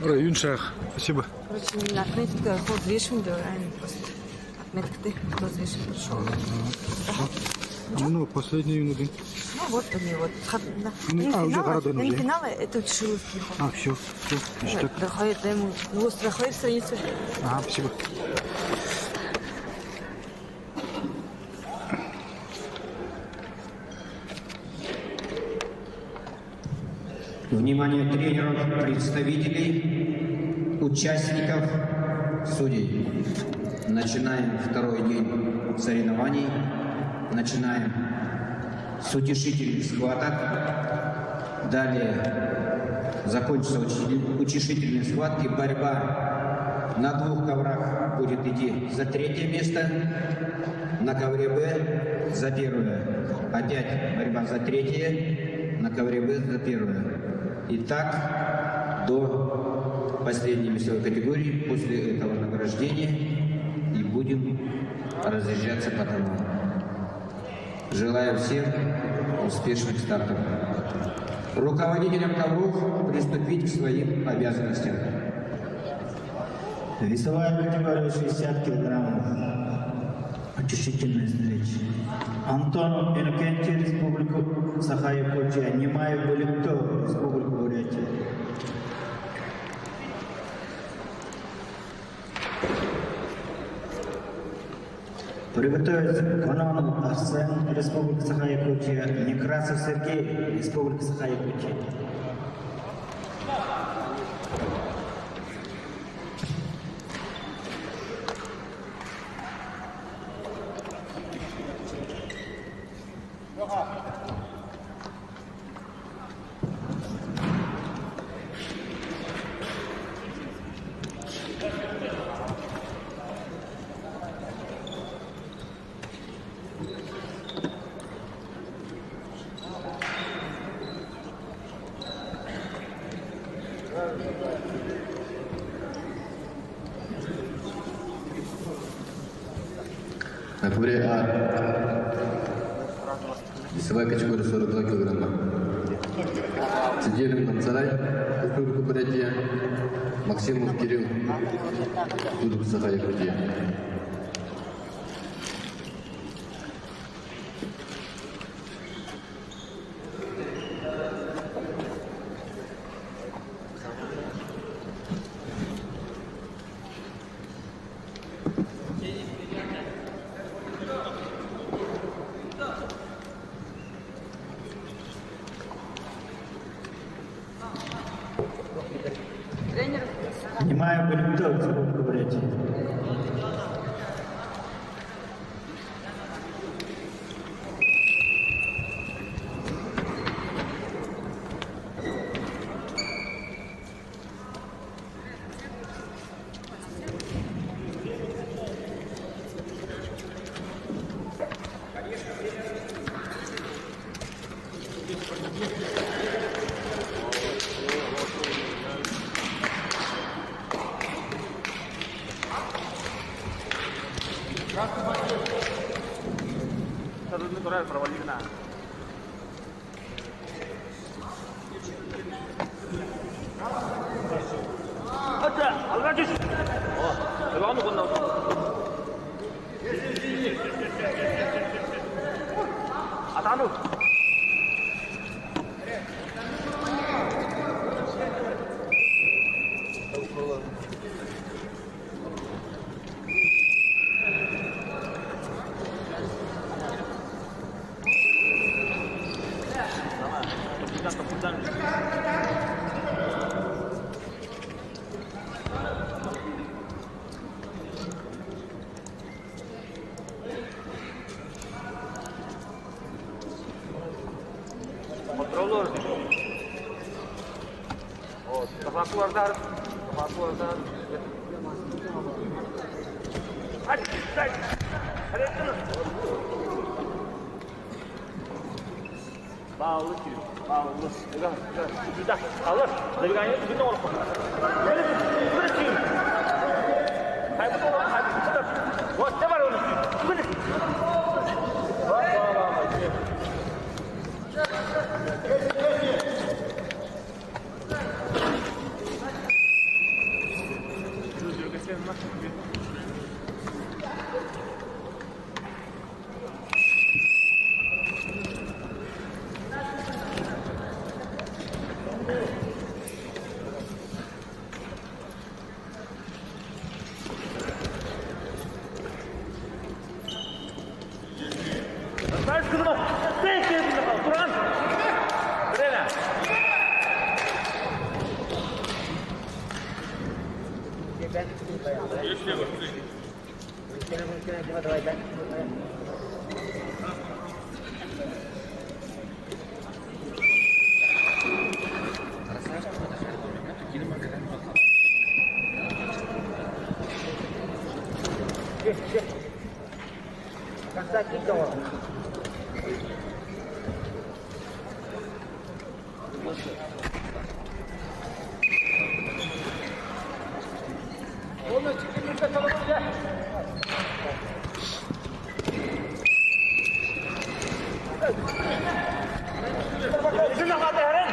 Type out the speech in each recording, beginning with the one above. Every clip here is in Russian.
Район шах. Спасибо. Короче, на отметке взвешиваем, давай просто. Отметки кто взвешивает, пришел. Ну, последний минуты. Ну вот они вот. Уже города на финала это тяжело. Все. Доходит, дай ему. Ну, страхует страницу. Спасибо. Внимание тренеров, представителей, участников, судей. Начинаем второй день соревнований. Начинаем с утешительных схваток. Далее закончится утешительные схватки. Борьба на 2 коврах будет идти за 3 место. На ковре Б за 1. Опять борьба за 3. На ковре Б за 1. И так до последней весовой категории. После этого награждения и будем разъезжаться по домам. Желаю всем успешных стартов. Руководителям ковров приступить к своим обязанностям. Весовая категория 60 килограммов. Очищительная встреча. Антонов Иннокентий, Республика Саха-Якутия. Немаев Буликтов, Республика Бурятия. Приготовиться Кононов Арсен, Республика Саха-Якутия. Некрасов Сергей, Республика Саха-Якутия. На ковре А. Весовая категория 42 килограмма. Сиделин Мансарай, Республика Бурятия. Максимов Кирилл, Республика Саха-Якутия. Немаев Буликтов, Республика Бурятия. Kontrolör. Oh, tepat keluar dah. Tepat keluar dah. Hadi, hadi. Hadi terus. Bağlı ki, bağlı. Sudah, alır. Lebih banyak itu kita orang. Jadi, berarti. Hai betul, hai betul. Wah, cepat orang. Benar. Wah. Tarik kırma. Tek yerinde kal. Turan. Buraya. Sakit dong. Onu çıkınca çalışacak. Şuna hadi hemen.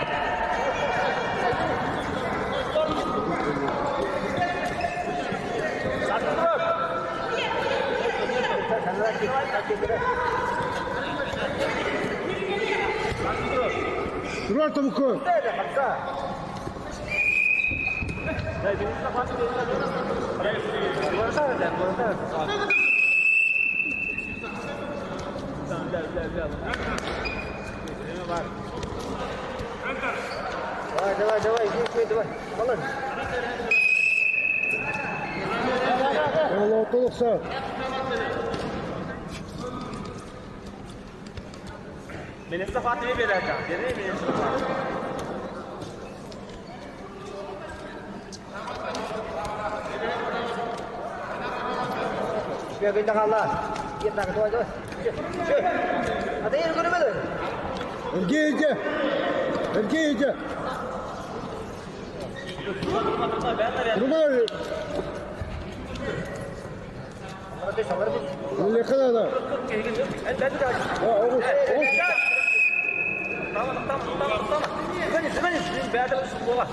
Durar tabuku. Давай, иди, давай. Молодец. Allah olursa. Benim de Fatih'i vereceğim. Nereye benim de Fatih? Biar kita kalah. Kita ketua aja. Ada yang kau mana? Erkeğe. Bunlar. Ne kadar da? Tamam. Звони. Беда слова.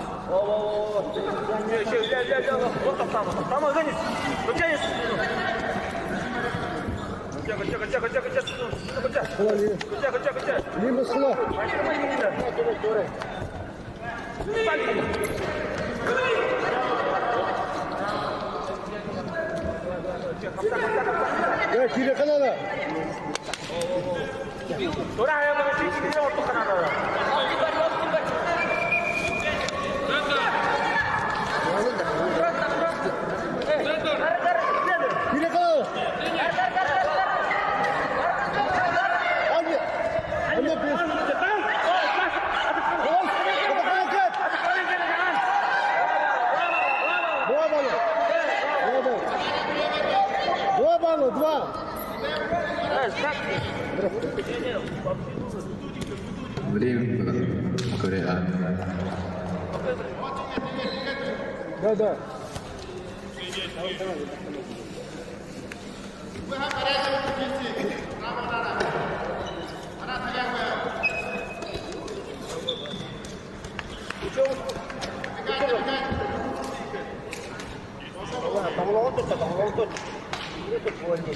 Tamam. Звони. Включай. Кача. Не мысла. Ya kiri kanala. Orang yang mesti kita untuk kanala. Kiri kanala. Anne bir. Два. Время Корея. Да. Tolong. Itu boleh.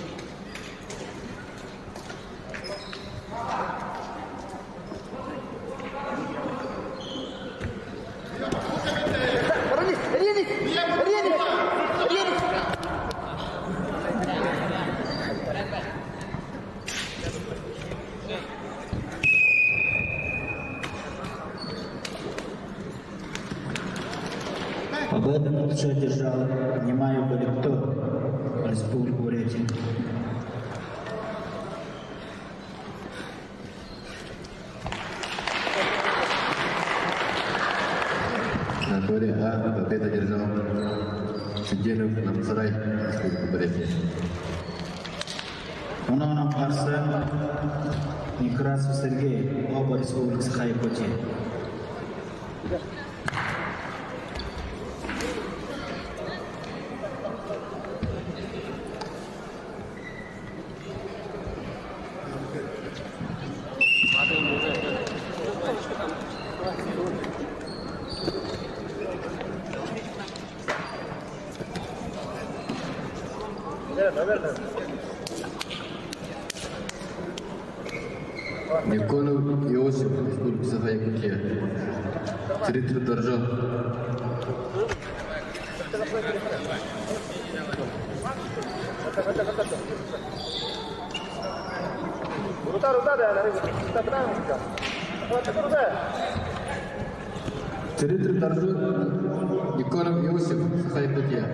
Победу уже одержал Немаев Баликто, Республика Бурятия. На туре А победу одержал Чуденов Намсарай, Республика Бурятия. Онан қарсы Некрасов Сергей, оба Республика Саха-Якутия. Никонов Иосиф, Республика Саха-Якутия. 3 Торжо. Территория Торжо. Никонов Иосиф, Саха-Якутия.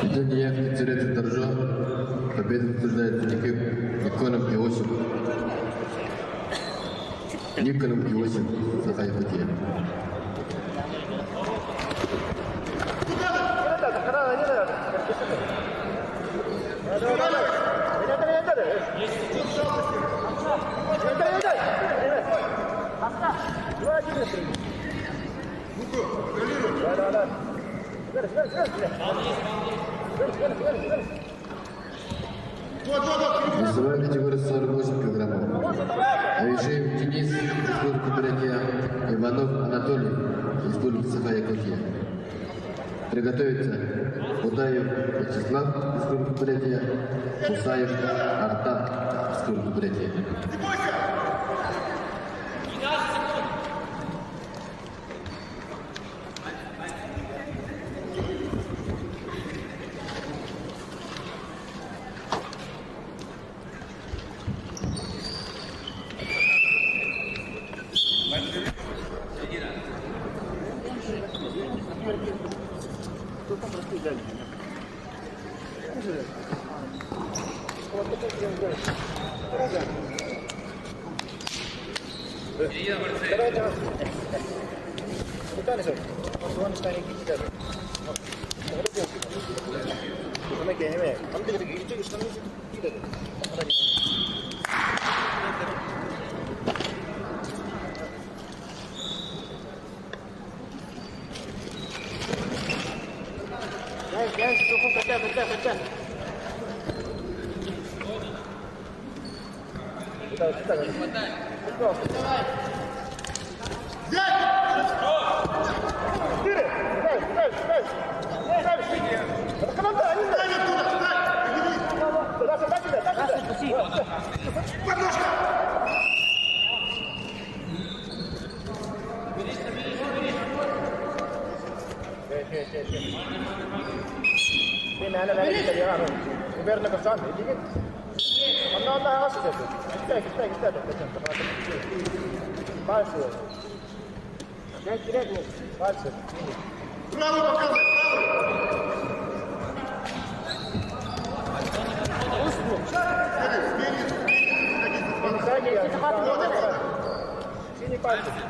Итоги территория Торжо. Победу подтверждает Никонов Иосиф. Никонов Иосиф, Саха-Якутия. Весовая категория 48 килограммов. Режим Денис, Республика Бурятия. Иванов Анатолий, Республика Саха-Якутия. Приготовиться. Удаев Вячеслав, Республика Бурятия. Мусаев Артан, Республика Бурятия.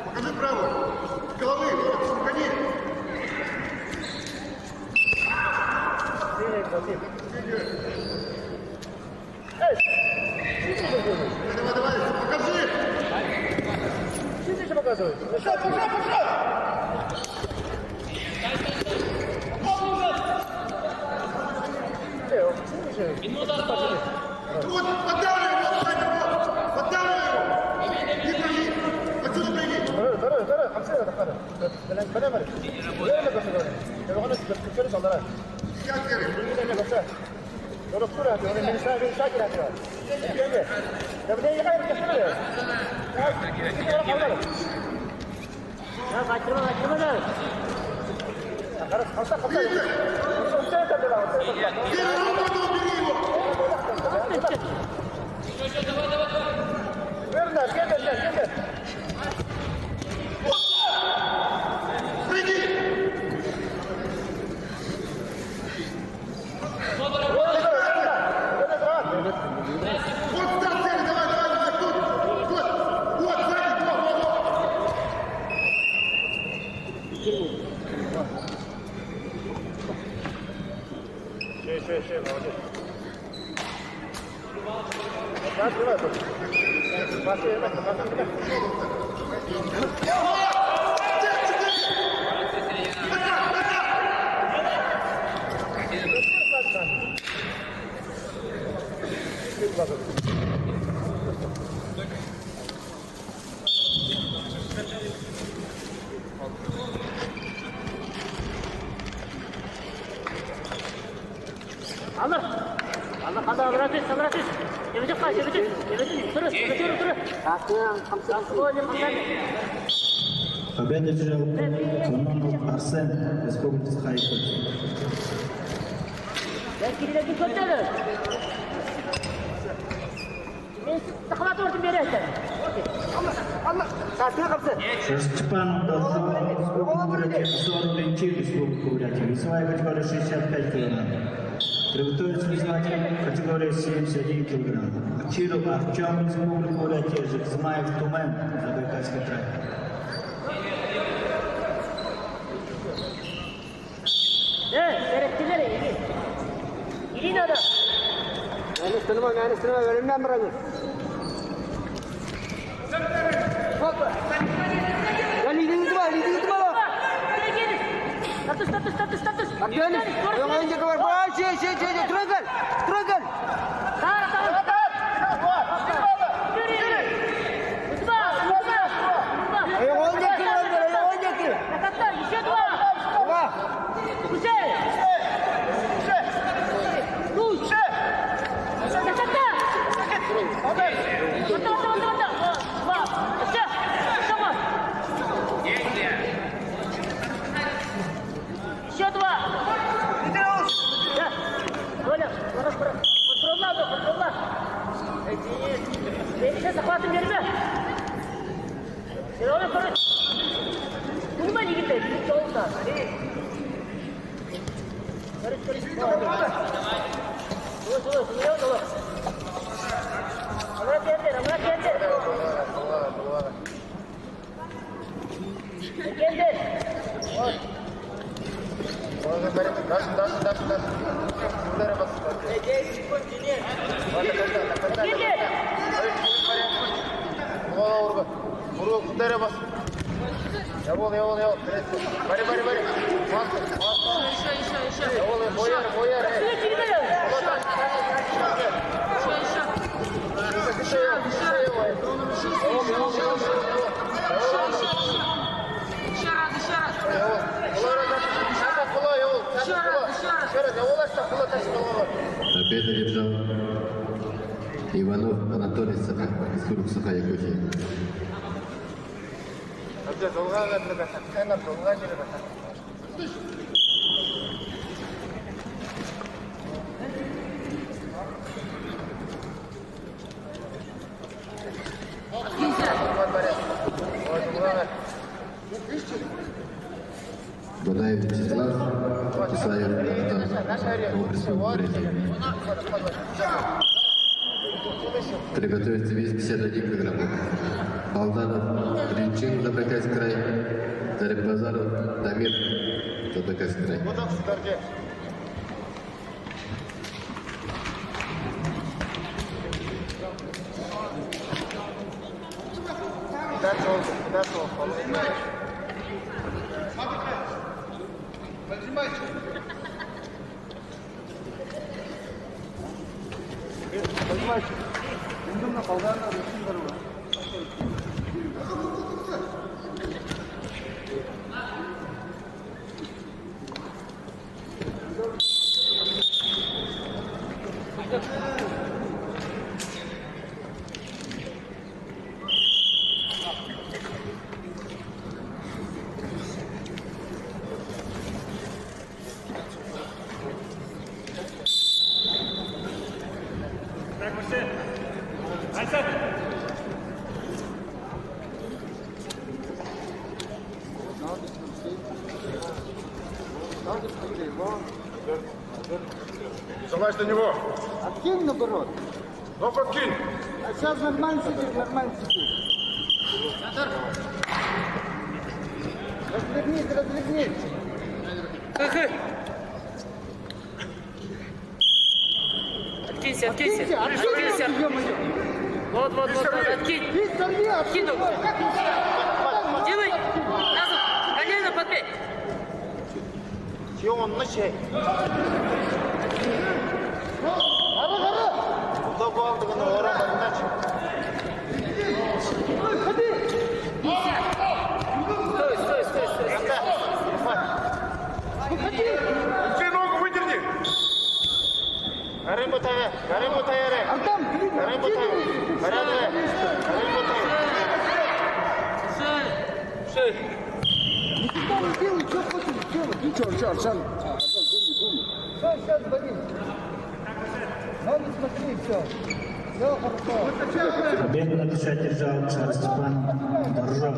Покажи правую. Головы, гони. Давай, покажи. Сидите, показывай. Пошел. Вот, поддавливай его. Не брони. Отсюда брони. Второй. Хамсина, Дахара. Бенемари. Бенемари. Я говорю, что ты все солдаты. Я говорю. Doruk surat, orang Indonesia kira kira. Ini. Tapi dia kan kita. Kita orang kalah. Ya, macam mana? Harus kata. Usah kata dah. Benar, kita. Allah beratus. Terus. Победу взял Кононов Арсен, Республика Саха-Якутия. Ben kirledi götürür. Ben takıma doğru verirsen. Allah. Saatine kapsın. Степан Должок, Республика Бурятия, 42-й Республика Бурятия, весовая категория 65 килограмм. Приготовиться к взводу категория 71 килограмм. Акчиров Артем, Республика Бурятия, Жекзмаев Тумен, Забайкальский край. Seyrettiler iyi. İyi ne adam? Yani sınıma önümden bırakın. Ya lidini tutma. Status. Bak dönün. Yang önce kabar. Bak Truggle. Tamam. Yang önceki. Kata, işe dua. Bak. Hüseyin. Duş. Kata. Mata. Bak. Tamam. İşe dua. Ya. Böyle. Kontrollar. Beni de sakatım yerime. Sen onu konuş. Bununla ilgili de birlikte olsa. Karış. Dolu. Amrat yeter. Geldi. Orada böyle daş. Bunlara bas. Geldi. Vuru kutlara bas. Yavul. Bari. Bas. Yavul, boyar. Şuraya gidelim. Победу держал Иванов Анатолий Саха, Республика Саха-Якутия. Будаев Вячеслав, Исаев Антон, Республика Бурятия. Приготовиться вес 51 килограмм. Балданов, Ричин, Забайкальский край. Зарекбазаров, Дамир, Забайкальский край. Залазь на него. Откинь наоборот. Ну, подкинь. А сейчас нормально сидит, нормально сидит. Развернись, развернись. Откинься, откинься. Откинься, ё-моё. Вот, откинь. Ты сорви, Кинул. Делай. Назад. Колено подбей. Чего он ночей? Куда был, ты на ура подначи. Ты ногу выдерни. Рыбу таяре. Артем, рыбу таяре. Никуда не делай, что хочешь делать. Ничего, Арсен. Сейчас, Борис. Надо смотри, все. Все хорошо. Победу на душе одержал Чарльз Степан Доржов.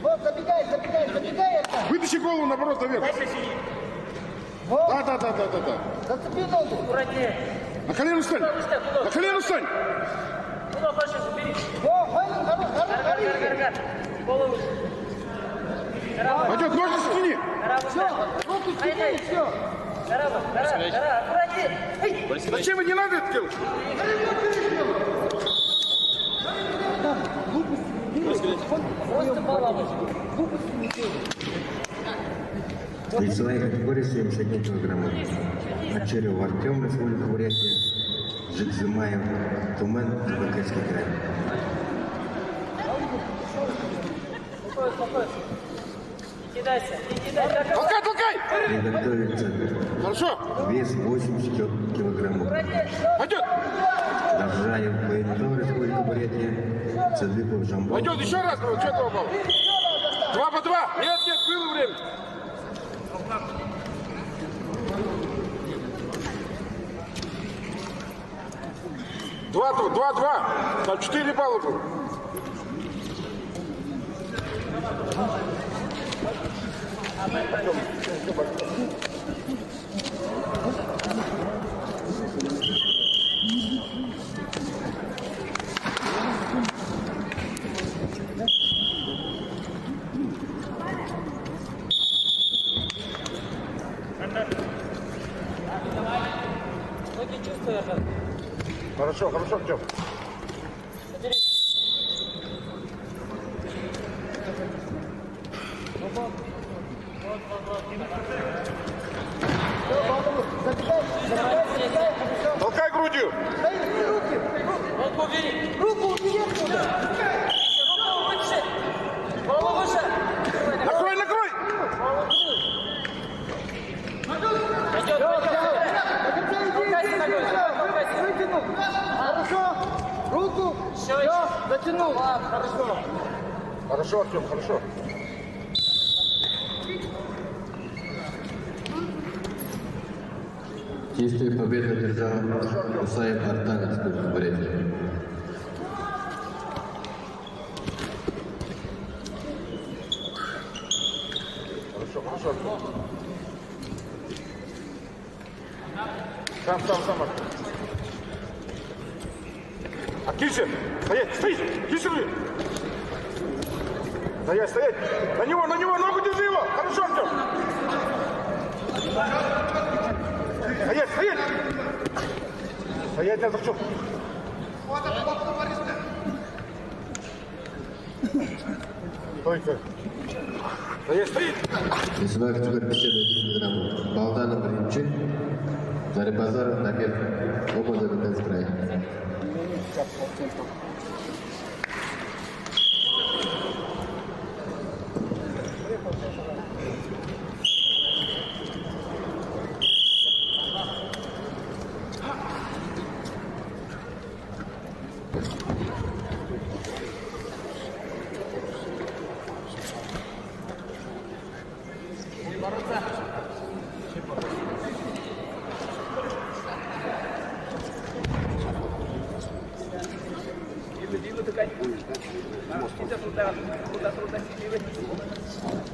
Вот, забегай, Артем. Вытащи голову наоборот наверх. Вот, Да. зацепи ногу. Аккуратнее. На колено стань. На колено стань. Куда больше забери. Во, хорош. Гар. Голову. Пойдет, ножки стяни. Все, руки стяни, все. Гора, аккуратнее. Эй. Зачем не надо это делать? Просто балабол. Весовая категория 71 килограммов. Очерев Артем, Республика Бурятия. Жикзымаев, Тумен, Забайкальский край. Спокойно. Не кидайся. Толкай. Приготовиться. Хорошо. Вес 80 килограммов. Пойдет. Доржаев, Военком, Республика Бурятия. Цадыков, Жамбал. Пойдет еще раз. Что это упал? 2 по 2. Нет, было время. Два. Там 4 балла было. Ноги чувствуй, Артем. Хорошо, Артем. Толкай грудью. Руку убери. Руку убери отсюда. Руку выше. Голову выше. Накрой. Вытянул. Хорошо. Руку. Все, затянул. Хорошо. Хорошо, Артем, хорошо. Чистую победу одержал Усаев Артан, Республика Бурятия. Хорошо. Сам, Артем. Откинься! Стоять! Кисели! Стоять! На него! Ногу держи его! Хорошо, Артем! Стоять, Артем! Стойка! Стоять! Весовая категория 51 килограммов. Балданов Римчик, Зарибазаров Дамир, оба Забайкальский край.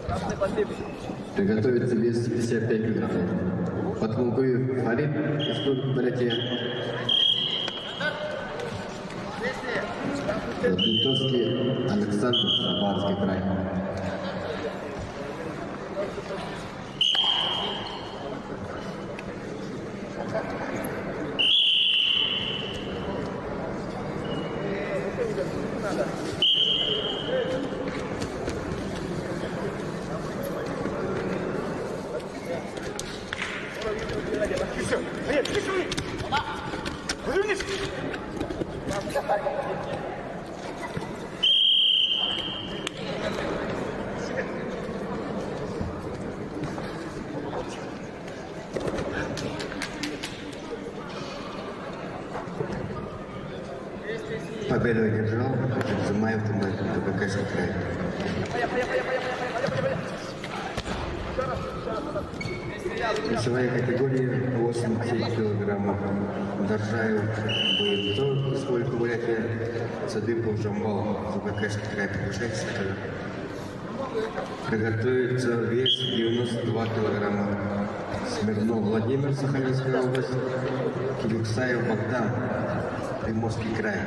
Разные подъемы. Приготовиться вес 55 килограммов. Батмункуев Фарид, Республика Бурятия. Литовский Александр, Хабаровский край. Победу одержал Зумаев Забайкальский край. Весовая категория 87 килограммов. Доржаев Боевцов, Республика Бурятия, Садыпов Жамбал, Забайкальский край. Приглашайте. Приготовится вес 92 килограмма. Смирнов Владимир, Сахалинская область, Кирюксаев Богдан, Приморский край.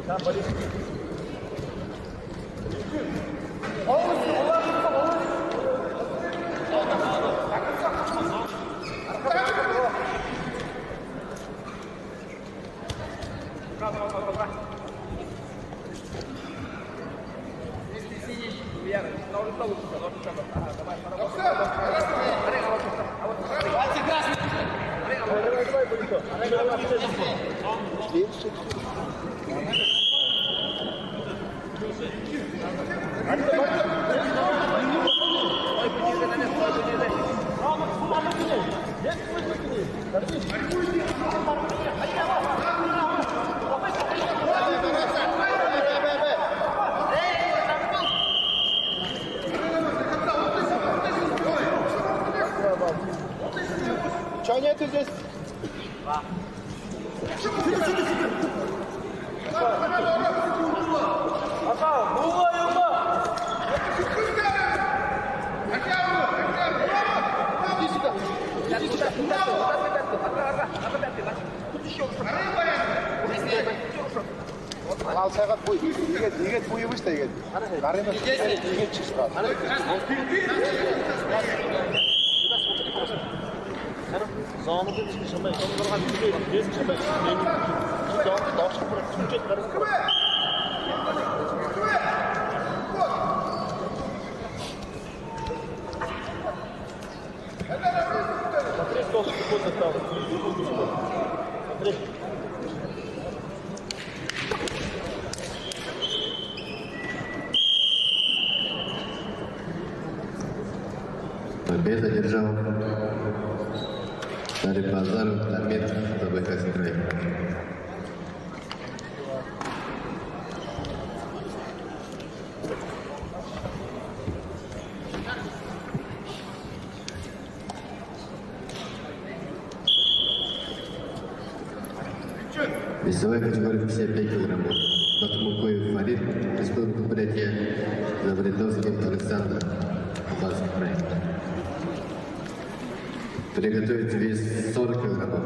Давай. Чего нету здесь? Ал сағат бой. Егет бойы бышта егет. Арена егет чишка. Заны да шамай. Сонырған бес шамай. Заны даушы бір түнчет бар. Смотри, сколько секунд осталось. Смотри. Победа держал Старый Базаров, Тамет, Забайкальский край. Весовая категория 55 килограммов. Батмукоев Фарид, Республика Бурятия, Завредовский Александр, Аббасский край. Приготовить вес 40 килограммов.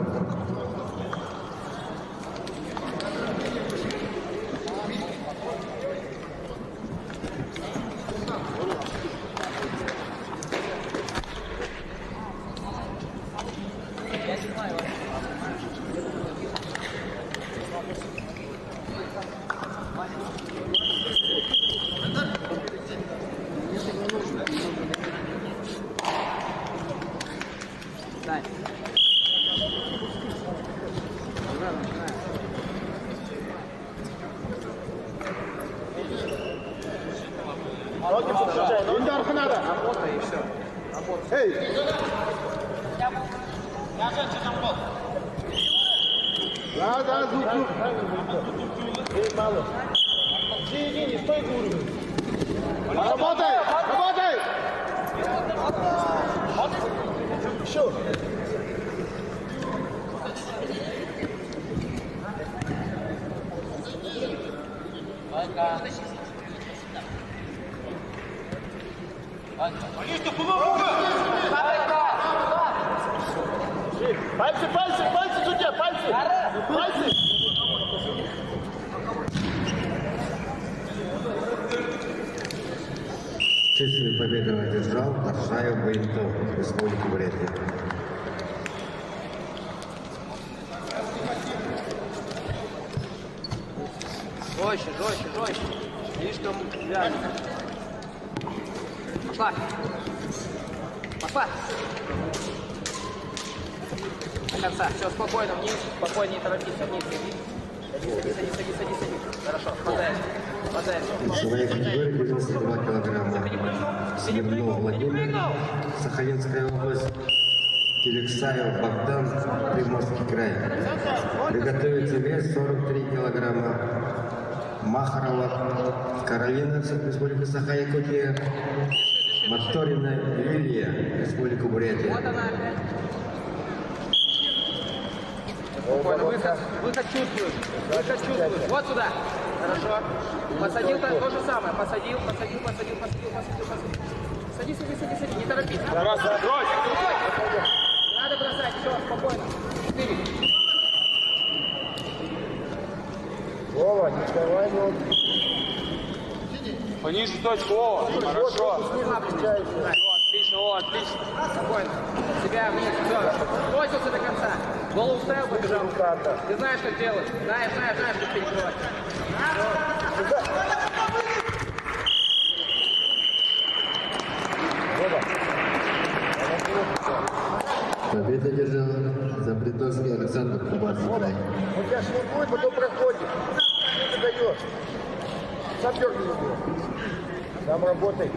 Енді арқынады. Эй! Да, звук. Эй, малыш. Не стой уровень. Работай! Работай! Еще. Пальцы, судья, пальцы! Честную победу одержал Аршаев Воинтов, Республика Бурятия. Жестче. Слишком вяло. Пошла. До конца. Все, спокойно, вниз. Спокойно, не торопись, вниз. Садись. Хорошо, хватаешь. Весовая категория 92 килограмма. Смирнов Владимир, Сахалинская область. Телексаев Богдан, Приморский край. Приготовится вес 43 килограмма. Махарова Каролина, Республика Саха-Якутия. Моторина Лилия, Республика Бурятия. Вот она опять. Спокойно, выход чувствуешь. Вот сюда. Хорошо. Посадил то же самое. Посадил. Садись. Не торопись. Раз, брось! Надо бросать. Все, спокойно. 4. Вова, не давай, Пониже точку, Вова. Хорошо. Отлично. Спокойно. Себя вниз. Все. Бросился до конца. Голову вставил, побежал. Ты знаешь, что делать. Знаешь, что перекрывать. Победа одержал Завредовский Александр, Аббасский край. Он тебя шлифует, потом проходит. Что ты даешь? Сапер не любил. Там работай.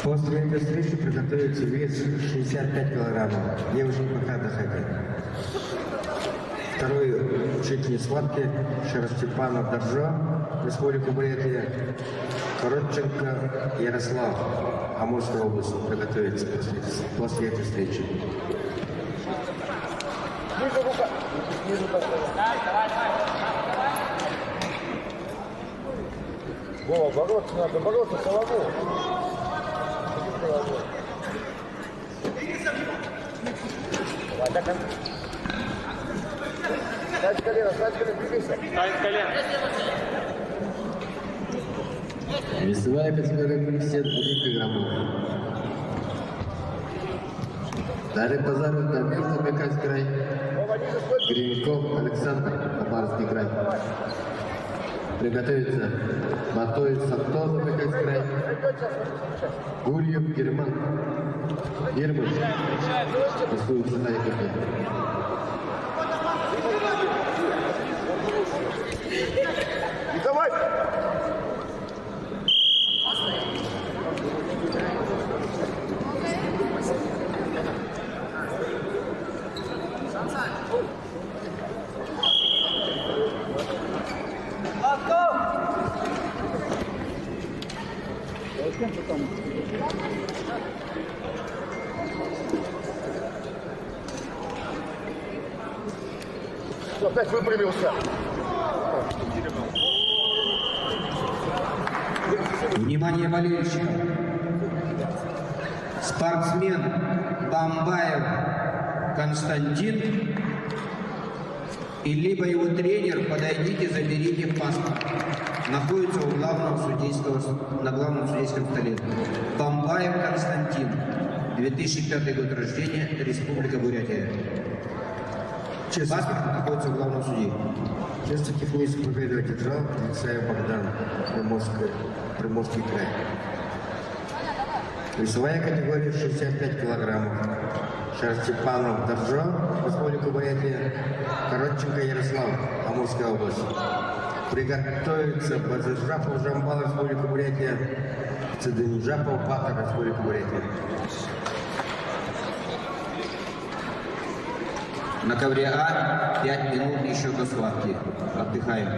После этой встречи приготовится вес 65 килограммов. Девушки пока отдыхайте. Второй учитель схватки Шерстепанов Доржо, Республика Бурятия. Коротченко Ярослав, Амурская область, приготовится после этой встречи. Ниже рука. Давай. Вова, бороться Солову. Давай, до конца. Ставь колено, двигайся. Ставит колено. Весовая категория 51 килограммов. Дарья Базаров, Дамир, Забайкальский край. Вова, ниже стой. Гринков Александр, Хабаровский край. Приготовиться Батоев Сапто, Забайкальский край. Гурьев Герман. Республика Саха-Якутия. И давай. Все, опять выпрямился. Внимание болельщиков! Спортсмен Бамбаев Константин и либо его тренер, подойдите, заберите паспорт. Находится у главного судейского, на главном судейском столе. Бамбаев Константин, 2005 год рождения, Республика Бурятия. Паспорт находится у главного судьи. Честно технически победу одержал Алексеев Богдан, Приморский край. Весовая категория 65 килограммов. Шерстепанов Доржо, Республика Бурятия, Коротченко Ярослав, Амурская область. Приготовиться Базаржапов Жамбал, Республика Бурятия, Циденжапов Бахар, Республика Бурятия. На ковре А 5 минут еще до схватки. Отдыхаем.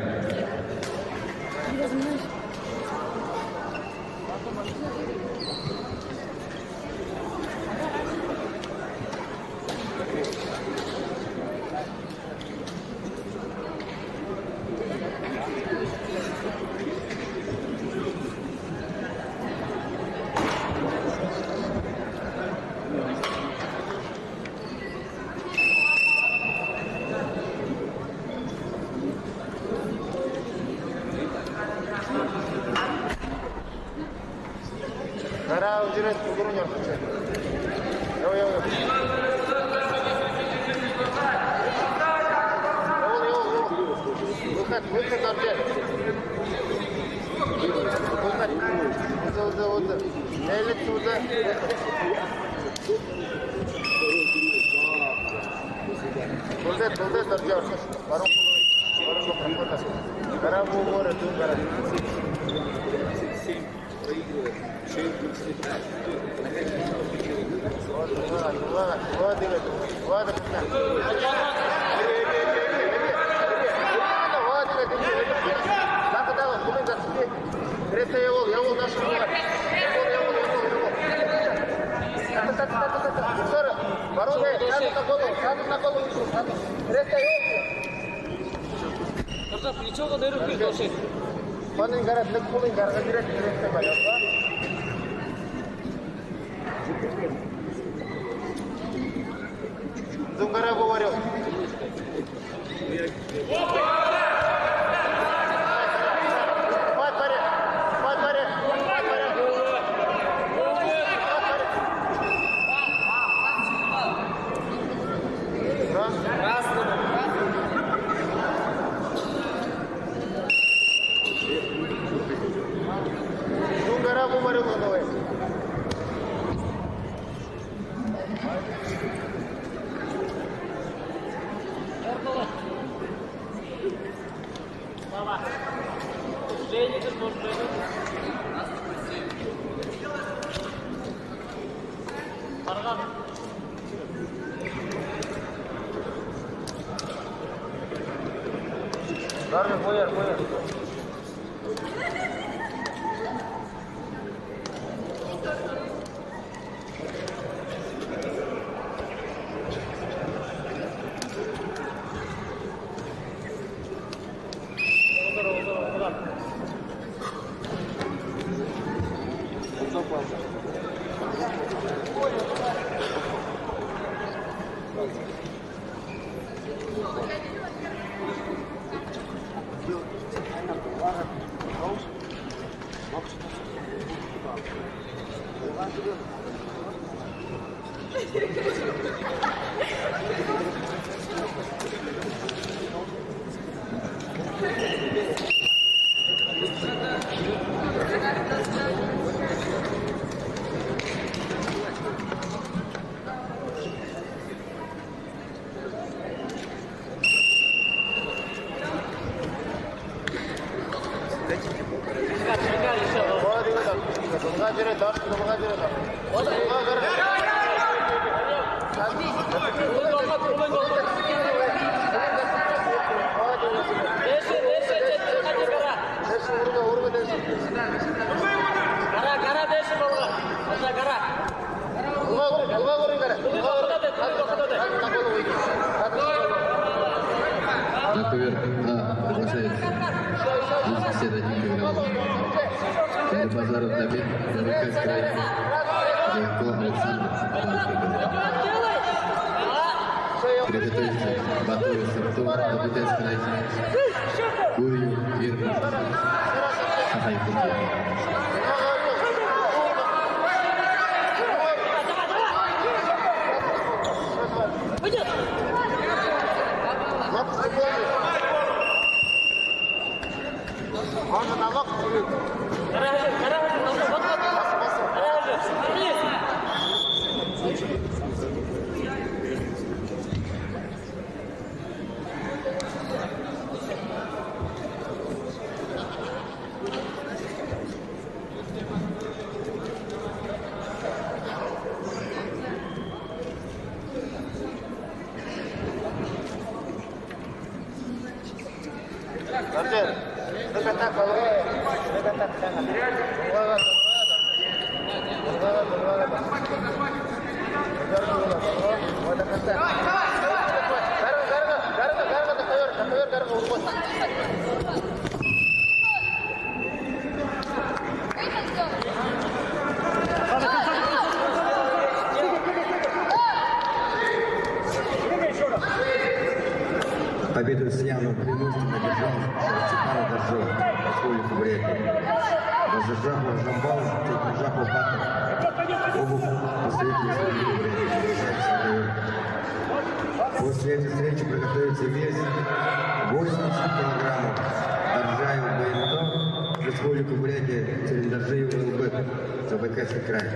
Гора удирать, фигуру не отключай. Давай. Выход опять. Выход. Вот. Элит сюда. Тулдет, Арджар. Барон прохода. Гора в море, тут гора. Зунгара говорил. Зунгара говорил, давай. Бояр. Базаров Давид, Зарыкас крайний. Легко Александр, приготовиться Батуя Сарту, Давидес крайний. Гурию, Ирма, Ахайкуки. Победу с явным преимуществом одержал Степана Доржова, Республика Бурятия. Разжахов Жамбал, Жахов Батов, оба представители Республики Бурятия. После этой встречи приготовится вес 80 килограммов. Доржаев БМТ, Республика Бурятия, Царендоржиев ЛБ, Забайкальский край.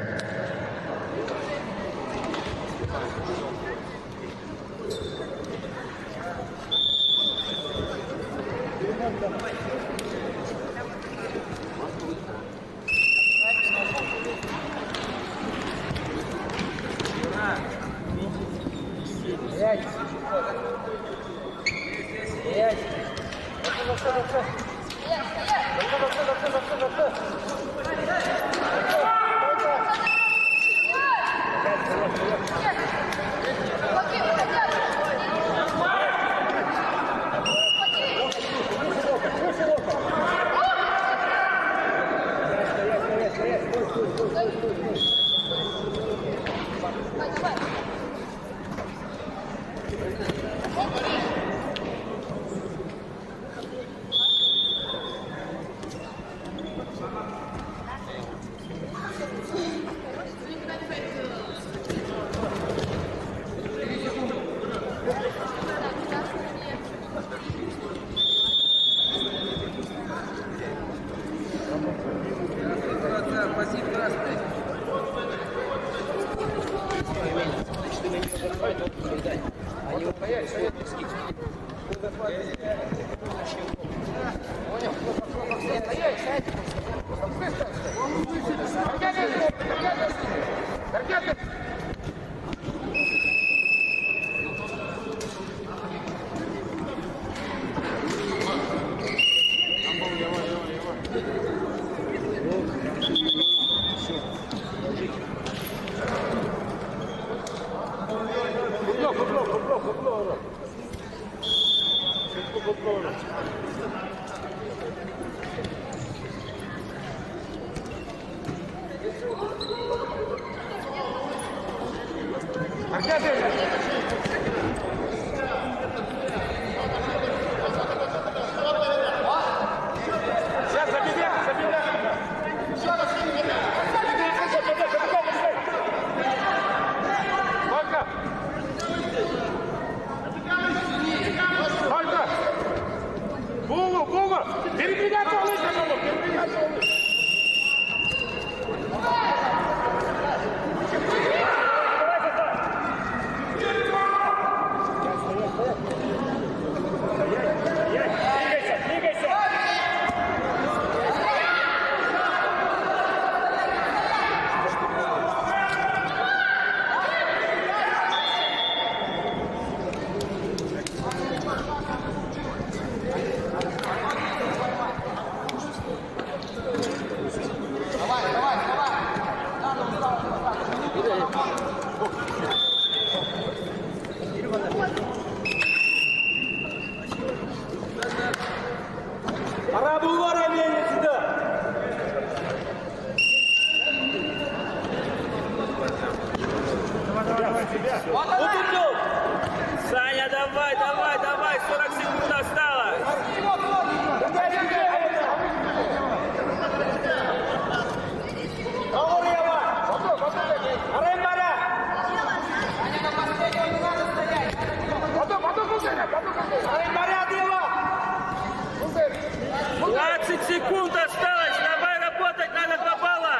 Саня, давай, давай, давай, 40 секунд осталось. Потом, 20 секунд осталось, давай работать, надо 2 балла.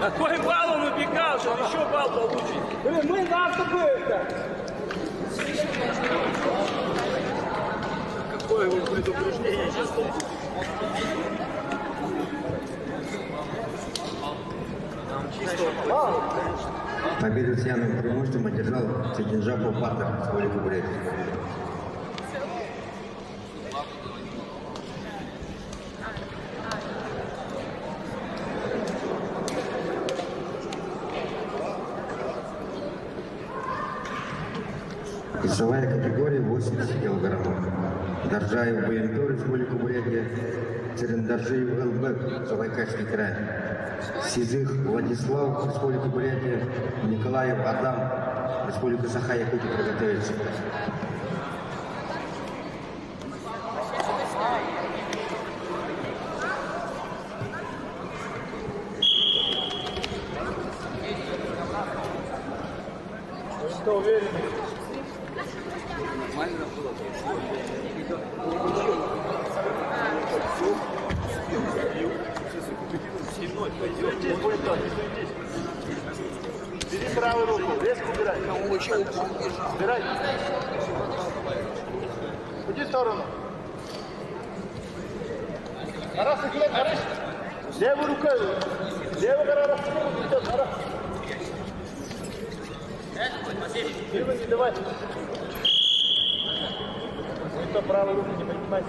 Какой балл он убегал, чтобы еще балл получить? Блин, мы наступили-то. Какое его предупреждение сейчас? Победу с явным преимуществом одержал Цидинжапов Батыр с Республики Бурятия. Весовая категория 80 килограммов. Даржаев БМТ Республика Бурятия, Цирендаржиев ЛБ Забайкальский край. Сизых Владислав Республика Бурятия, Николаев Адам Республика Саха-Якутия приготовится. Что уверен? Бери правую руку, резко убирай. Убирай. Уйди в сторону. Арас, Арас. Левой рукой. Левой рукой. Левой не давай. Никто правой руки не поднимайте.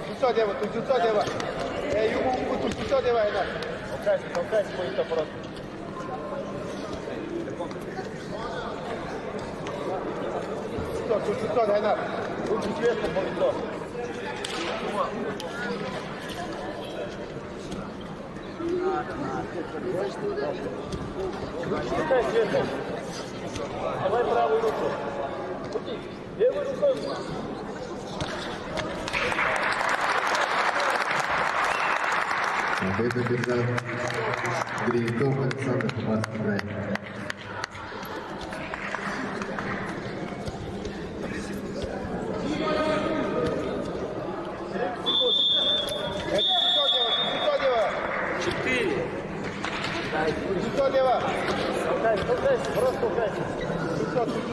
Лицо делай, тут лицо делай. Югу, тут лицо делай, да. Толкайся, будет просто. Тут лицо, дай надо. Руки сверху по лицо. Толкай сверху. Давай правую руку. Левой рукой. Победу одержал Гриньков Александр, Кубанский край. Просто толкайся.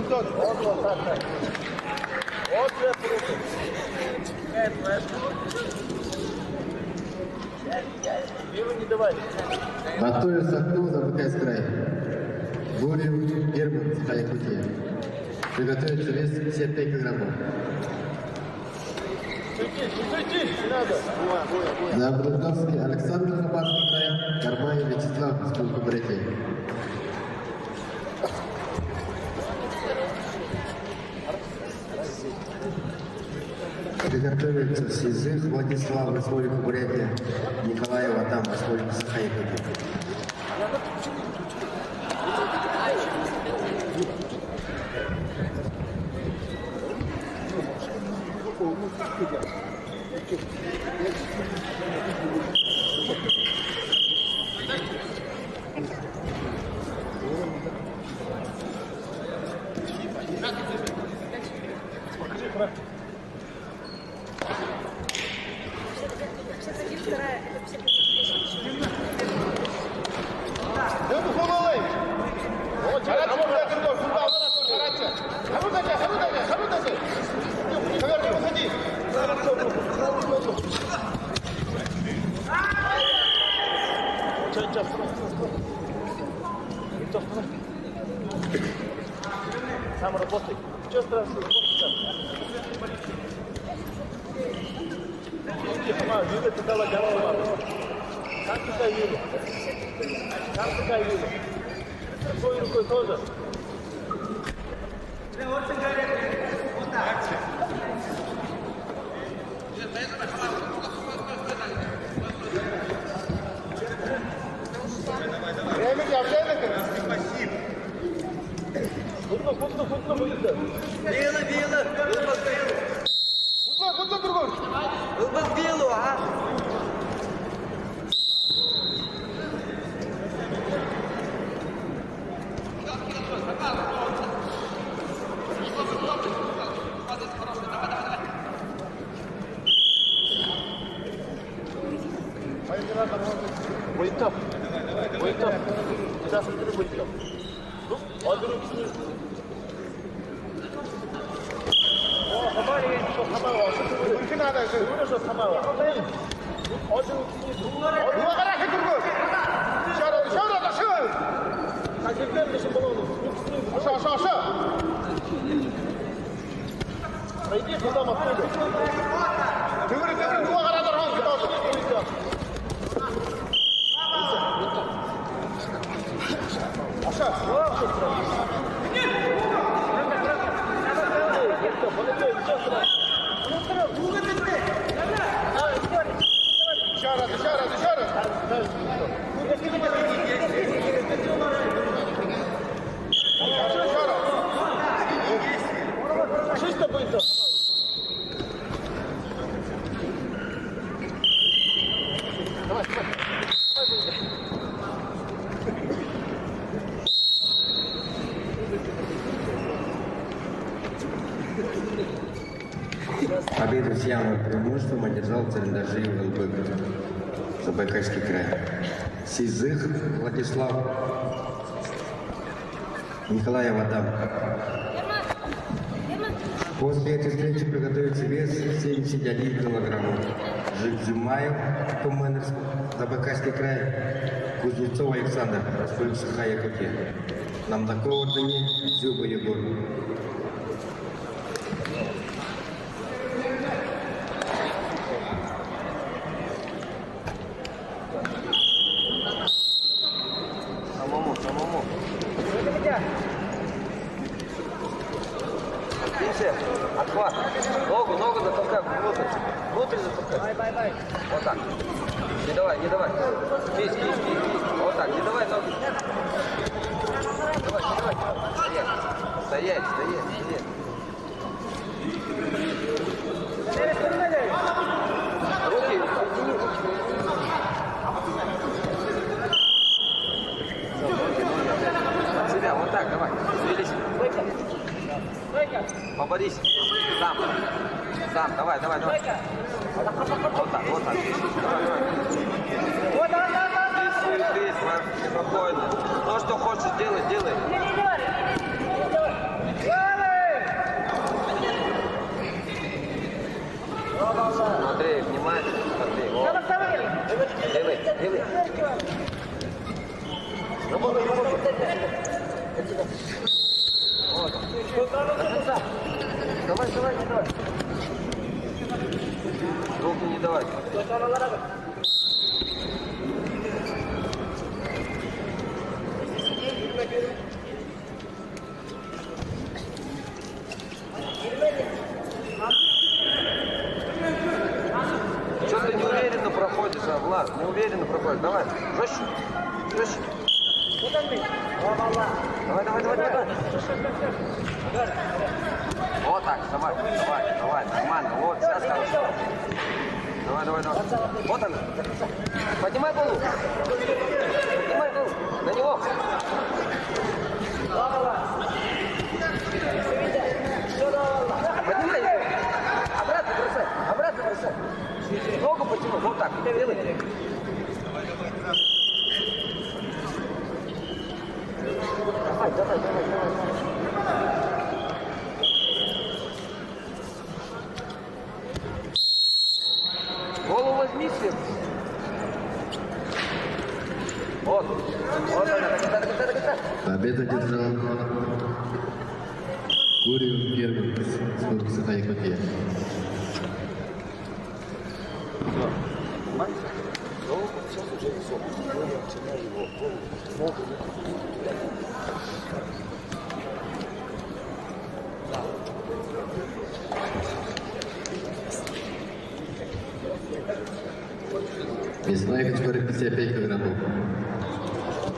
500. Вот так. Вот сверху руку. Левый не давай. Батуев Сахнул, Забайкальский край. Гурьев Герман, Саха-Якутия. Приготовиться вес 55 килограммов. Суйти, не надо. Забрудновский Александр, Кубанский край. Кармаев Вячеслав, Республика Бурятия. Приготовится Сизых Владислав Республика Бурятия, Николаев Адам Республика Саха-Якутия. Сам работай. Что страшно? Юля, ты дала голову. Как такая Юля? Как такая Юля? Другой рукой тоже. Время я Футбол, другой. Белую, а? Будет топ. Будет топ. Сейчас будет топ. Ну, один руки. Хамали, что хамала. Только надо, что хамала. Один руки. Ну, гараж другой. Шара. Как же прям еще баллон. Аша. Пойди туда, Махмуд. Ты говоришь, ну, гараж другой. Чисто будет. Давай. Победу с явным преимуществом одержал Царендажиев ЛБ, Забайкальский край. Сизых Владислав, Николаев Адам. После этой встречи приготовится вес 71 килограмм. Жикзюмаев, Тумэнерск, Забайкальский край, Кузнецов Александр, Республика Саха-Якутия. Намдаков Ордыни, Зюба Егор. Самому. Видите? Отхват. Ногу затолкай внутрь. Внутрь затолкай. Бай. Вот так. Не давай. Кись. Вот так. Не давай ноги. Давай. Стоять. Руки. Себя, вот так, давай. Двигайся. Поборись. Сам, давай. Вот так. Давай. Здесь, спокойно. То, что хочешь делай. Смотри, внимательно, смотри. Делай. Работай. Вот. Давай. Руку не давай. Что ты неуверенно проходишь, Влад? Неуверенно проходишь. Давай, жестче. Давай. Вот так, давай, нормально. Вот, сейчас хорошо. Давай. Вот она. Поднимай голову. На него. Поднимай. Обратно бросай. Ногу потяну. Вот так. Делай. Давай. Голову возьми сверху. Вот. Победу одержал Гурьев первый с Саха-Якутия. Весной категория 55 килограммов.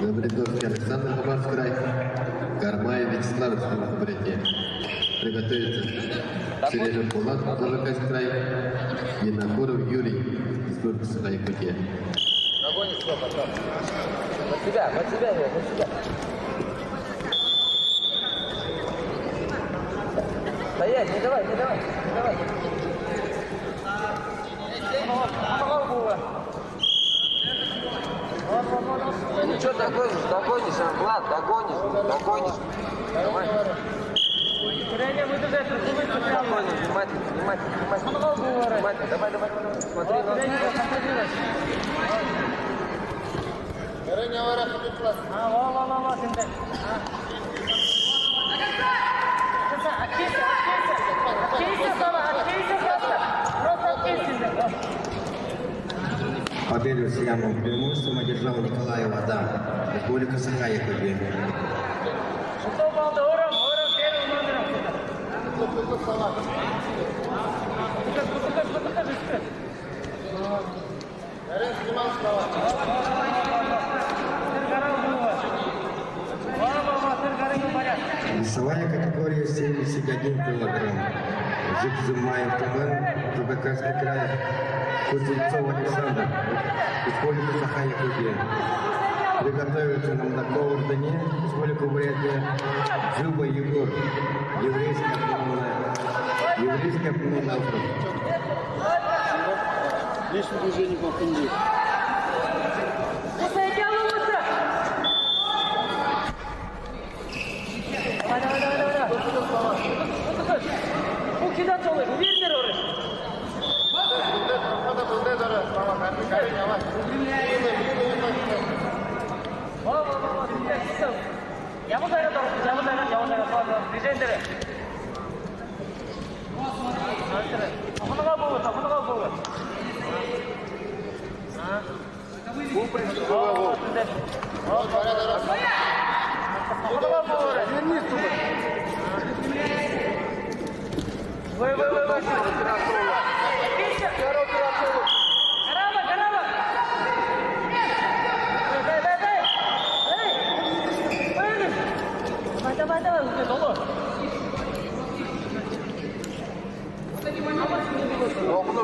Добридовский Александр, Хабаровский край. Кармаев Вячеслав, Республика Бурятия. Приготовиться. Сережа Пулат, Забайкальский край. Винокуров Юрий, Республика Саха-Якутия. Нагонишь его, пожалуйста. Под себя, Иван, под себя. Стоять, не давай. Ну что догонишь, Влад, догонишь. Давай. Внимательно. Давай. Смотри, Победу с явным преимуществом одержал Николаев Адам, Республика Саха-Якутия. Весовая категория 71 килограмм. Жикзымаев ТВ, Забайкальский край. Кузнецов Александр, Республика Саха-Якутия. Приготовиться на Мдакову Дане, Республика Бурятия. Зуба Егор, еврейский автономный округ. Лишнее движение по фунде.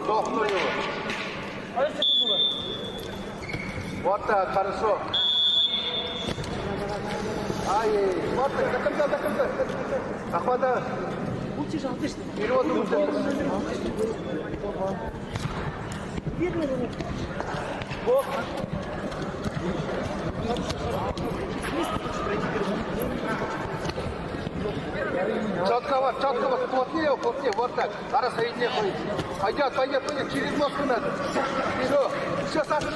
Дохнул его. Вот так, хорошо. Ай, вот так, до конца. Охвата. Вперед, Четко, плотнее, вот так. Зараз соединяй. Пойдет, через ножку надо. Все, Саша,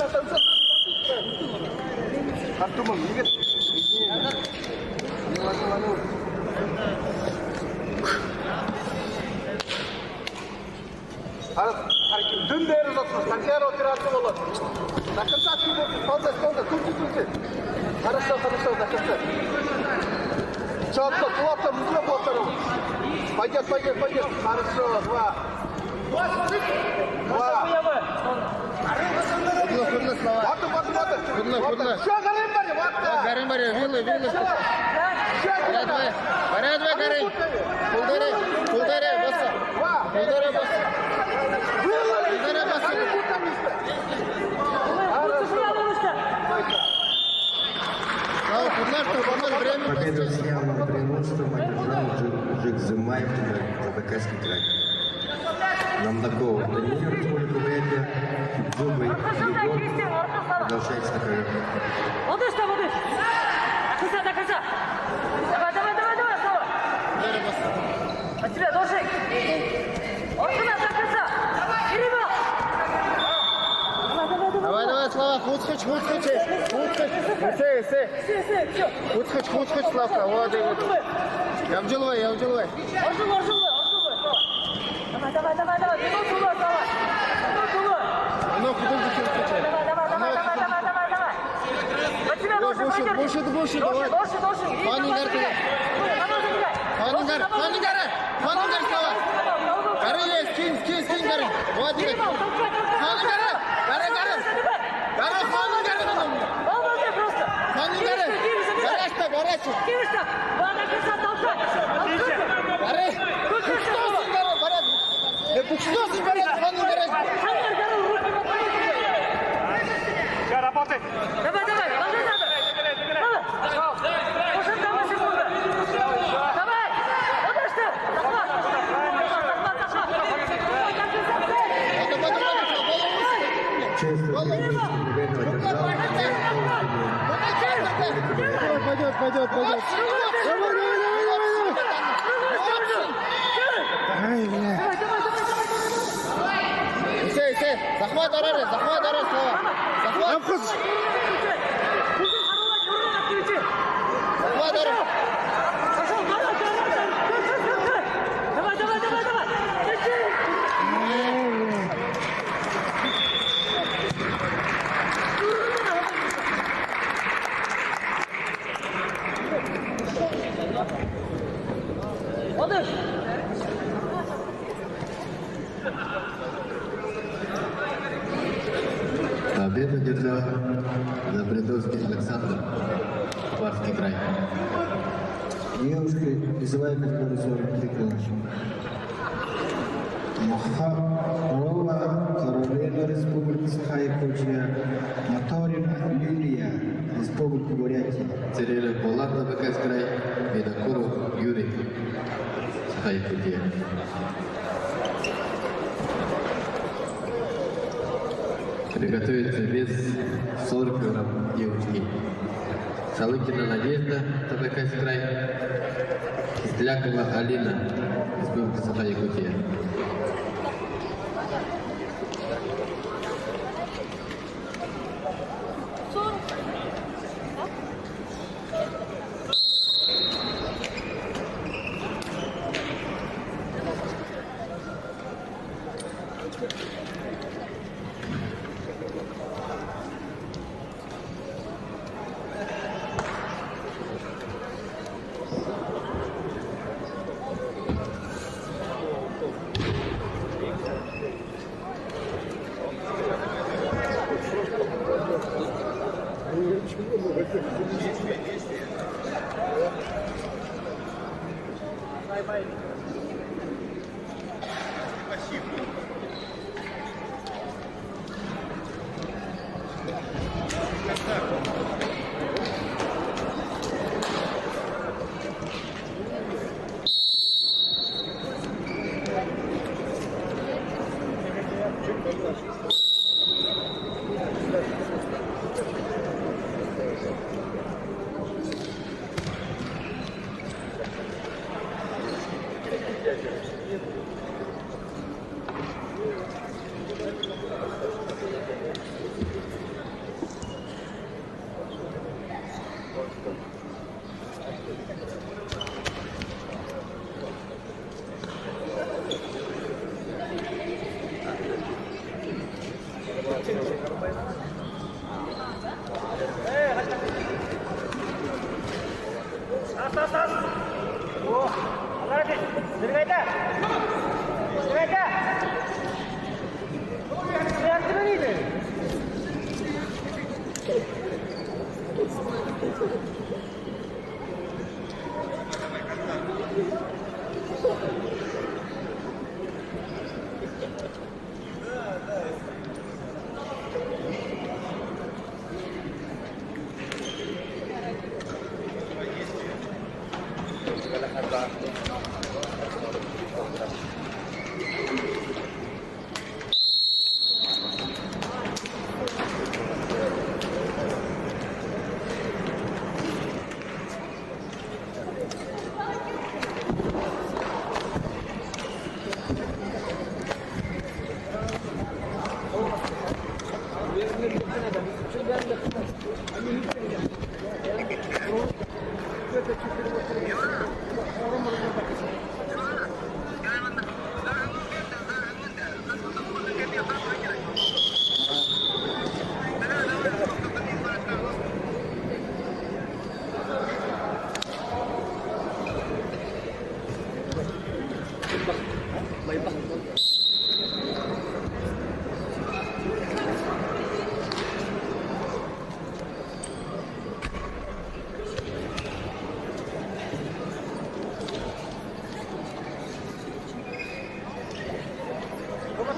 Артумом, не видишь? Дым бері ұзатсыз, контейнер операция болады. До конца столда, турки. Хорошо, до конца. Четко, плотно, все плотно. Пойдет. Хорошо, два. Вот. Все, Гарим баре, вилы. Порядок, Гарим. Пулдаре, босса. Победу с явным преимуществом одержал Жикзымаев, Забайкальский край. На Мдакову Дане, Республика Бурятия. Зуба Егор, продолжается такая. Молодежь. До конца. Давай, снова. От тебя, Дошик. Оркина, до конца. Давай, Слава, худший. Хоть, Славка, вот. Я вжилывай. Давай. Ну, подожди, что включай. Больше, давай. Фанунгар, Слава. Гары есть, кинь, гары. Вот, Фанунгар. Гары, Фанунгар. Гараж. Работай! Давай! Пойдет. Давай. Ай, бля. Сей. Захват орали, Слава. Захват. Захват орали. Победу держал Забредовский Александр, Барский край. Девушка призывает категорию 43 килограмма. Махарова, Каролина, Республика Саха-Якутия, Моторина, Юлия, Республика Бурятия. Церера Полат, Забайкальский край, Бедокуров Юрий, Саха-Якутия. Приготовиться вес 40 килограмм девочки. Салыкина Надежда, Забайкальский край. Кистлякова Алина, Республика Саха-Якутия.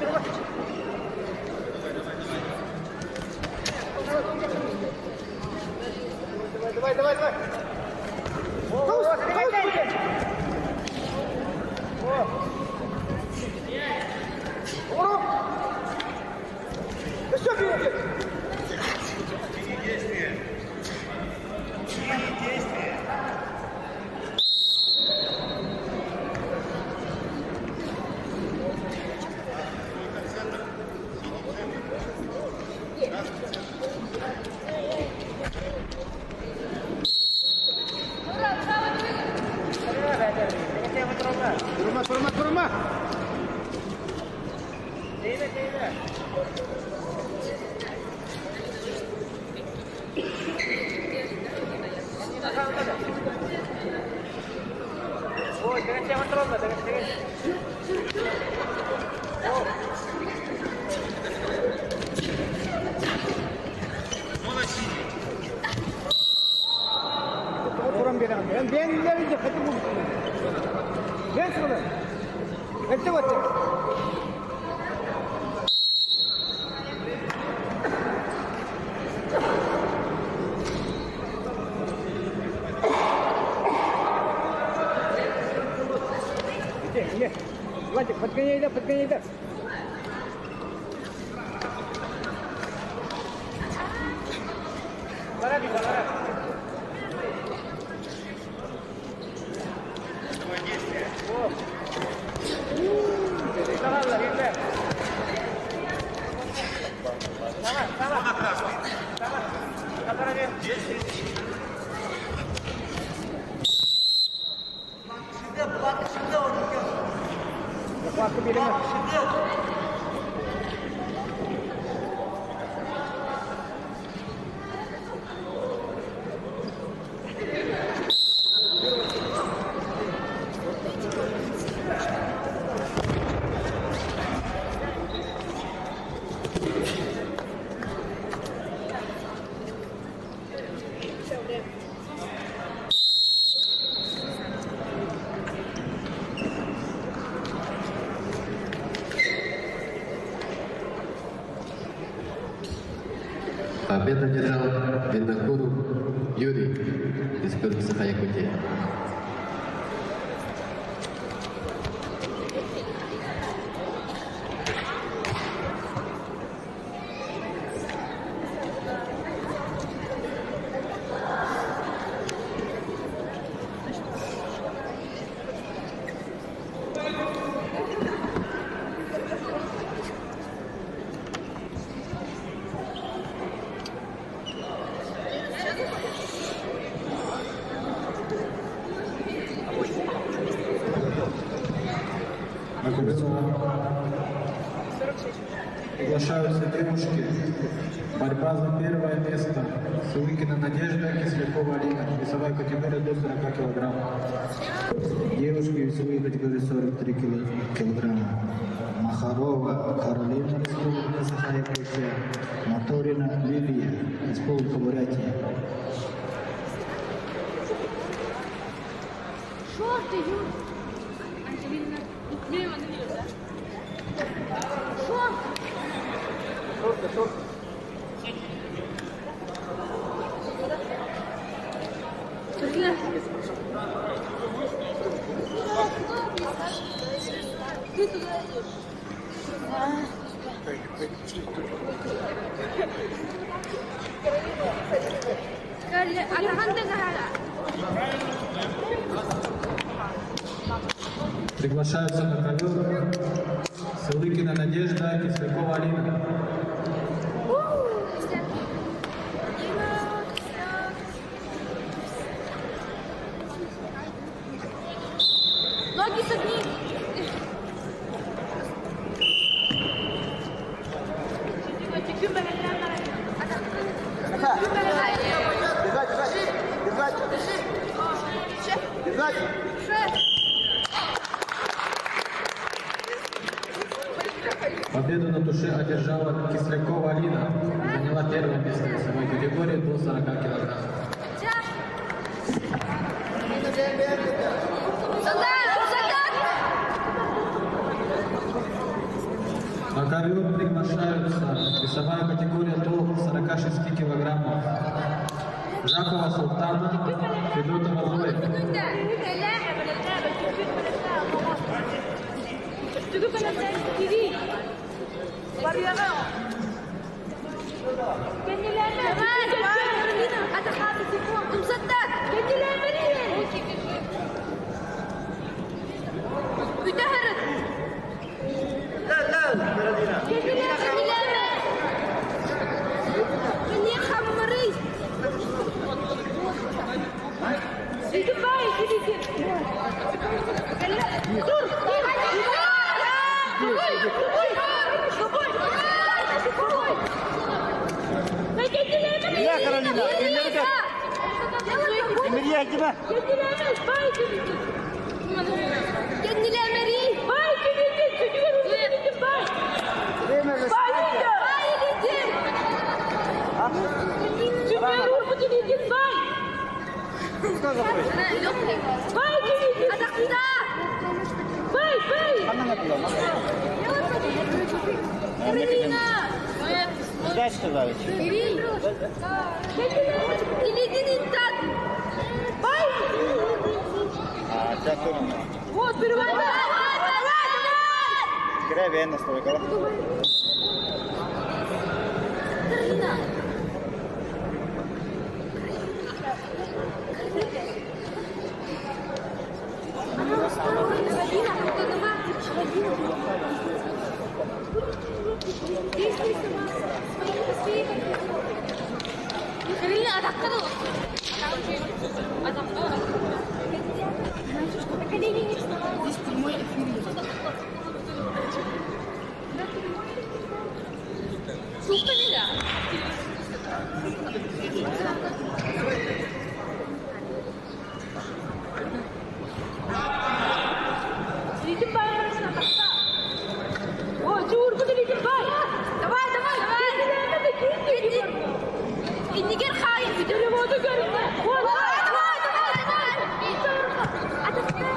Давай. Еще бей! Kurma. Владик, подгоняй, да. Победу одержал Винокуров Юрий из корпуса Якутии. Приглашаются девушки. Борьба за первое место. Сулыкина Надежда, Кислякова Алина. Весовая категория до 40 килограммов. Девушки весовые категории 43 килограмма. Махарова Каролина, Республика Саха-Якутия. Моторина Лилия, Республика Бурятия. Что ты, Юр? Антонина. Мимо Антонина, да? Что? Шорты. Ты туда идешь. Скажи, а наганда нагада? Приглашаются на ковер Сулыкина Надежда, Кислякова Алина. Ноги согни. Держать. Победу на туше одержала Кислякова Алина. Заняла первое место в весовой категории до 40 килограмм. На ковер приглашаются весовая категория до 46 килограммов. Жакова Султана, Федотова Зоя. Ya Karolina, elleri gel. Emir ya gitme. Kendine Meri. Bay gidin, çocuğun üzerindeki bay. Bay gidin. Çocuğun üzerindeki bay. Bay gidin. Ada kita. Bay. Anam atıyor. Karolina. Kaç kızlar? Kilidini tat. Bay. Çaktım. Вот, перевода. Кирай бен настрой кала. Каролина. Каролина, атака да. Атака. Здесь прямой эфир. Супер, да. Лидим бай, о, чур, куда лидим бай? Давай. Индигер хайр, переводу görünme. Давай.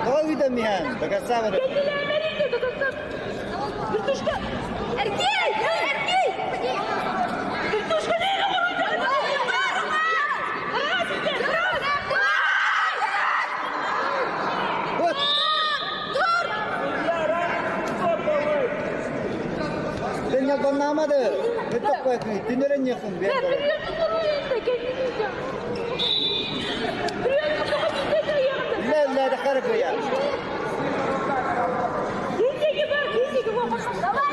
Давай видам Михан, до конца выры. Kendilerine verildi, до конца. Вертушка. Erkek. Вертушка neyle vuracak? Вот. Sen ya banlamadı. Ne topla ki? Dinlerin yakın bir Ben yere. biliyorsun orayı da kendini yiyeceğim. Biliyorsun kapatın da yanında. La de karı ya. Gizli gibi. Давай.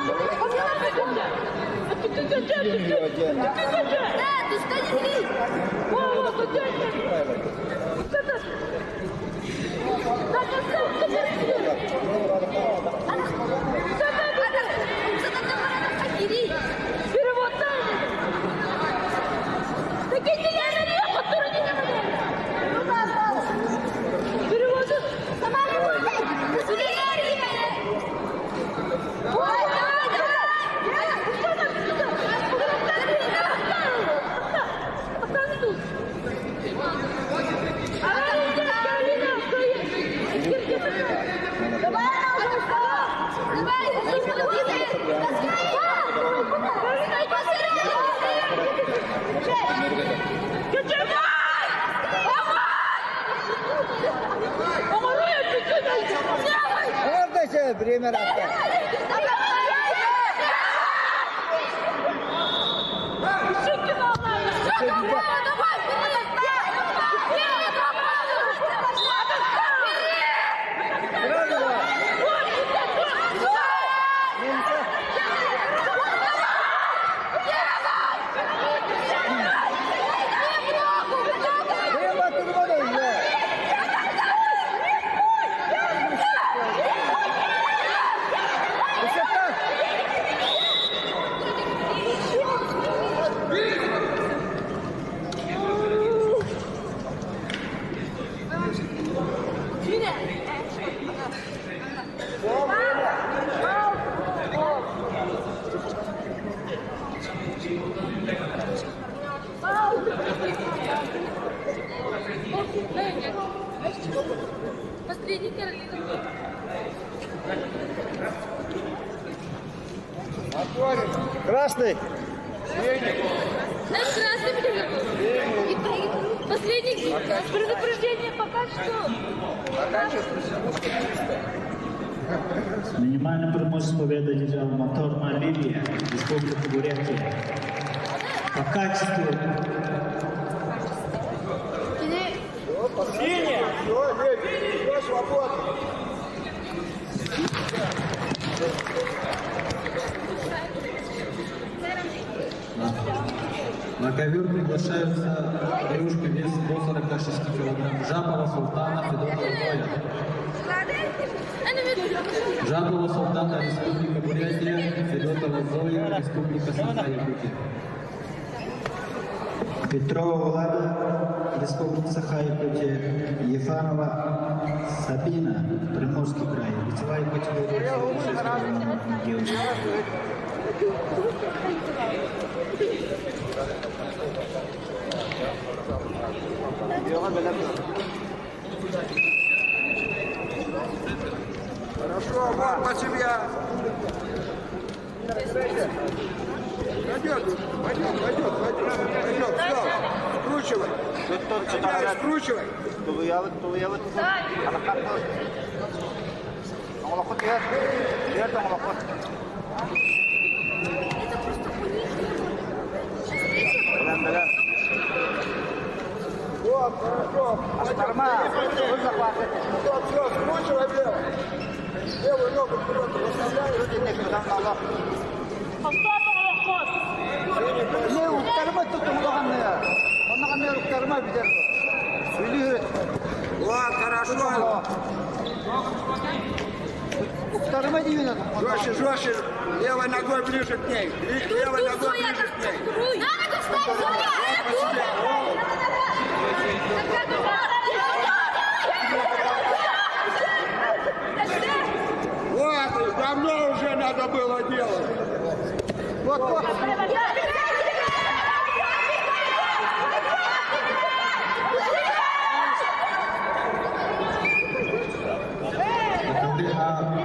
Да, достань зри. О, Orada Bremer attı. Красный. Наш красный будет. Последний предупреждение пока что. Минимальный преимущество победы держала моторная линия Республики Бурятия. По качеству Синий. Все, свободно. На ковер приглашаются девушки вес до 46 кг. Жабова Султана Федотова Зоя. Жабова Султана Республика Бурятия, Федотова Зоя, Республика Саха-Якутия. Петрова Влада, Республика Саха-Якутия, Ефанова Сабина, Приморский край, весовая категория 46 кг. Девушка. Хорошо, вот по себе. Пойдет, все. Скручивай. Себя скручивай. Вот, хорошо. Все, скручивай лево. Левую ногу вперед выставляй. Ne uktarma tutun bakalım ya. Ondan ne uktarma bize. Biliyor. Вот, хорошо. Uktarma diyor. Жестче. Левой ногой ближе к ней. Левой ногой ближе к ней. Вот, давно уже надо было делать. Вот.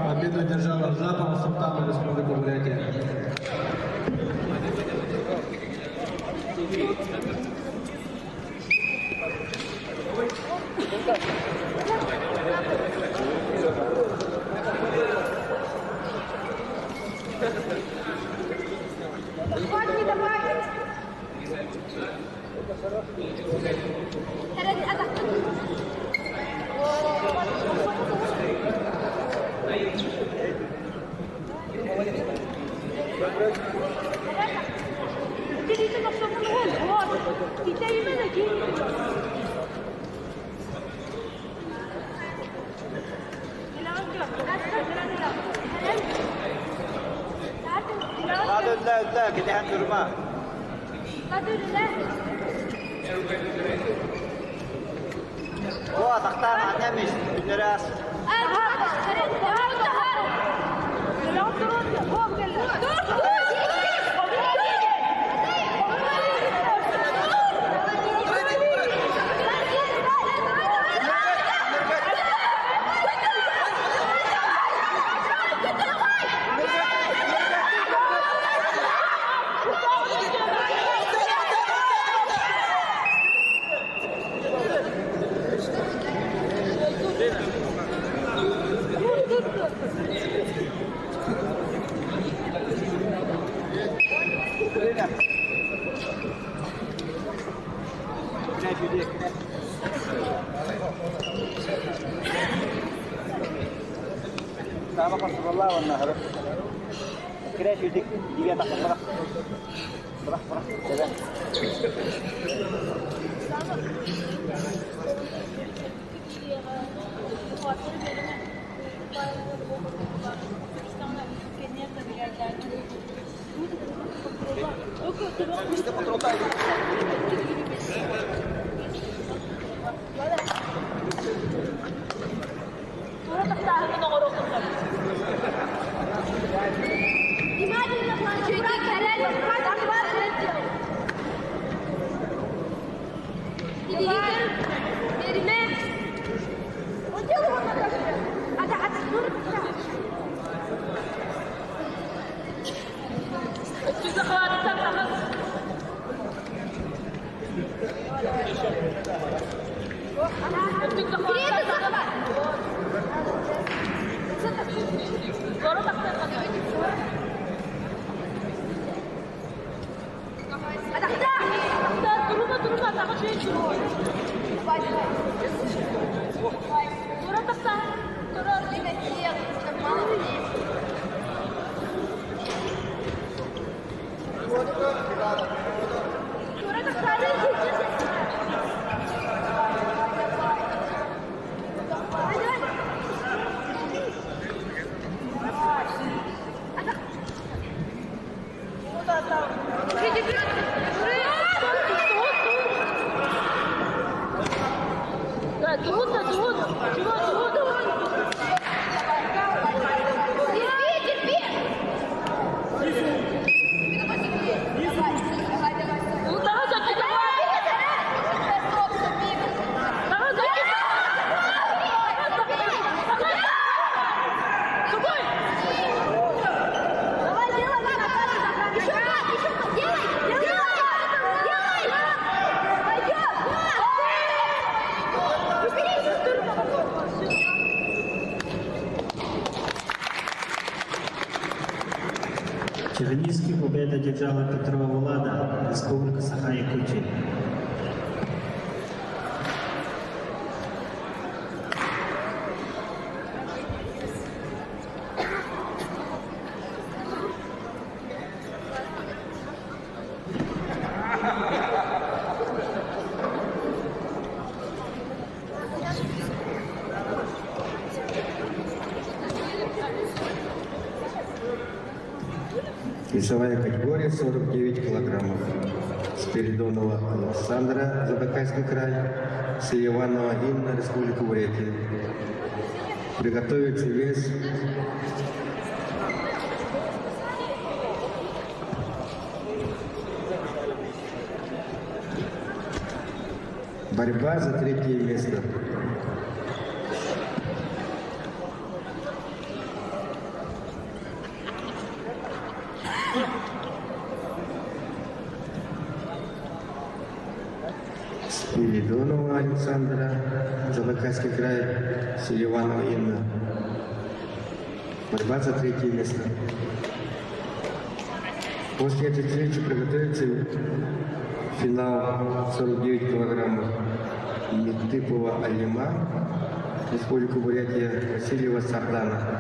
Победу одержала Жабова Султана Республика Бурятия. Ödler giden durma. O ataktan annemiş. Biraz. Sama Rasulullah والنهر. Kira sidik dia tak berak. Jaga. Давай, давай. Тура тоса. Тура двигатель. Как мало времени. Тура тоса. Чернігівський победа держава Петрова Влада, Республика Саха-Якутия. Весовая категория 49 килограммов. Спиридонова Александра, Забайкальский край, Селиванова Инна, Республика Бурятия. Приготовиться вес. Борьба за третье место. Спиридонова Александра, Забайкальский край, Селиванова Инна. Борьба за третье место. После этой встречи приготовится финал 49 килограммов. Медтыпова Алима, Республика Бурятия, Васильева Сардана.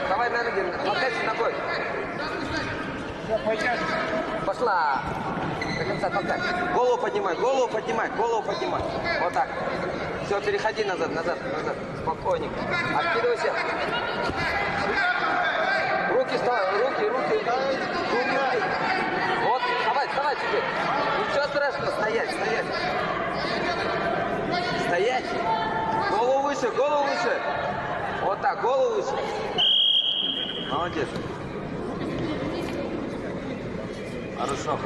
Вставай на ноги, толкайся ногой. Пошла. До конца толкай. Голову поднимай. Вот так. Все, переходи назад. Спокойненько. Откидывайся. Руки вставай, руки. Вот, вставай теперь. Ничего страшного, стоять. Стоять. Голову выше. Вот так, голову выше. Молодец. Хорошо.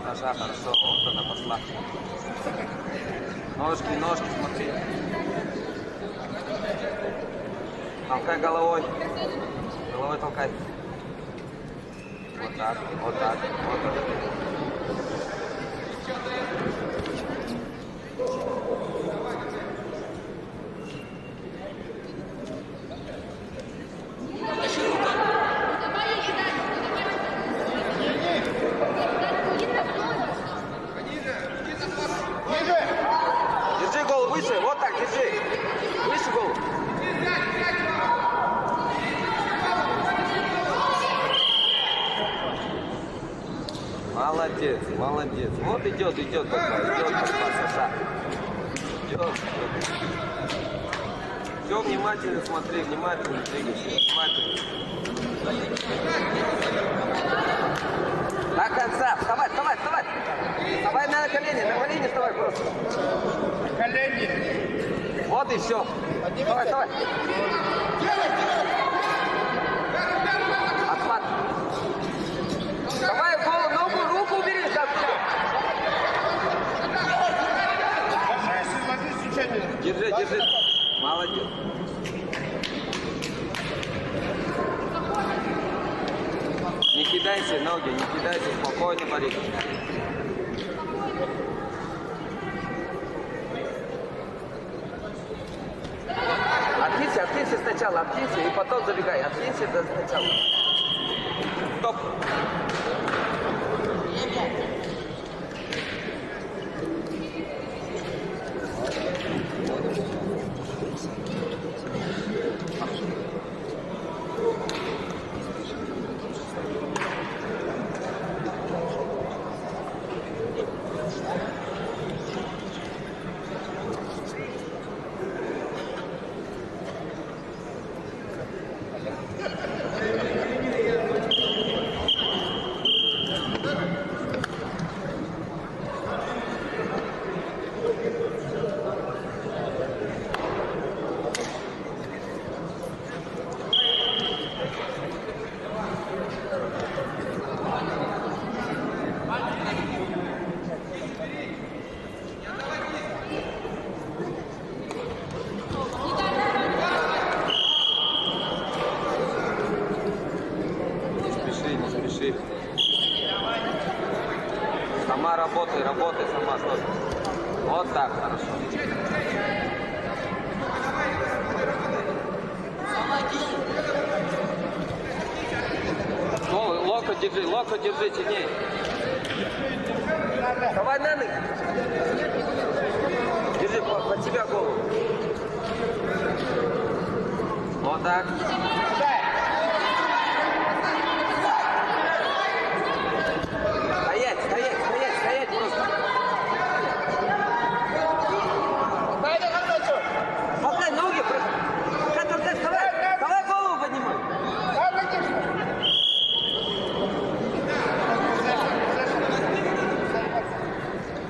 Ножа, хорошо. Вот она пошла. Ножки, смотри. Толкай головой. Головой толкай. Вот так. Держи голову выше, вот так, держи. Выше голову. Молодец. Вот идет борьба, Саша. Идет. Все, внимательно смотри, внимательно двигайся, внимательно. До конца, вставай. Вставай на колени вставай просто. Колени. Вот и все. Вставай. Отхват. Давай голову, ногу, кидайся, ноги, не кидайся, спокойно, Борис. Откинься сначала, откинься и потом забегай. Откинься сначала. Стоп. Сама работай, сама, стой. Вот так, хорошо. Локоть держи, тяней. Давай на ноги. Держи под себя голову. Вот так. Стоять просто. Пока ноги просто. Давай голову поднимай.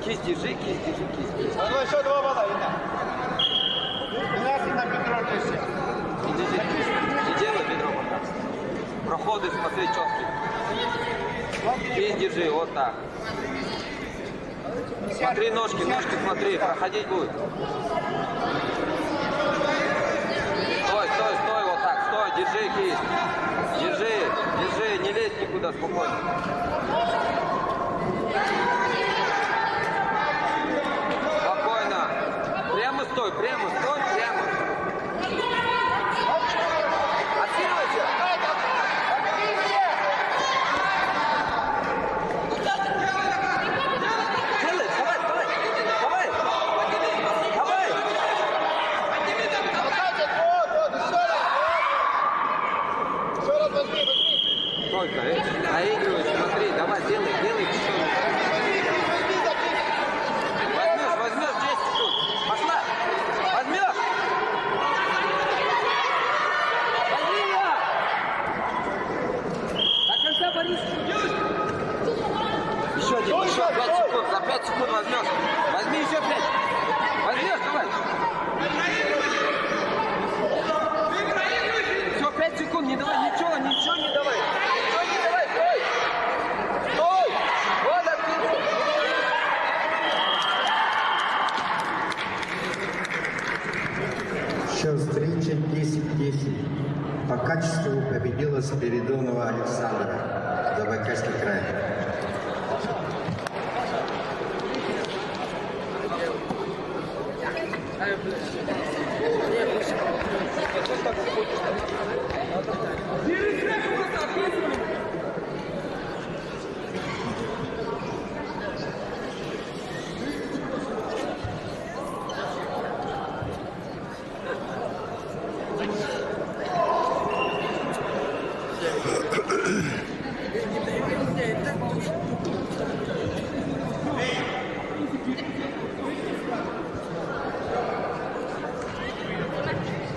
Кисть держи. Ну, еще 2 балла, на бедро держи. Не делай бедро пока. Проходы смотри четкие. Кисть держи, вот так. Смотри ножки смотри, проходить будет. Стой, вот так, стой, держи кисть. Держи, не лезь никуда, спокойно. Спокойно. Прямо стой. Отсиливайся. Только наигрывай, смотри, давай, делай еще. Возьмешь 10 секунд. Пошла. Возьмешь. Возьми ее. До конца, Борис. Еще 5 секунд. За 5 секунд возьмешь. Возьми еще 5. Возьмешь, давай. Все, 5 секунд, не давай, ничего не давай. Счет встречи 10-10. По качеству победила Спиридонова Александра, Забайкальский край.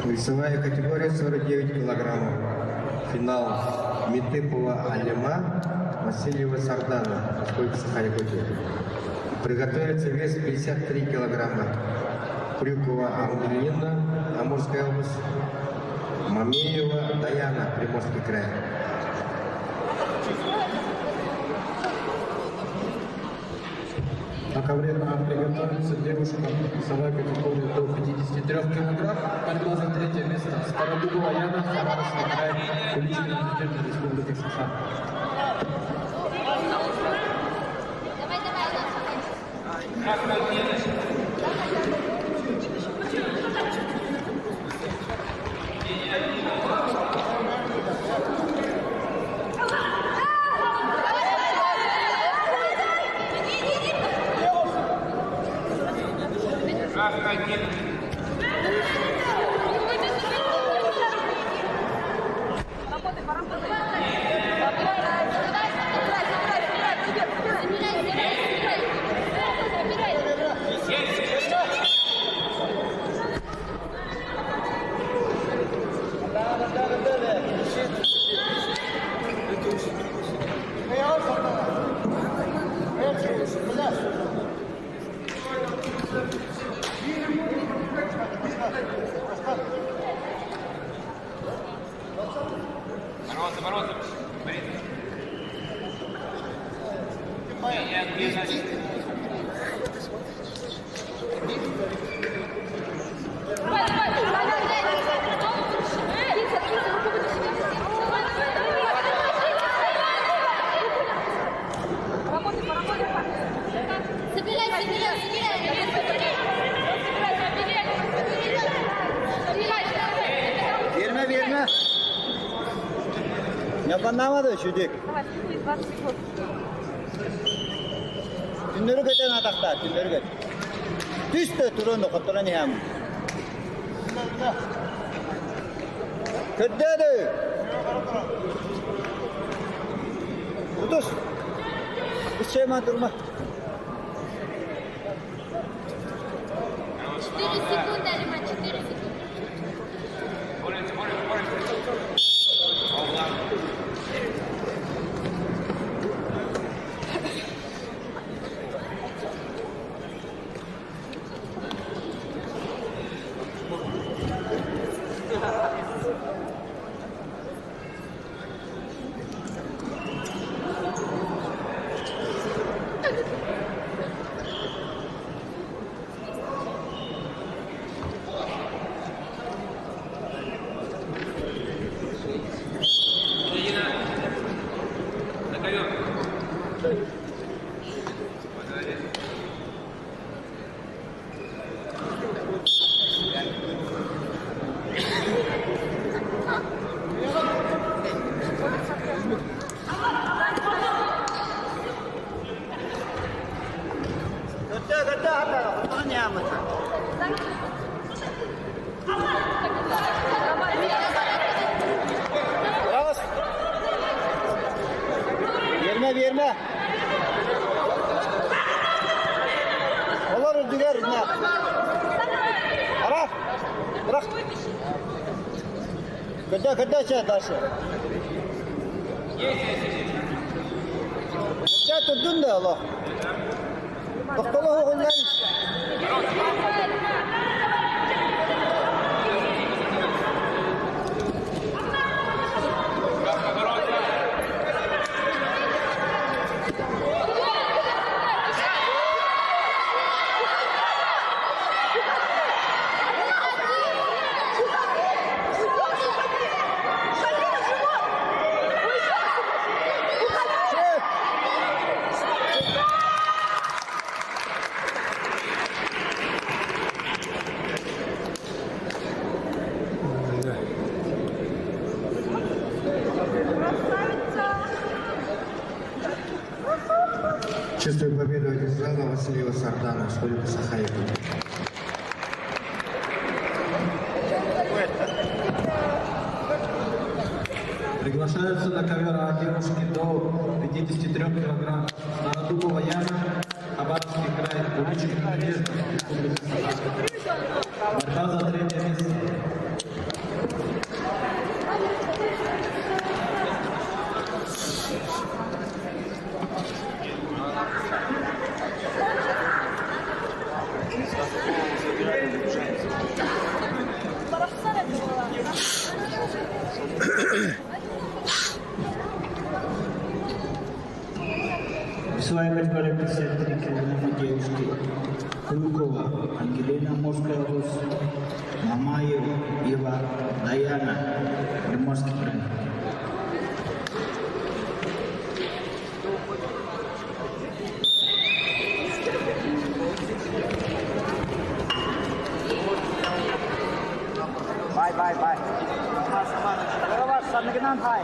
Весовая категория 49 килограммов. Финал Митыпова Алима, Васильева Сардана, поскольку Сахарикоте. Приготовится вес 53 килограмма. Крюкова Ангелина, Амурская область. Мамеева Даяна, Приморский край. ковре приготовится девушка весовой категории до 53 кг. Борьба за третье место. Стародубова Яна, Хабаровский край, Куличный президент Республики США. Verme. Yapanlamadı çocuk. Tünleri götüren atakta, tünleri götür. Düştü turunu, kuturanı hem. Kötüdü. Tutus. Hiç şey mi durma. 4 секунды, Алима, 4 секунды. Kötü hatta, kuturanı hem. Bravo. Verme. Olur düger ne? Ara. Bırak. Kötü şey taşı. Kötü tuttun da Allah. Bakalım oğullar. Чувствую победу одержала Василиева Сардана, Республика Саха-Якутия. Приглашаются на ковер девушки до 53 кг. Стародубова Яна, Хабаровский край, Куличный президент Республики США. Борьба за третье место. Весовая категория 53 килограмма девушки. Кулукова Ангелина, Морская область. Мамаева Ива Даяна, Приморский край. Bye. Саныгынан хай,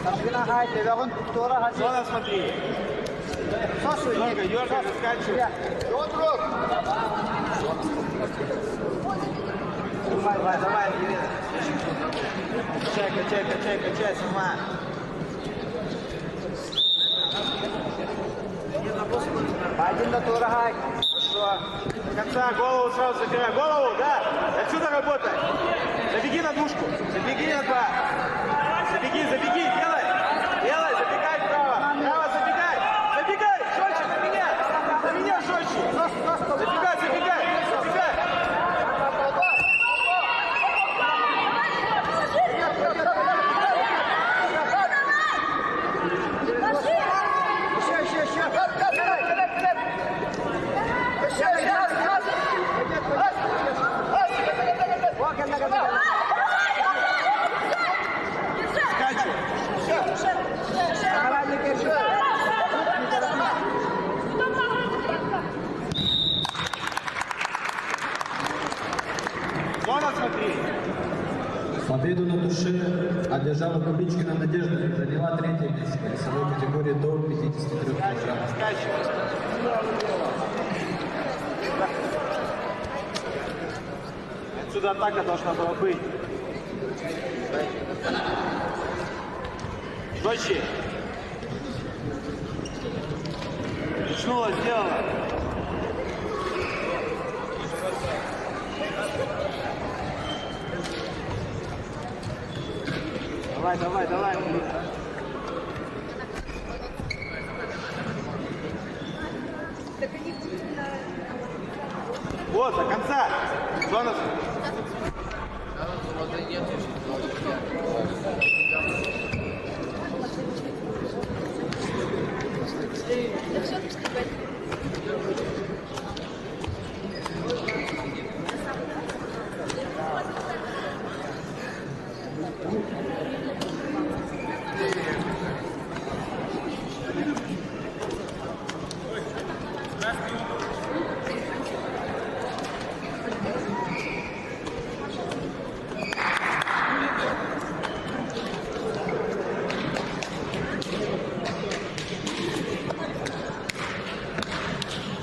Саныгынан хай, Левагон Тура хай. Зона, смотри. Много, Йорга, заканчивай. Давай, Елена. Качай, сама. Один на Тура хай. Хорошо. До конца голову сразу закрывай. Голову, да. Отсюда работай. Забеги на двушку. Забеги на два. Забеги, делай. Забегай вправо. Право, забегай. Жестче на меня. На меня жестче. Забегай. Зона, смотри. Победу на душе одержала Кубичкина Надежда и заняла 3-е место в весовой категории до 53 килограммов. Отсюда атака должна была быть. Жестче. Начнула, сделала. Давай. Вот, до конца. Зона.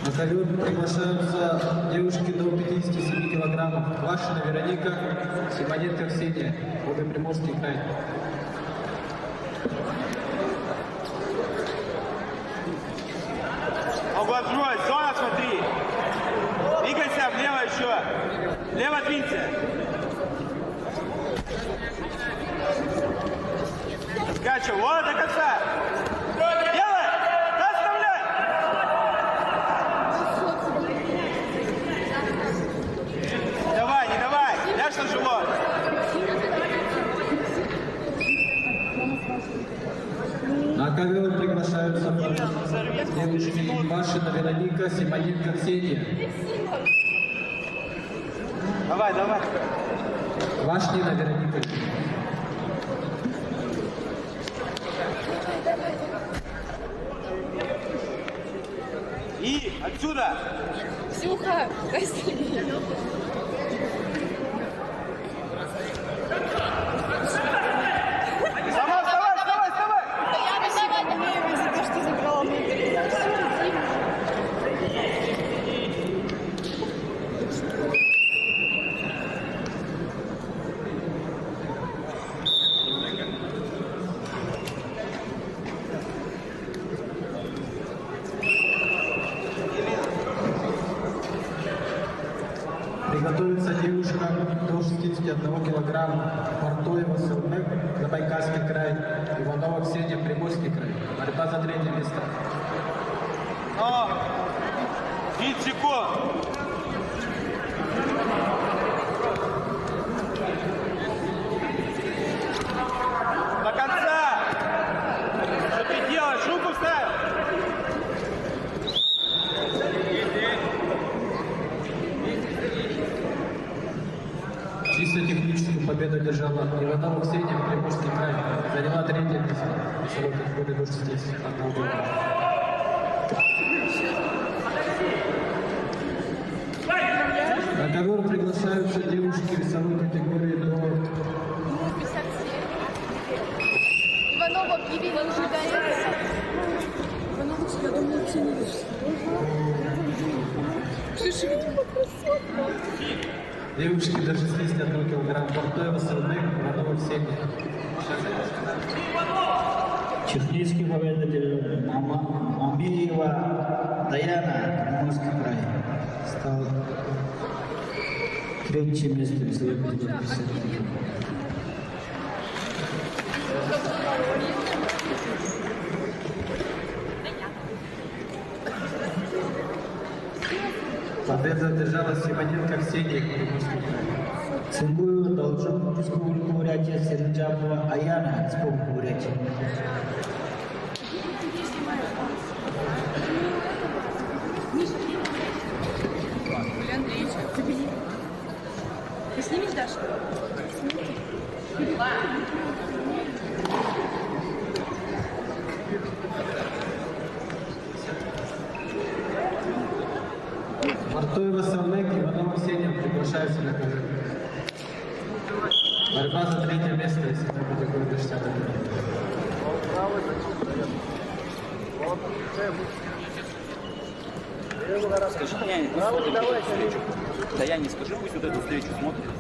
На ковер приглашаются девушки до 57 килограммов. Вашина Вероника, Симоненко Ксения, обе Приморский край. Обладжуй, зона, смотри. Двигайся влево еще. Влево двинься. Скачивай, вот до конца. Делай, доставляй. Не давай, ляжь на живот. На ковер приглашаются девушки Машина Вероника, Симоненко Ксения. Давай. Вашнина Вероника. И отсюда. Ксюха, прости. Сама вставай. Да я бы сегодня не за то, что забрала мою передачу. Приготовится девушка до 61 килограмма. Мартоева Сулмек, Забайкальский край. Иванова Ксения, Приморский край. Борьба за 3-е место. 30 секунд. До конца. Что ты делаешь? Руку ставь. Девичью победу одержала Иванова Ксения, Приморский край. Заняла 3-е место. Весовой категории до 61 года. На ковер приглашаются девушки весовой категории до... Иванова объявили ожидается. Иванова себя, думаю, оценили. Слушай, видимо, красотка. Девушки до 61 килограмм. Портоева Сырных, Иванова Ксения. Чехлийский победитель Мамбиева Даяна, Приморский край, стал 3-е место в весовой категории 50 кг. Победу одержала Симоненко Ксения, Приморский край. Цимбуева Должок, Республика Бурятия, Серджапова Аяна, Республика Бурятия. Юлия Андреевича, забери. Ты снимешь, Даша? Портоева Сырных, Иванова Ксения приглашаются на ковер. Борьба за 3-е место, если это категория до 60 кг. Скажи, да я не скажи, пусть вот эту встречу смотрит.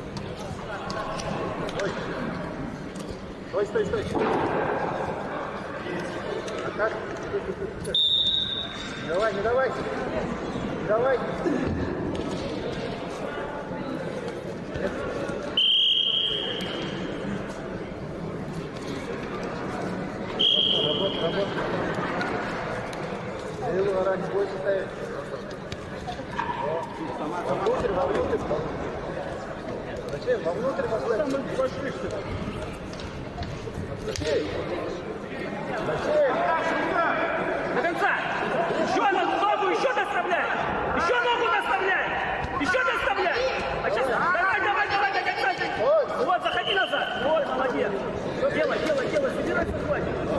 Стой. Так. Давай, не давай. Давай. Работа. Его ради больше ставить. Вовнутрь. Зачем? Вовнутрь поставить. Там пошли что-то. Зачем? До конца! Еще ногу, еще доставляй! А сейчас, давай, до конца! Вот, заходи назад! Вот, молодец! Делай, собирайся, хватит! Да,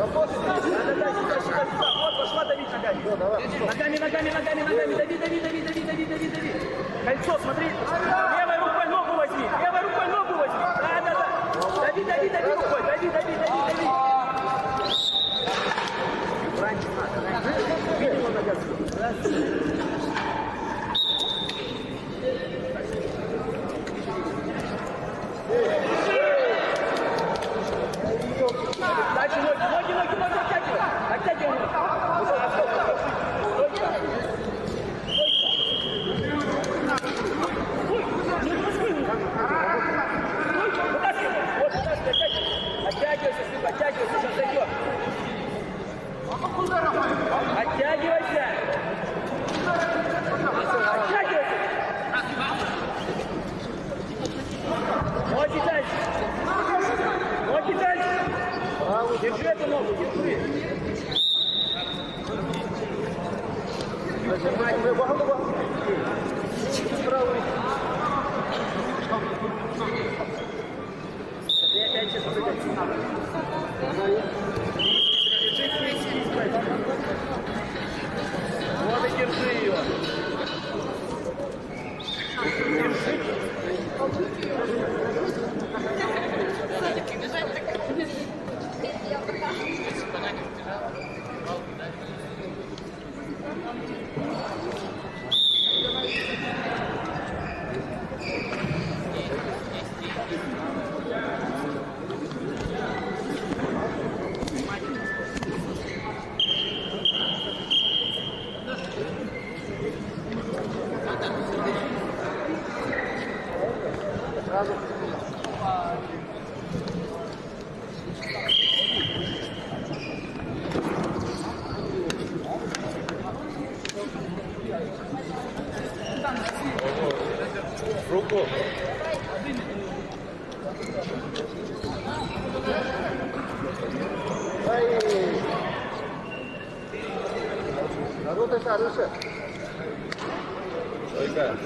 сюда, вот, пошла давить ногами! Ногами, дави! Кольцо, смотри! Левой рукой ногу возьми! Да! Дави рукой, дави! Раньше надо. Видела ногами? Дальше ноги оттягивай. Оттягивайся, сейчас зайдет. Оттягивайся. Ноги дальше. Держи эту ногу, держи. Правый. Ты опять сейчас вот и держи ее. Руку. Народ это оружие. Только.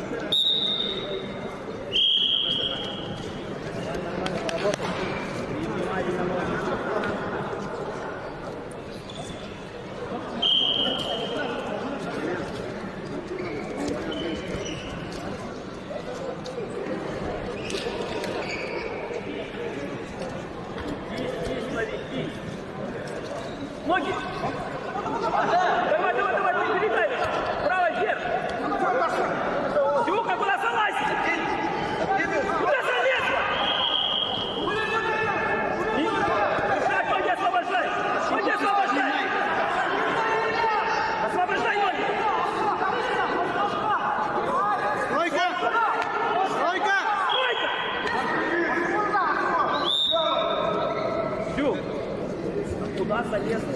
класса леса.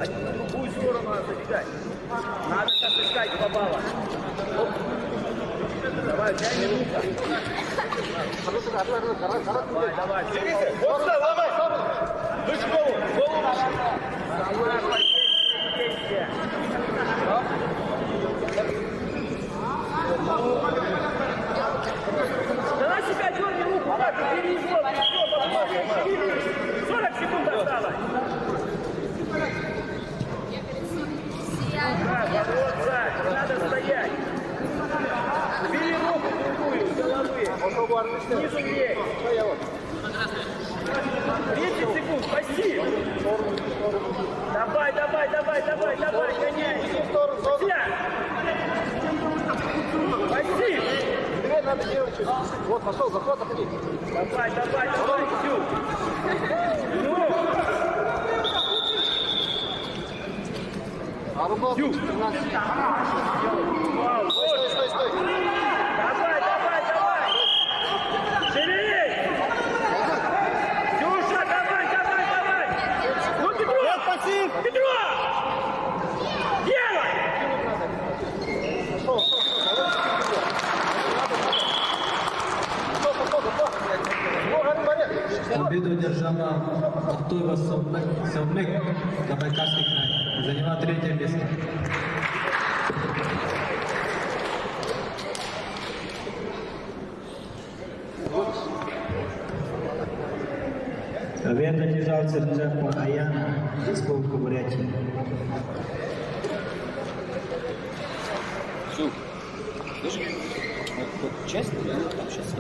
В другую сторону надо забегать. Надо сейчас искать 2 балла. Оп. Давай, дай минуту. Давай. Вот сюда, ломай. Выше голову. Голову наши. Давай себя дерни руку, так, бери его, 40 секунд осталось. Надо стоять. Бери руку другую, головы. Снизу вверх. 30 секунд, спаси. Давай, гоняй. Спаси. Надо делать. Вот, пошел, заход, заходи. Давай, Сю. Ну. Сю. Стой. Давай. Шевелись. Сюша, давай. Ну, Петро. Делай. Победу одержала Ахтоева Совмек, Забайкальский край. Заняла 3-е место. Победу одержал Церцепа Аяна, Республика Бурятия.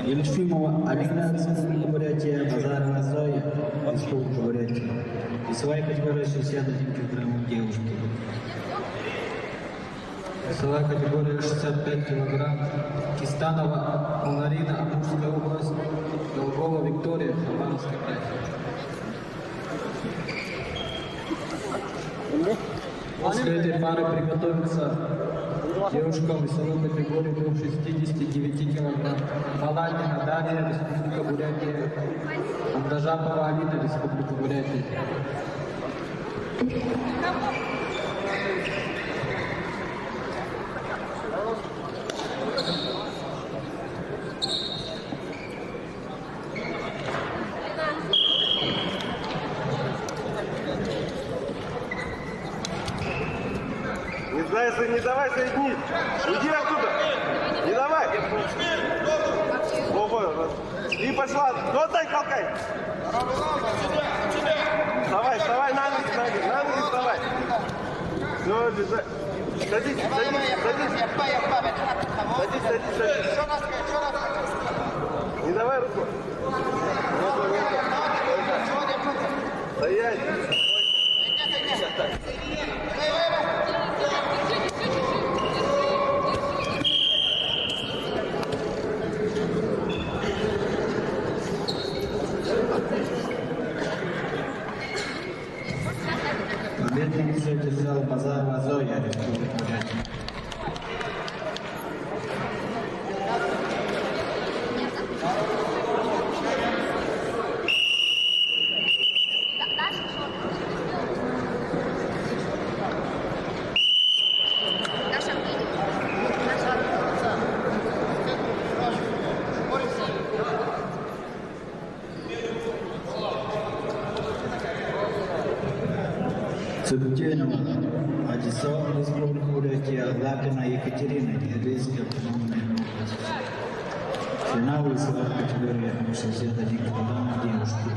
Ельшимова Алина, Республика Бурятия, Базарова Зоя, Республика Бурятия. Весовая категория 61 килограмм девушки. Весовая категория 65 килограмм. Кистанова Уларина, Амурская область. Долгова Виктория, Хабаровский край. После этой пары приготовиться девушкам весовой категории до 69 килограмм. Баландина Дарья, Республика Бурятия. Андажапова Алина, Республика Бурятия. Не давай соединить. Уйди оттуда. Не давай. И пошла. Вот дай толкай. Вставай, на ноги вставай. Все, бежать. Садись. Не давай руку. Стоять. Победницу одержал Базарова Зоя, Республика Бурятия. Цугтенова, Одессо, Республика Бурятия, Лапина Екатерина, Киргизская автономная область. Финал весовой категории 61 килограмм девушки.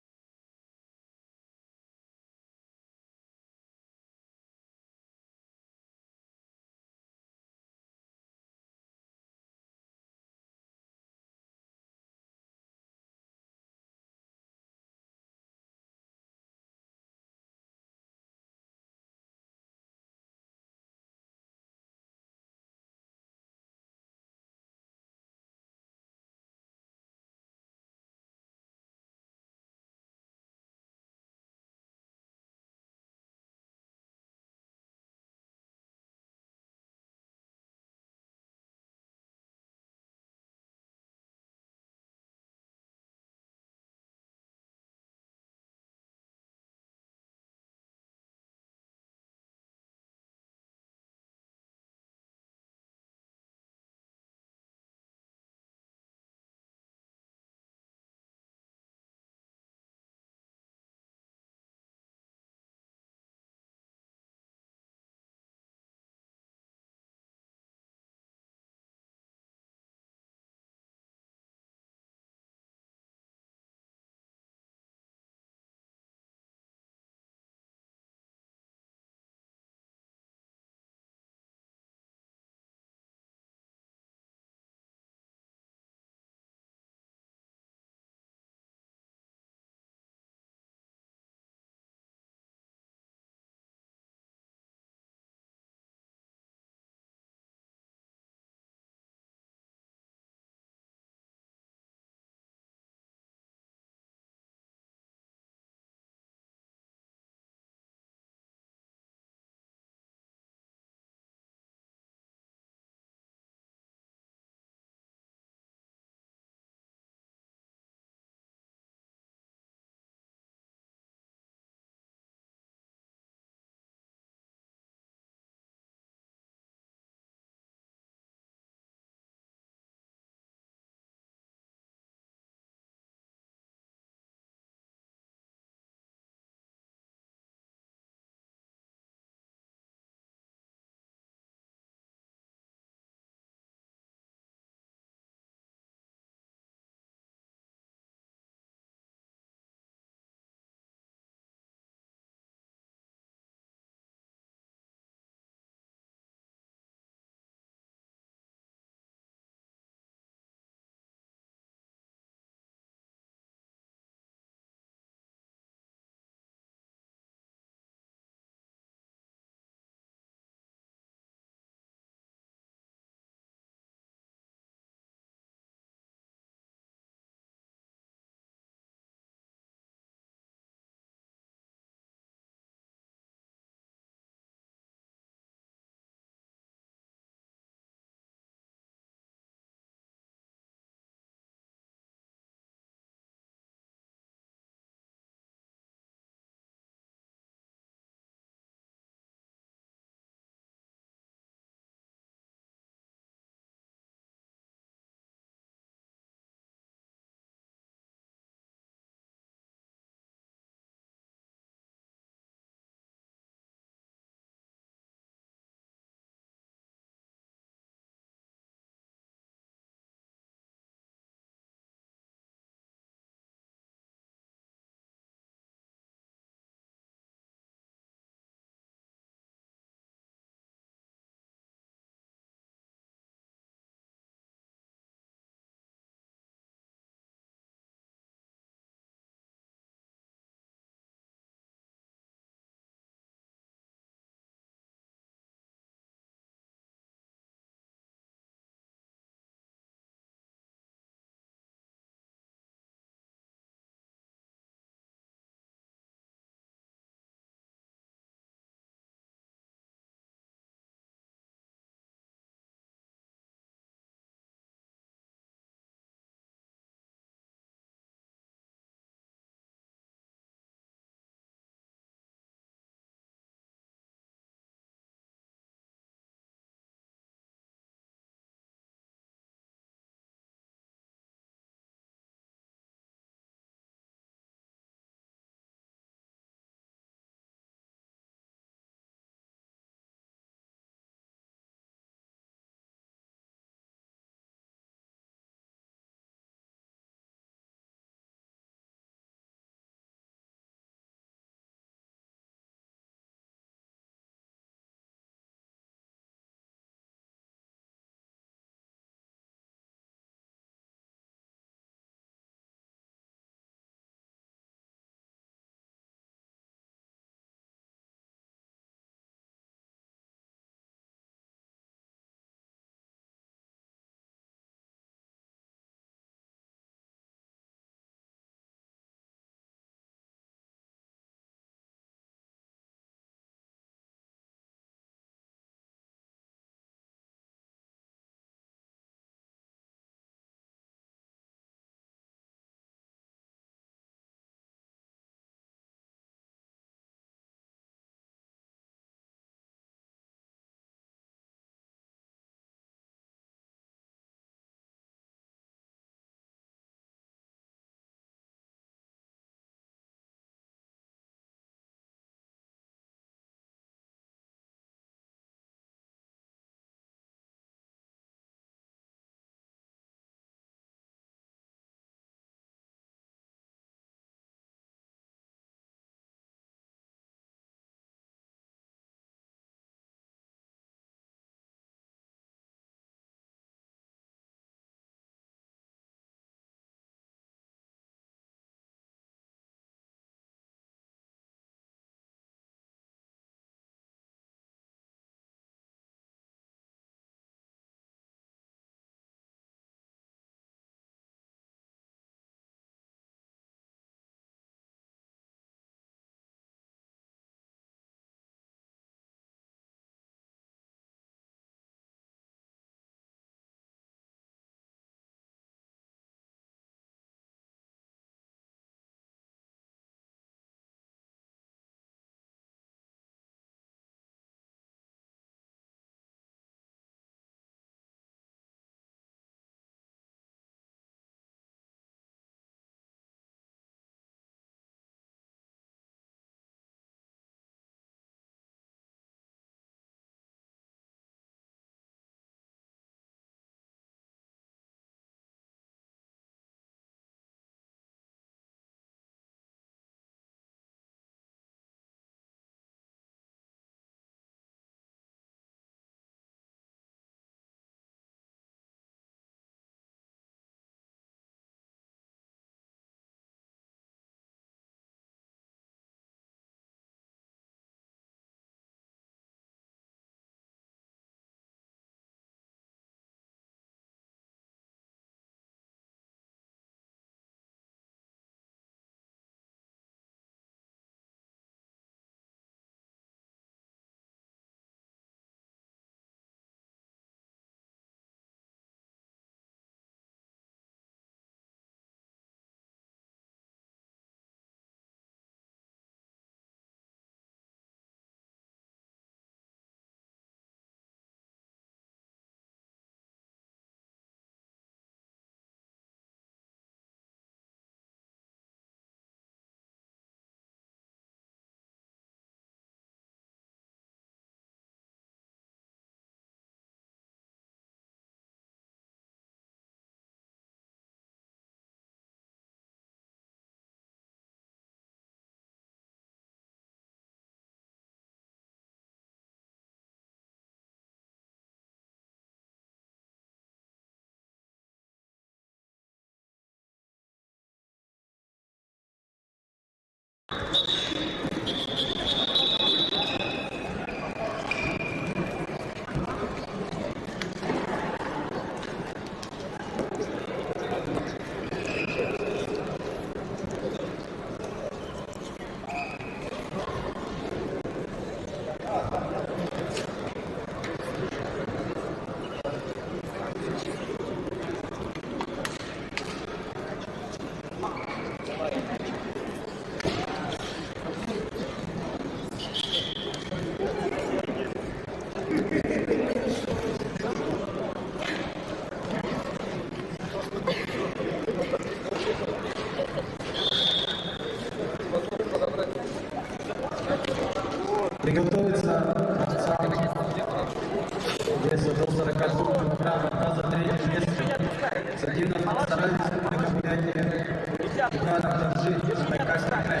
Иванов-Торжи, Забайкальский край.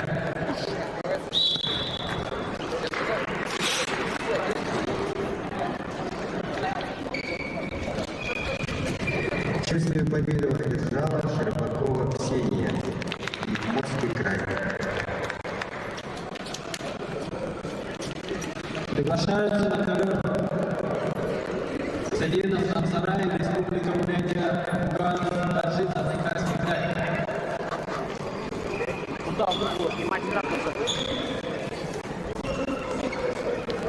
Чувствую победу одержала Щербакова Ксения, Якутский край. Приглашаются на ковер Садинов Намсарай, Республика Бурятия, Иванов-Торжи, Забайкальский край.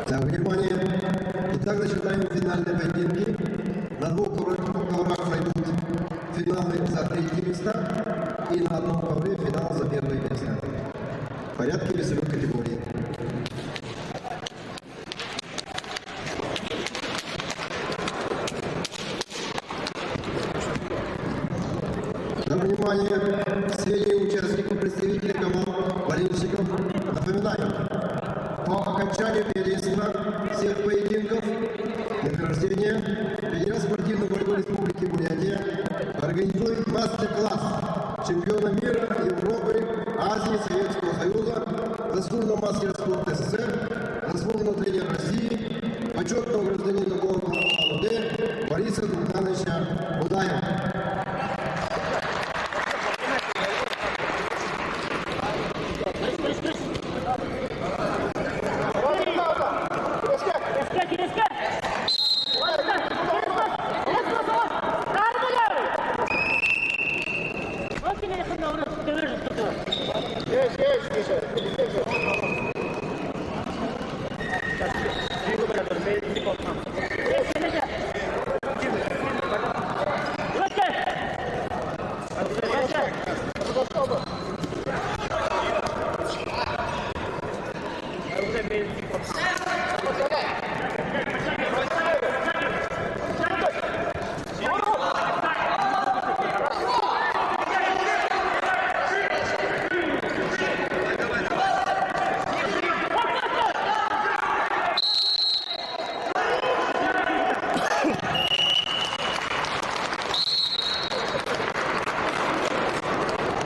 Так, внимание! Итак, начинаем финальные поединки. На двух коврах пройдут финалы за третьи места и на одном ковре финал за первые места. В порядке весовой категории. На внимание, среди участников представителей команд болельщиков, напоминаю, по окончанию первенства всех поединков награждения Федерация спортивной борьбы Республики Бурятия организует мастер-класс чемпиона мира, Европы, Азии, Советского Союза, заслуженного мастера спорта СССР, заслуженного тренера России, почетного гражданина города АУД Бориса Духановича Будаева.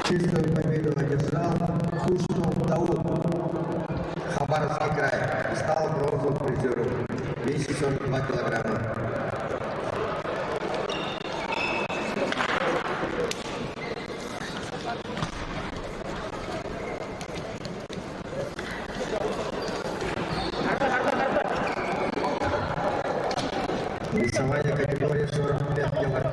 Чистую победу одержал Хушнов Дауд, Хабаровский край, и стал бронзовым призером, весит 42 килограмма. Весовая категория 45 килограмм.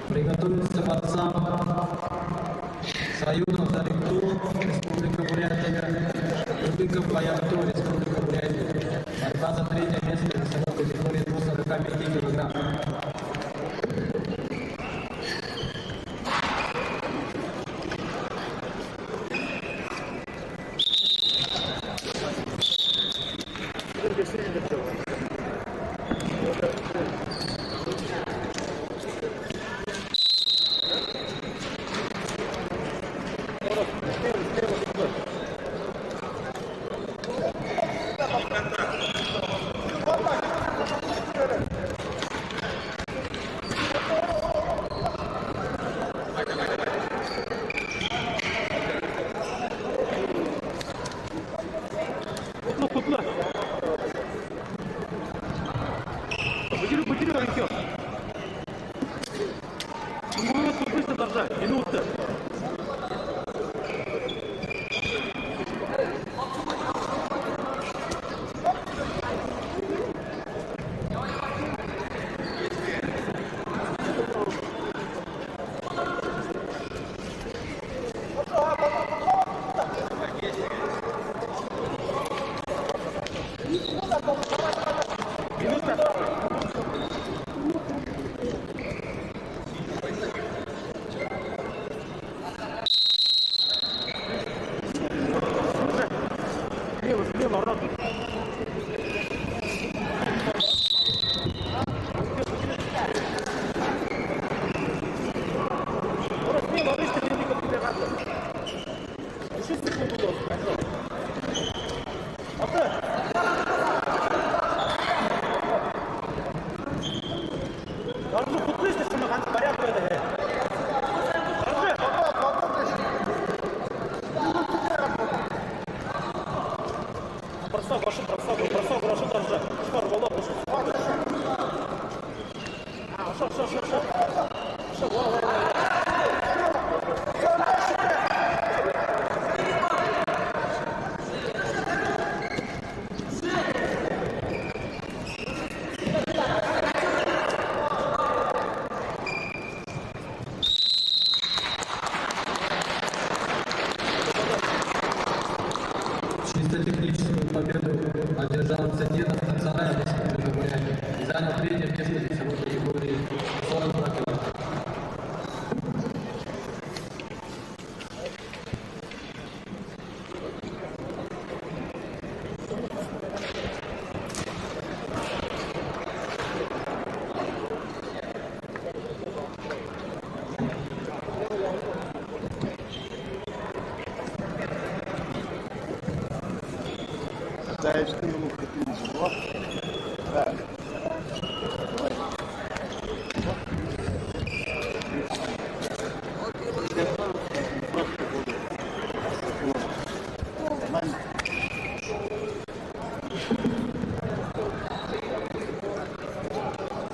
Приготовиться борцам Союзов Дарикту, Республика Бурятия, Рубиков Баярту, Республика Бурятия. Борьба за третье место в весовой категории до 45 килограмм. Чисто техническую победу одержал Цеденов Национальной Республики Бурятия и занял третье место в весовой категории 42 кг.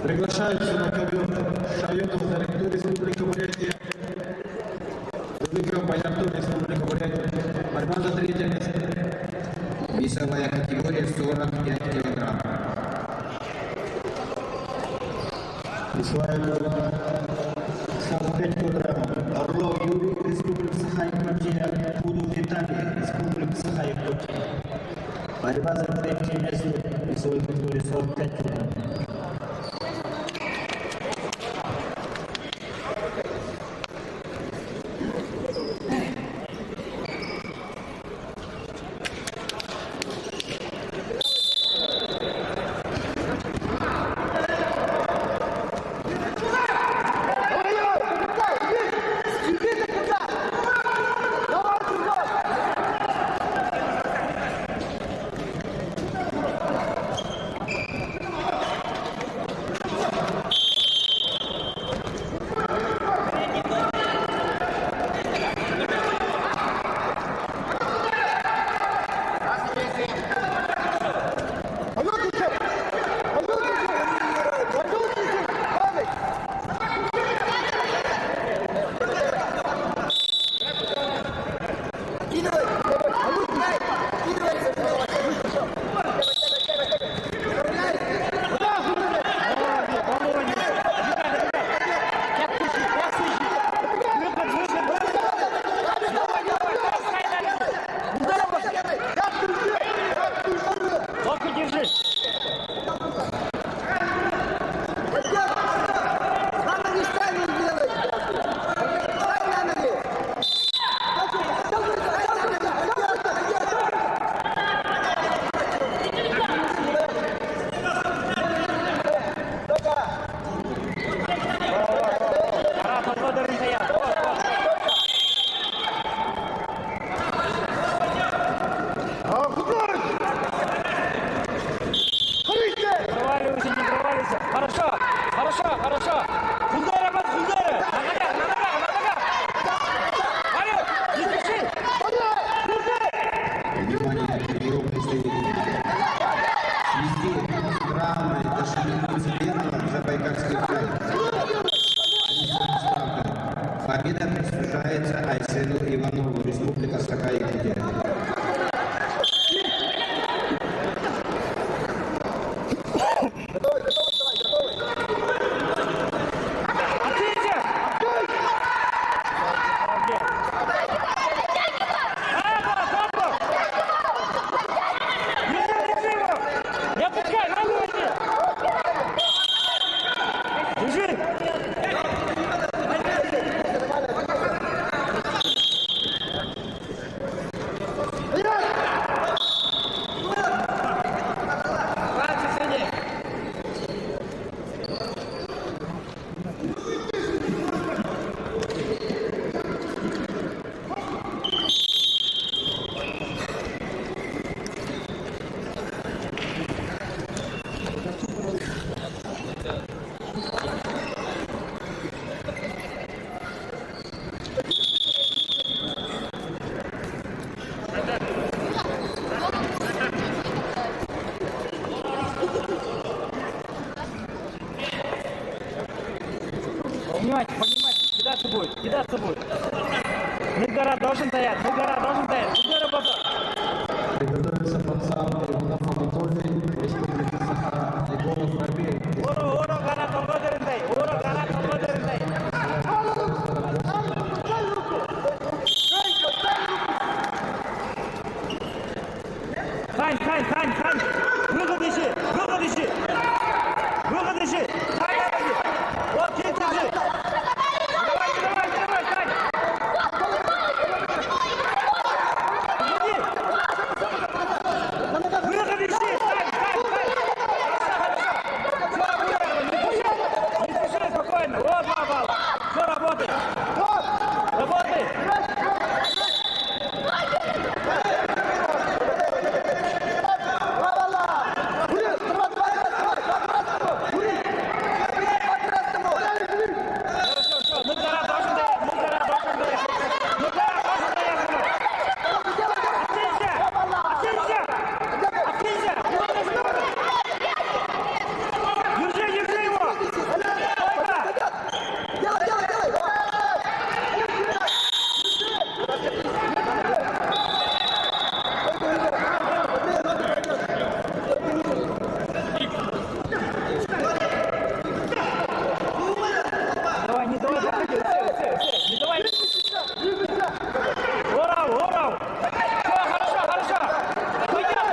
Приглашаются на ковер Шайотов Заректу, Республика Бурятия, Рубиков Баярту, Республика Бурятия. Борьба за третье место. Весовая категория 45 килограмм. Весовая 45 килограмм. Орлов Юрий, Республика Саха-Якутия, Пудов Виталий, Республика Саха-Якутия. Борьба за третье место. Весовой категории 45 килограмм. Поднимайте, кидаться будет. Мидгара должен стоять, Иди работа. Приготовиться пацан Трибунов Анатолий, Республика Саха, Егоров Рабей. Ора гана торга дериндай. Хань. Выход ищи. Вот, кисть держи. Давай, Хань. Выход ищи. Хань. Не спеши, спокойно. Вот 2 балла. Все, работай. Держи его. Давай, не давай. Не давай. Орал. Все, хорошо. Пойдет.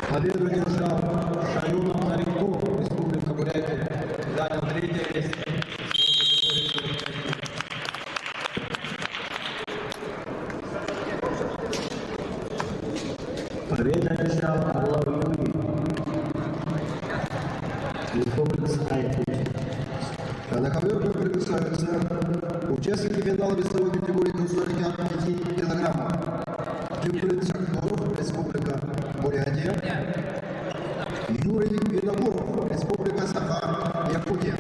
Победу одержал Шаюнов Заринку, Республика Бурятия. Занял 3-е место. Победу одержал Орлов Юрий, Республика Саха-Якутия. На ковер приглашаются участники финала весовой категории до 45 килограммов. Юрий Шахторов, Республика Бурятия. Юрий Виногуров, Республика Саха, Якутия.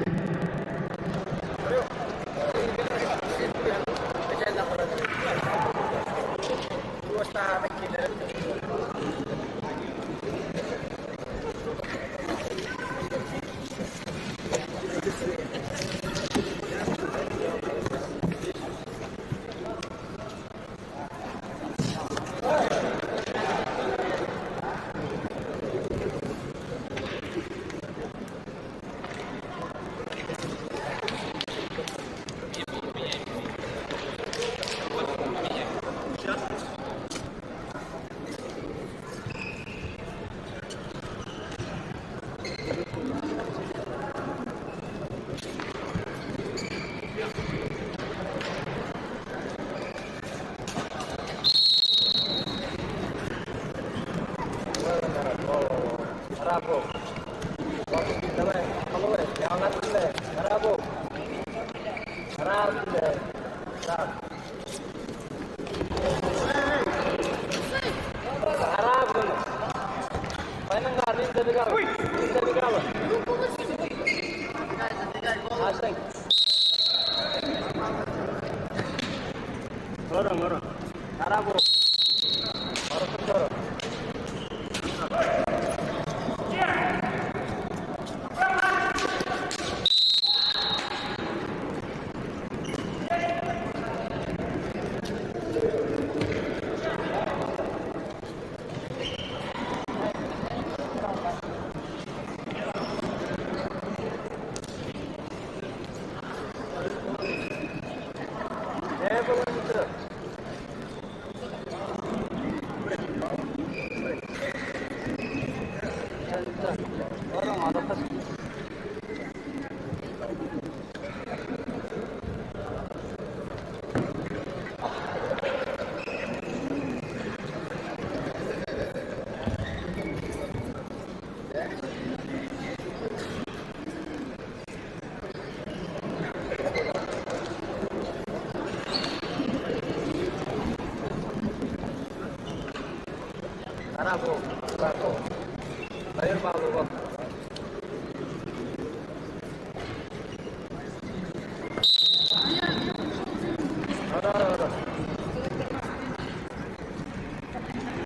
Bravo, bravo. Bayar Pablo.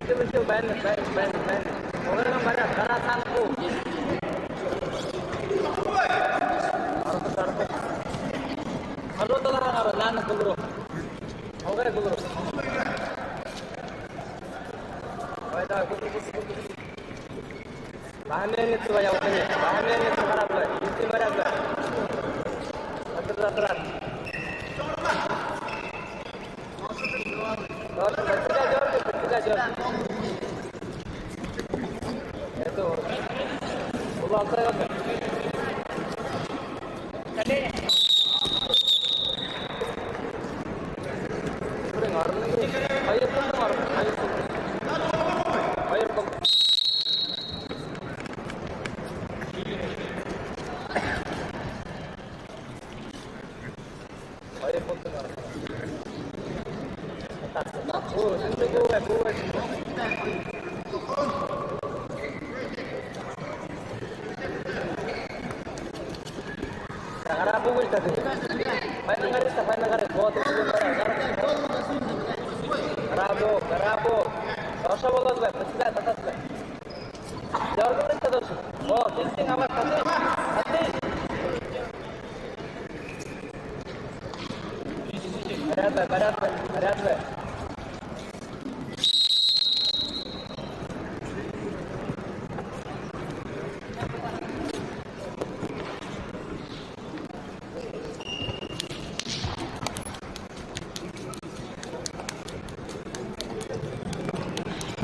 Betul, ban. Orang yang banyak karena sangku. Kalau telah orang lain dulu. Oke dulu. Bahannya itu banyak ini. Bahannya itu harap lah. Ini harap lah. Berat. Kita jor. Itu. Ulang saya. Tadi. Ayo pun dengar. Ayo pun. Oh, ini gue. Sekarang aku bisa tuh. Main dengar. Buat Bravo. Rasa bolos gue. Pecah atas gue. Jauh dulu terus. Oh, insting awas hati. Berat gue.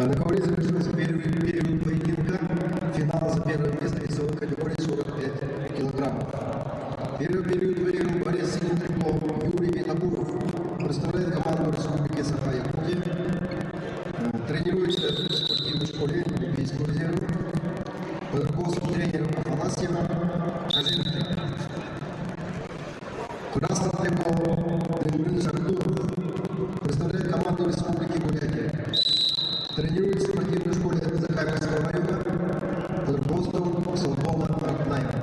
Договорились завершился первый период поединка. Финал за первое место весовой категории 45 килограммов. Первый период выиграл борец с синим триплом Юрий Винокуров. Представляет команду Республики Саха-Якутия. Тренируется в спортивной школе Олимпийского резерва. Под руководством тренера Афанасьева Казинки. Красным триплом Темрин Шахтуров. Представляет команду Республики Бурятия. Тренируется в спортивной школе Захарьевского района под руководством Соломона Ратнаева.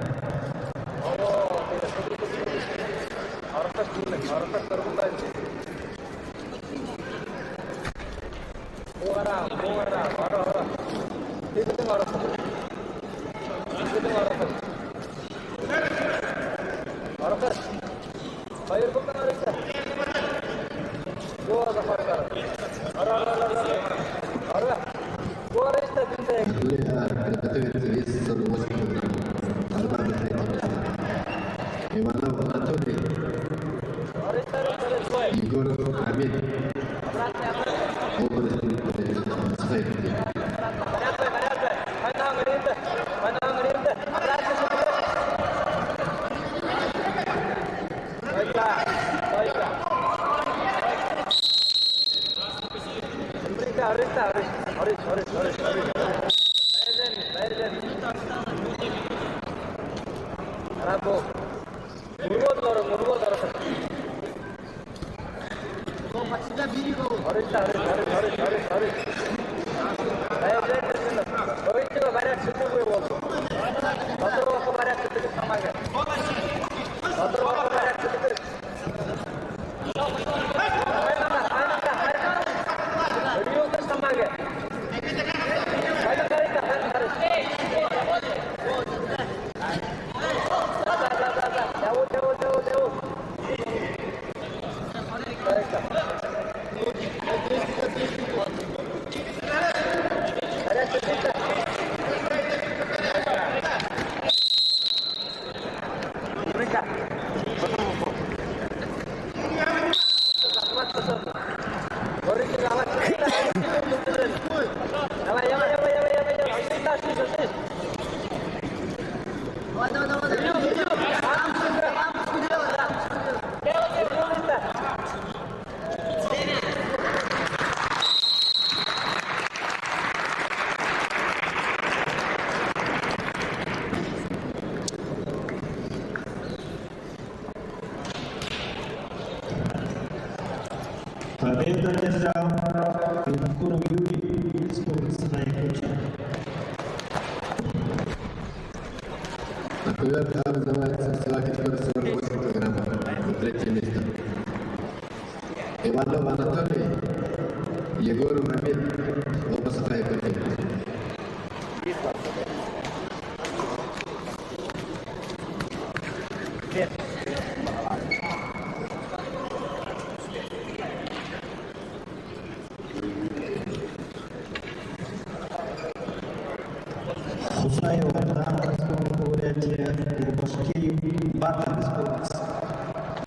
Приготовиться вес 48 килограмм. Арбан на третьем месте. Иванов Анатолий. Егоров Амин. Оба Республики Саха-Якутия. Bravo. Murmur. Победа одержал Винокуров Юрий, Республика Саха-Якутия.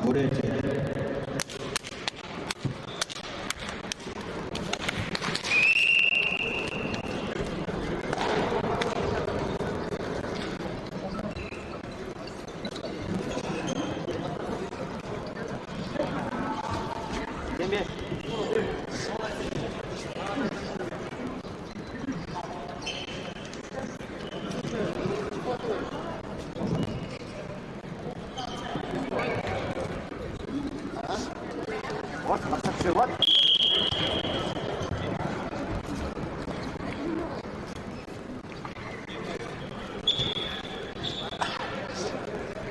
Бурятия. Вот, красавчик, вот.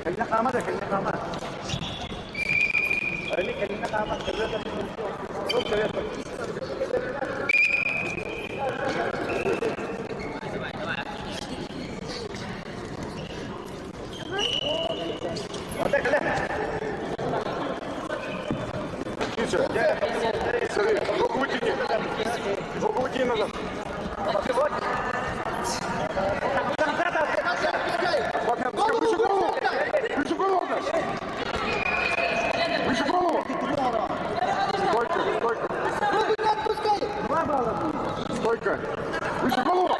خلينا قامة ده خلينا قامة. خلينا قامة. Руку вытяни назад. Выше голову! Выше голову! Выше голову! Стойка, стойка. Стойка. Выше голову!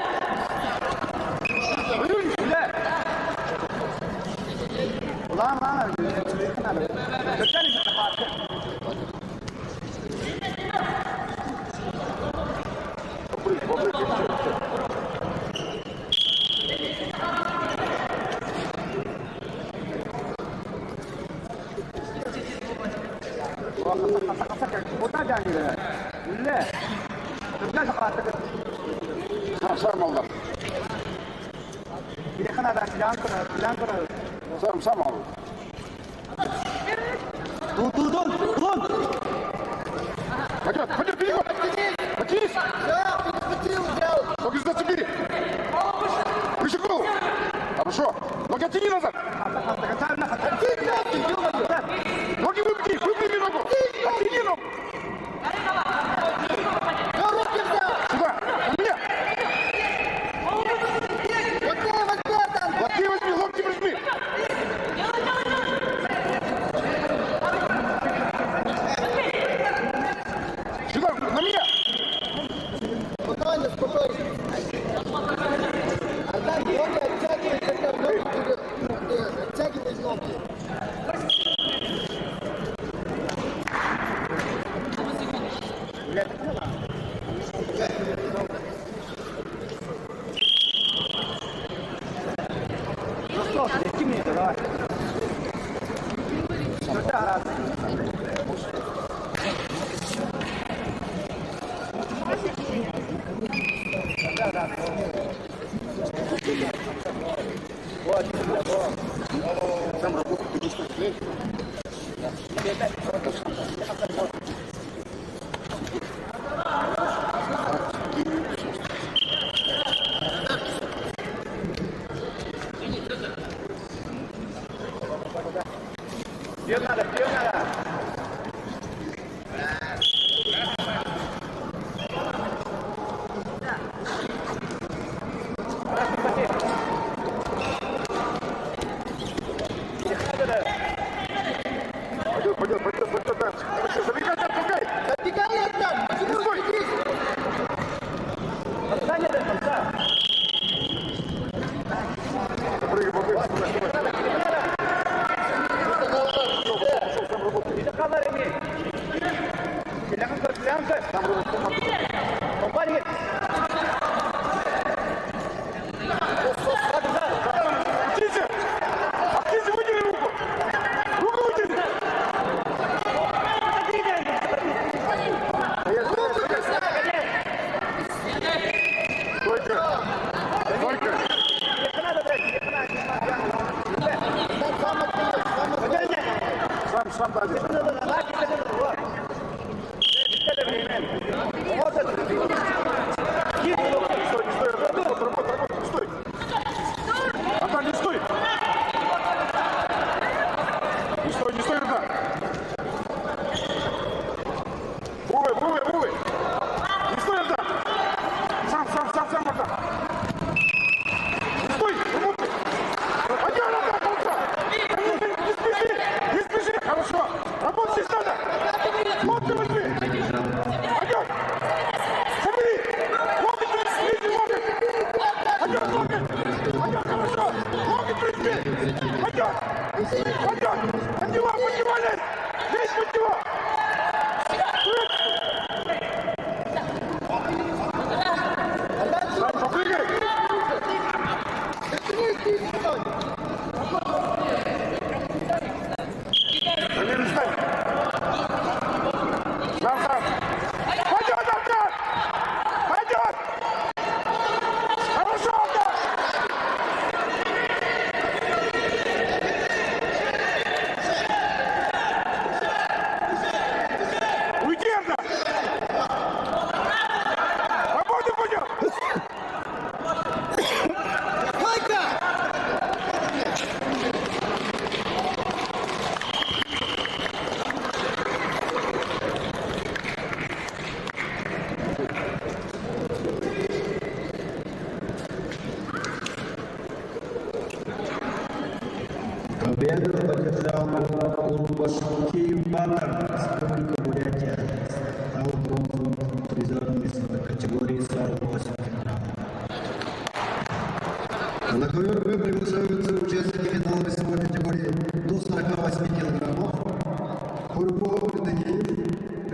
Ладно, Куда тянет? Ле. Куда захватывает? Сам алdım. Bir de kanada plan kura. Sam aldım. Dur. Пойдет, вперед! Катись! Ноги зацепили! Выше голову! Хорошо! Ноги оттяни назад! Ноги выпрями ногу! Оттяни ногу! Сюда! На меня! Локти возьми, локти возьми! Сюда, на меня! Спокойно. Отдай ноги, оттягивай ноги. Ну что, лети мне, давай. Сюда. Вот, там работает, ты что, здесь? Где надо? Пойдет дальше. Хорошо, забегай, отпускай. Забегай, отпускай. Не стой. Отстань от этого, Прыгай, побыгай. Сам работает. Компания. Птица, вытяни руку. Руку вытяни. Стойка. Сам дай. Стой. Антон, не стой. Не стой, Антон. Бувай. Не стой, Антон. Сам, Антон. Не стой, руку. Пойдем, Антон. Не спеши. Хорошо. Победу одержал Урбашки Батар, Республика Бурятия. Стал бронзовым призером весовой категории 48 кг. На ковер приглашаются участники финала весовой категории до 48 килограммов. Курбов Даниил,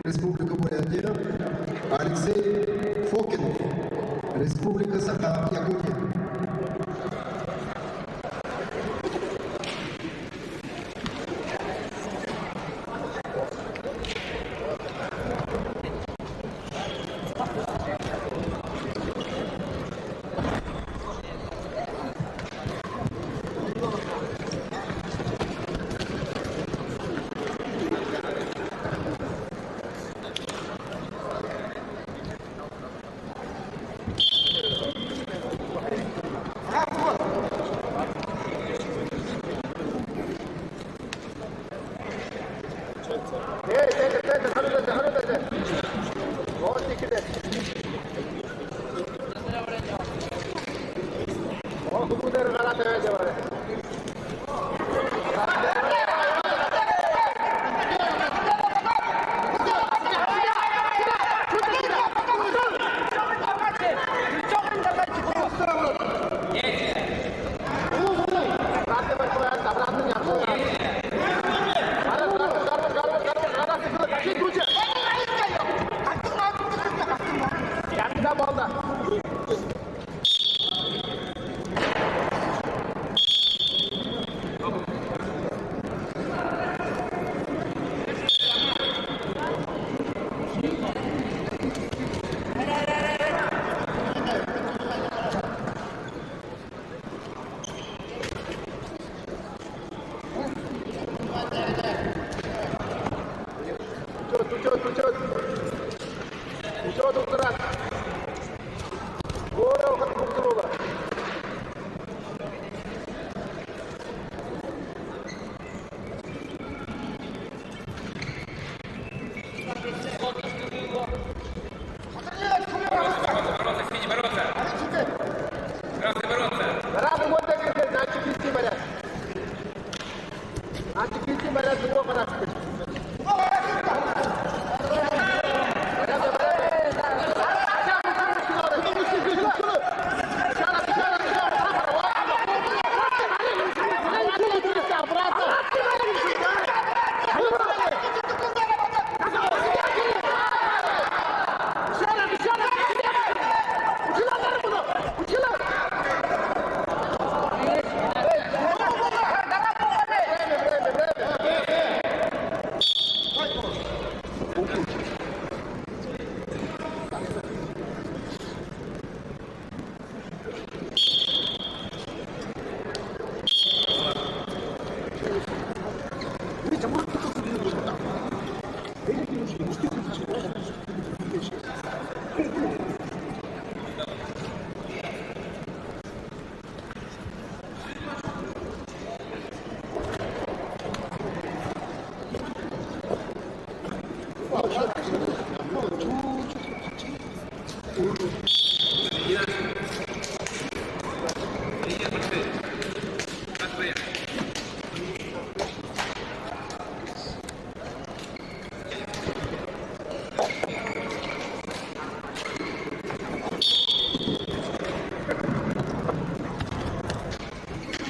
Республика Бурятия. Алексей Фокинов, Республика Саха-Якутия.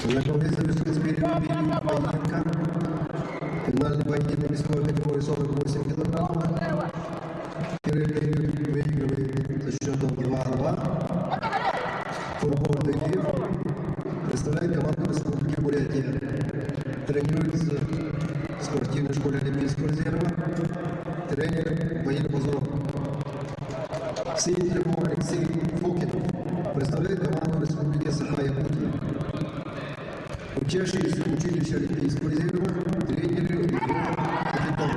На круге завершил спереди поединка Финальный поединок весовой категории 48 килограммов. Первый период выигрывает со счетом 2-2. Фургон Дегиев представляет команду Республики Бурятия. Тренируется в спортивной школе Олимпийского резерва. Тренер Ваиль Базаров. Алексей Фокин представляет команду Республики Саха-Якутия. Учащиеся училища Олимпийского резерва, тренеры и капитаны.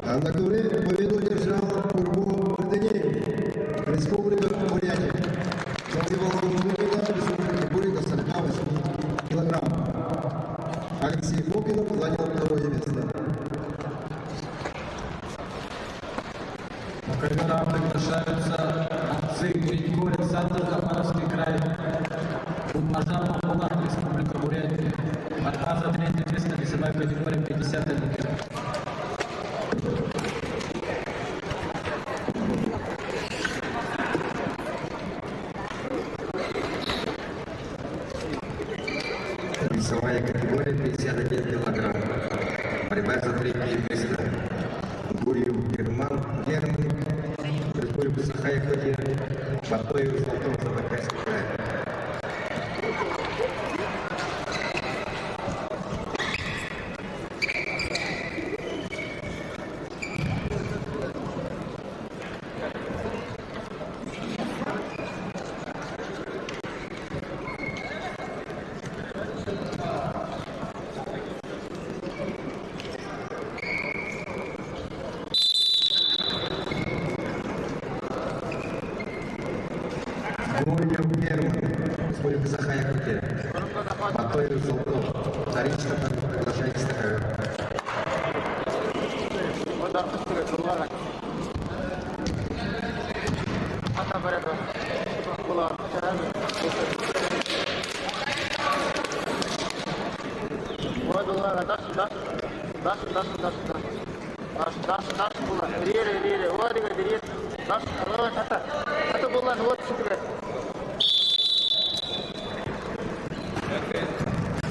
А на ковре победу держал Фургон Дегиев, Республика Бурятия. Завоевал Республика Бурятия 48 килограмм. Алексей Фокин занял второе место. На ковера приглашаются отцы Гринько, Александр, Захаровский край. Умажан Махулат, Республика Бурятия. Борьба за третье место весовой категории 51 кг. Весовая категория 51 килограмм. Борьба за третье место. Гурьев Герман, Республика Саха-Якутия, Батоев Золотого Забайкальский край. Гурьев Герман, Республика Саха-Якутия, Батоев Золотого. Заречка, приглашайте стакан.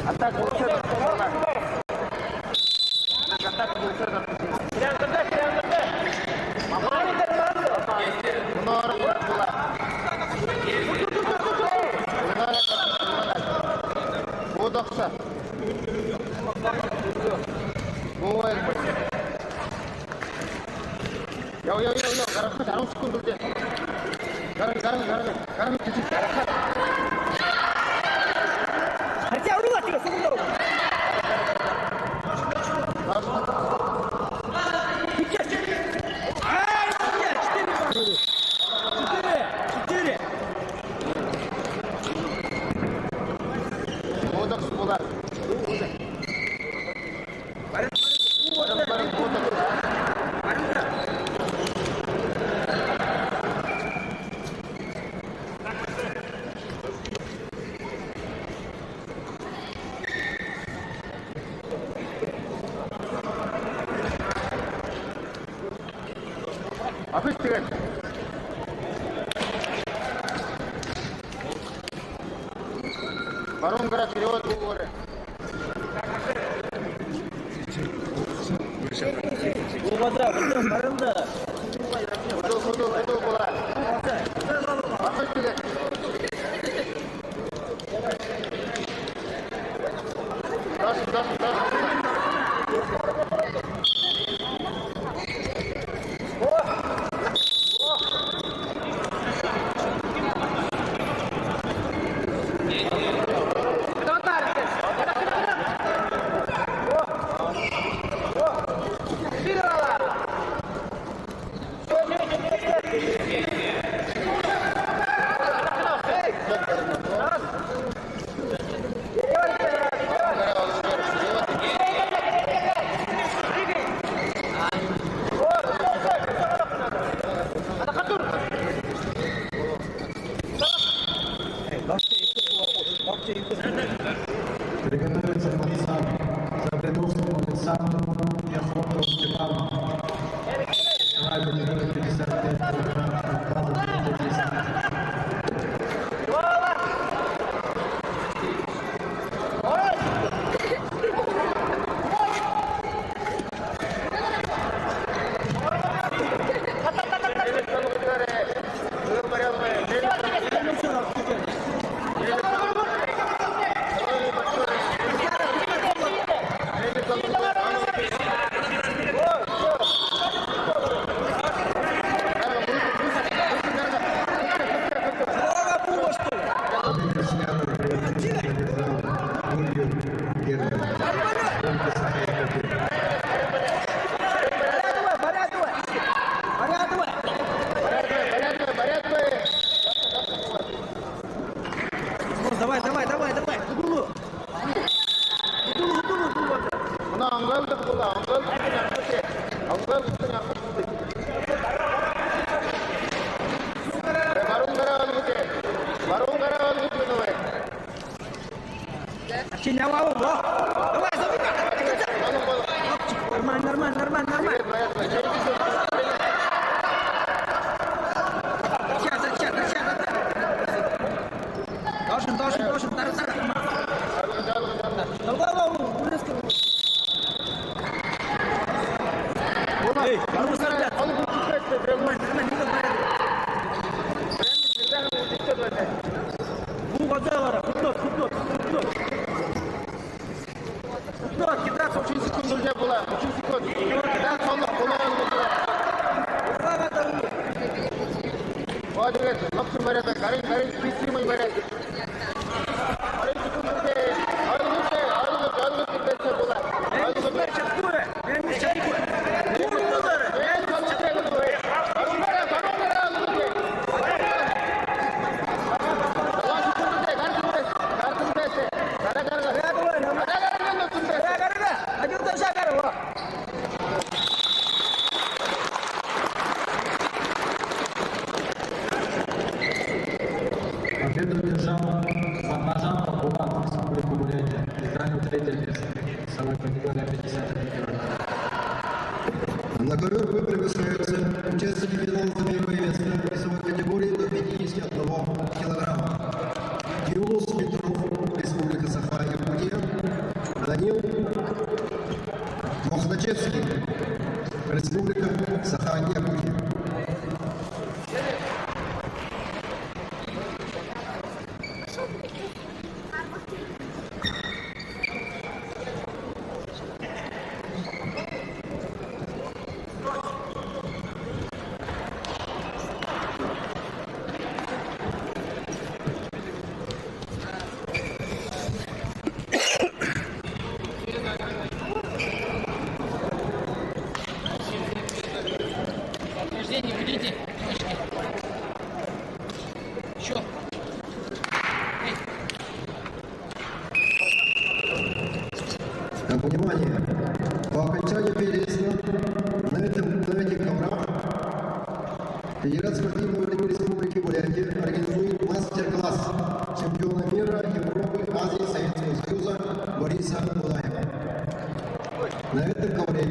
А так, вот это, Odaksa. Ой. Yo. Garam sekun dulu deh. Garam itu. Harga udah nggak tiga sekundar. Habis tiga. Barang gerak kiriwat buore. Ubadra, betul, barang dah. Betul bola. Habis tiga. Das. Приготовиться к подсам. За предмостным подсам я хлопнул Степану. Вага категория 55 килограмм. База 310. Давай. Dulu. Nah, anggal tu pula. Anggal tu nyangkut. Barung gara gitu tu. Nyawa bro. Давай, Нормально. Должен, taruh. Кидаться очень секунд нельзя было. Очень секунд. Кидаться он Вот, лапсы борят, Карин, пристримый борят. Победу одержал Фармажан Пакулан, Республика Бурятия, и занял третье место. Весовая категория 51 килограмм. На ковер выпрыгиваются участники финала за первое место весовой категории до 51 килограмма. Юнус Петров, Республика Саха-Якутия, Данил Мохначевский, Республика Саха-Якутия. Внимание! По окончанию переезда на этих коврах Федерация спортивного времени Республики Бурятия организует мастер-класс чемпиона мира, Европы, Азии, Советского Союза Бориса Будаева. На этом ковре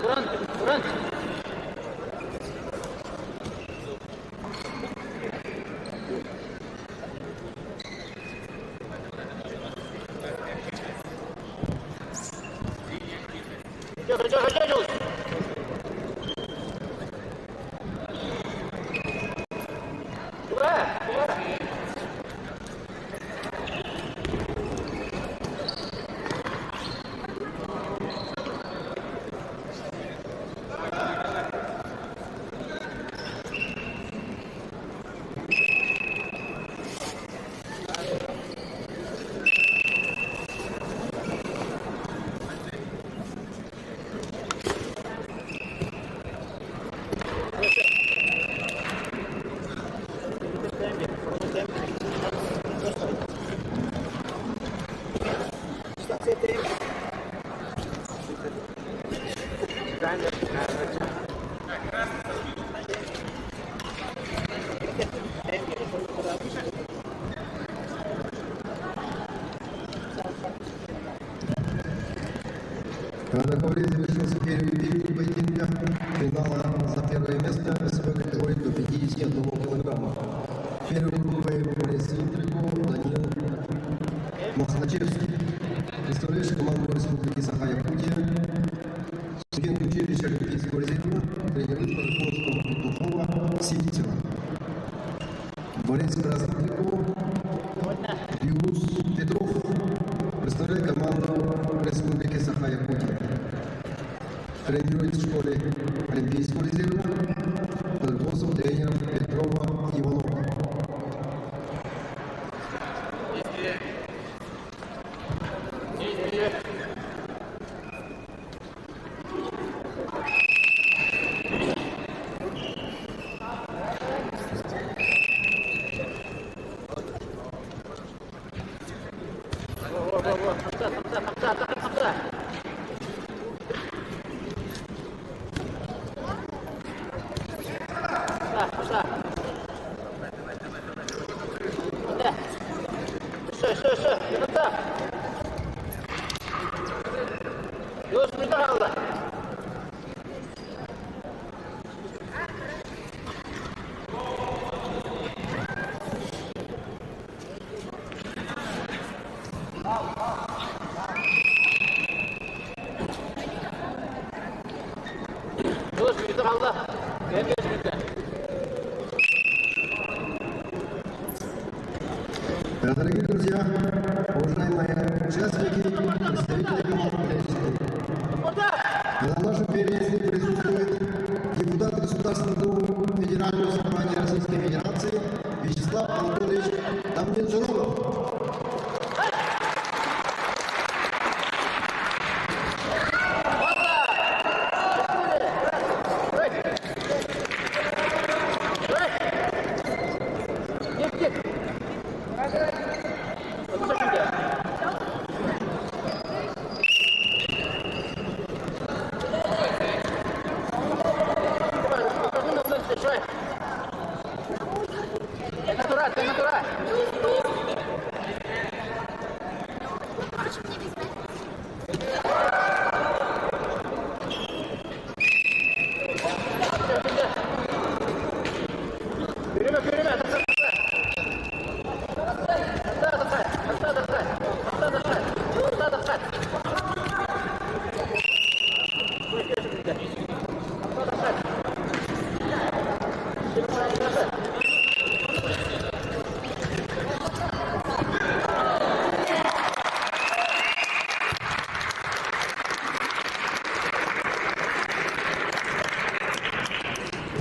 Kurang. Jauh. На ковре завершился первый период поединка. Финала за первое место весовой категории до 51 килограмма. Первую группу Борис Интриков, Данил Махначевский. Представляешь команду Республики Саха-Якутия. Студент училища Олимпийского резерва, тренирует по руководству Петухова Сиптева. Борис Красновиков, Юрус Петров. Представляет команду Республики Саха-Якутия. Тренирует в школе Олимпийского резерва под руководством тренера Петрова Иванова. Дорогие друзья, уважаемые участники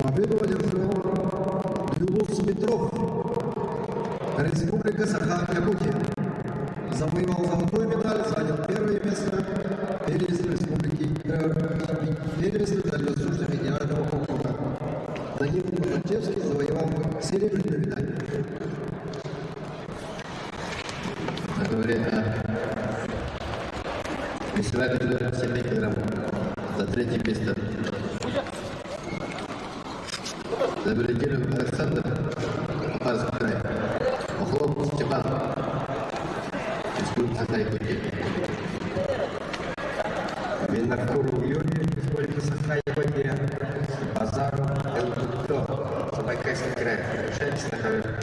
Победу одержал Юлус Петров, Республика Саха-Якутия. Завоевал золотой медаль, занял первое место первенства республики, первенства дальневосточного федерального округа. Данил Пожарчевский завоевал серебряную медаль. Говорит весовая категория 7 килограмм за третье место. Забелегиров Александр, Апарский край. Охлоп Степан, Республика Саха-Якутия. Винокуров Юрий, Республика Саха-Якутия. Базаров Эльбутто, Забайкальский край. Решайтесь на ковер.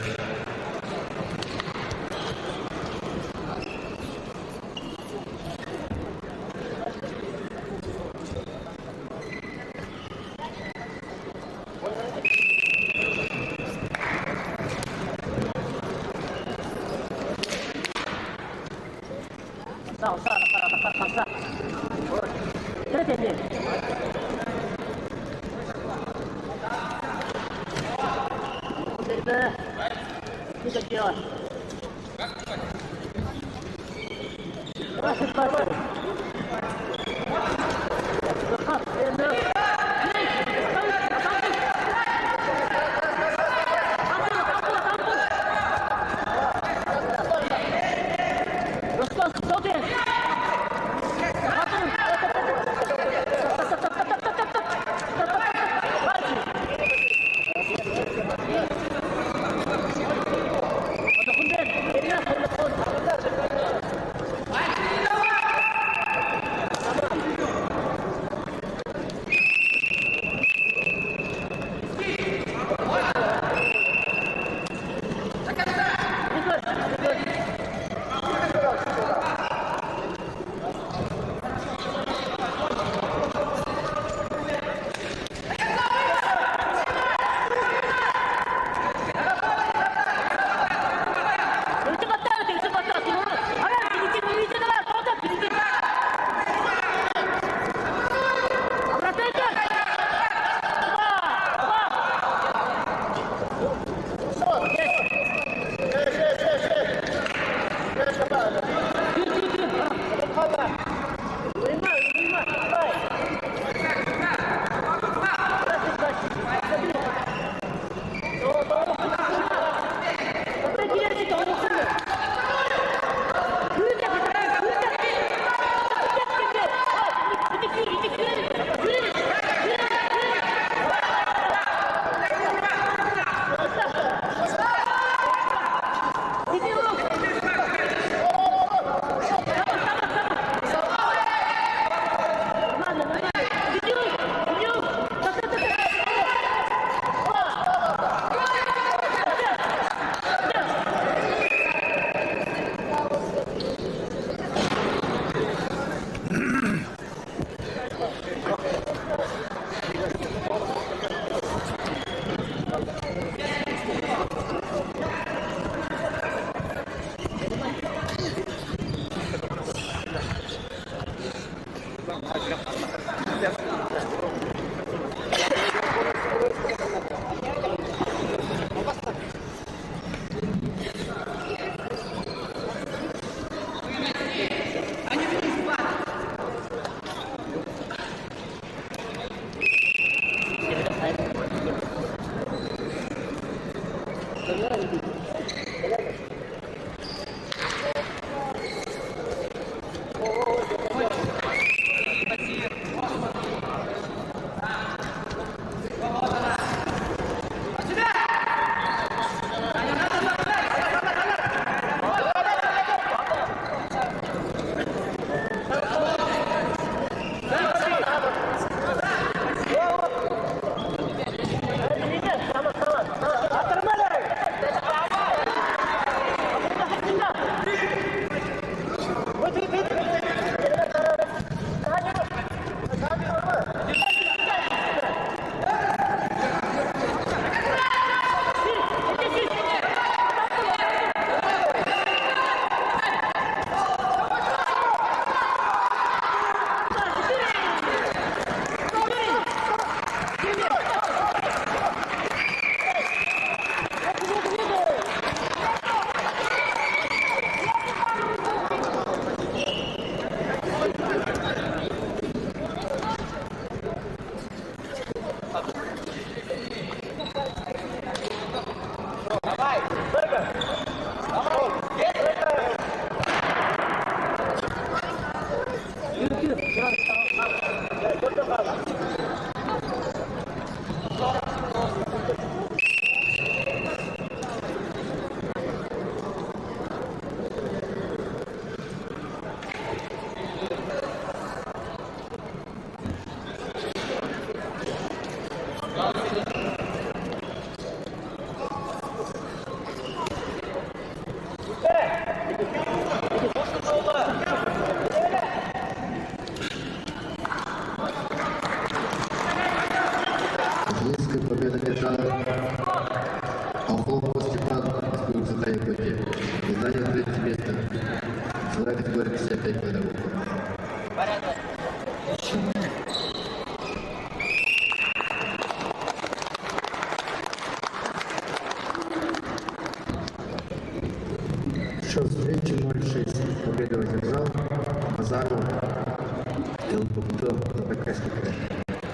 ЛПП ЗПКшника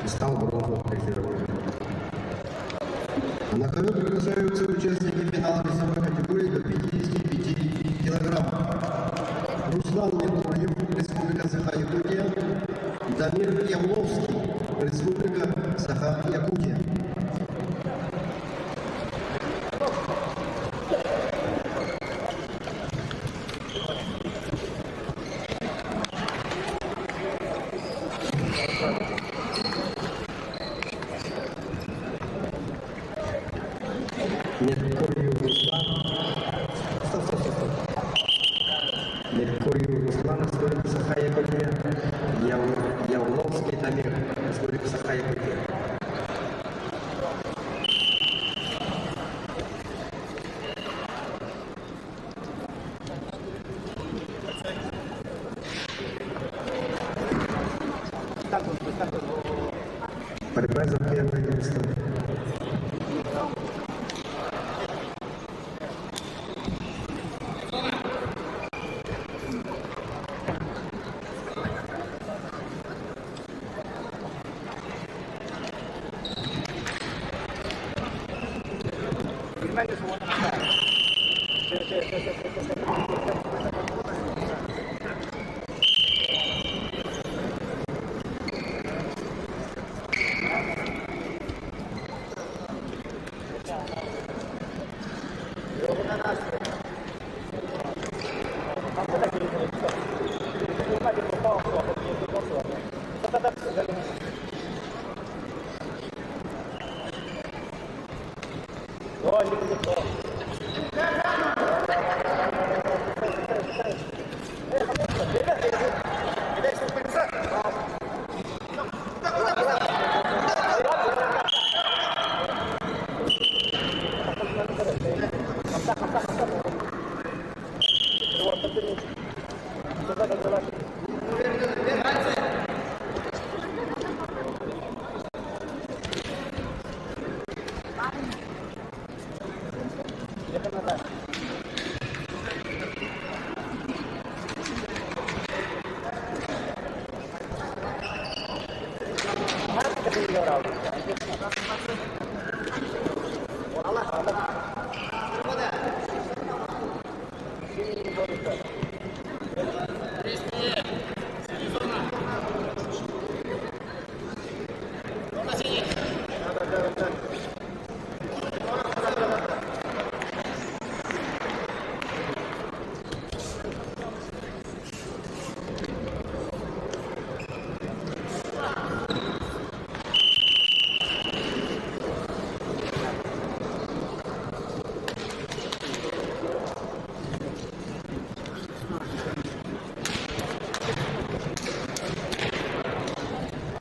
и стал бронзовым призером. На ковер приглашаются участники финала весовой категории до 55 килограммов. Руслан Меркурьев, Республика Саха-Якутия, Дамир Явловский, Республика Саха-Якутия. Меркурьев Руслан. Стоп. Меркурьев Руслан, Республика Саха-Якутия. Явловский Дамир, Республика Саха-Якутия. Борьба за первое место.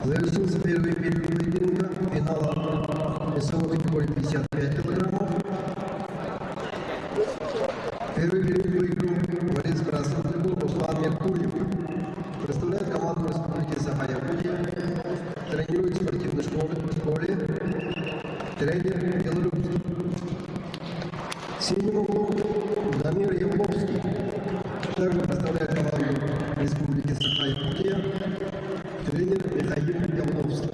Завершился первый период поединка, финала весовой категории 55 килограммов. Первый период выиграл борец красных трибун Руслан Меркурьев. Представляет команду Республики Саха-Якутия. Тренирует в спортивной школе. Тренер Белорусский. В синем углу Дамир Явловский. Также представляет команду Республики Саха-Якутия. Тренер Михаил Явловский.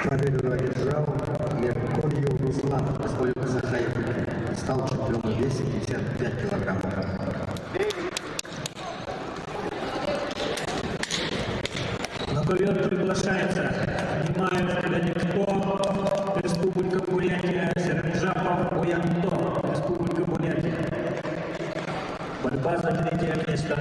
Победу одержал Меркурьев Руслан, Республика Саха-Якутия. Стал чемпионом весе 55 килограммов. На ковер приглашается Немаев Леонидко, Республика Бурятия, Серджапов Буянто, Республика Бурятия. Борьба за третье место.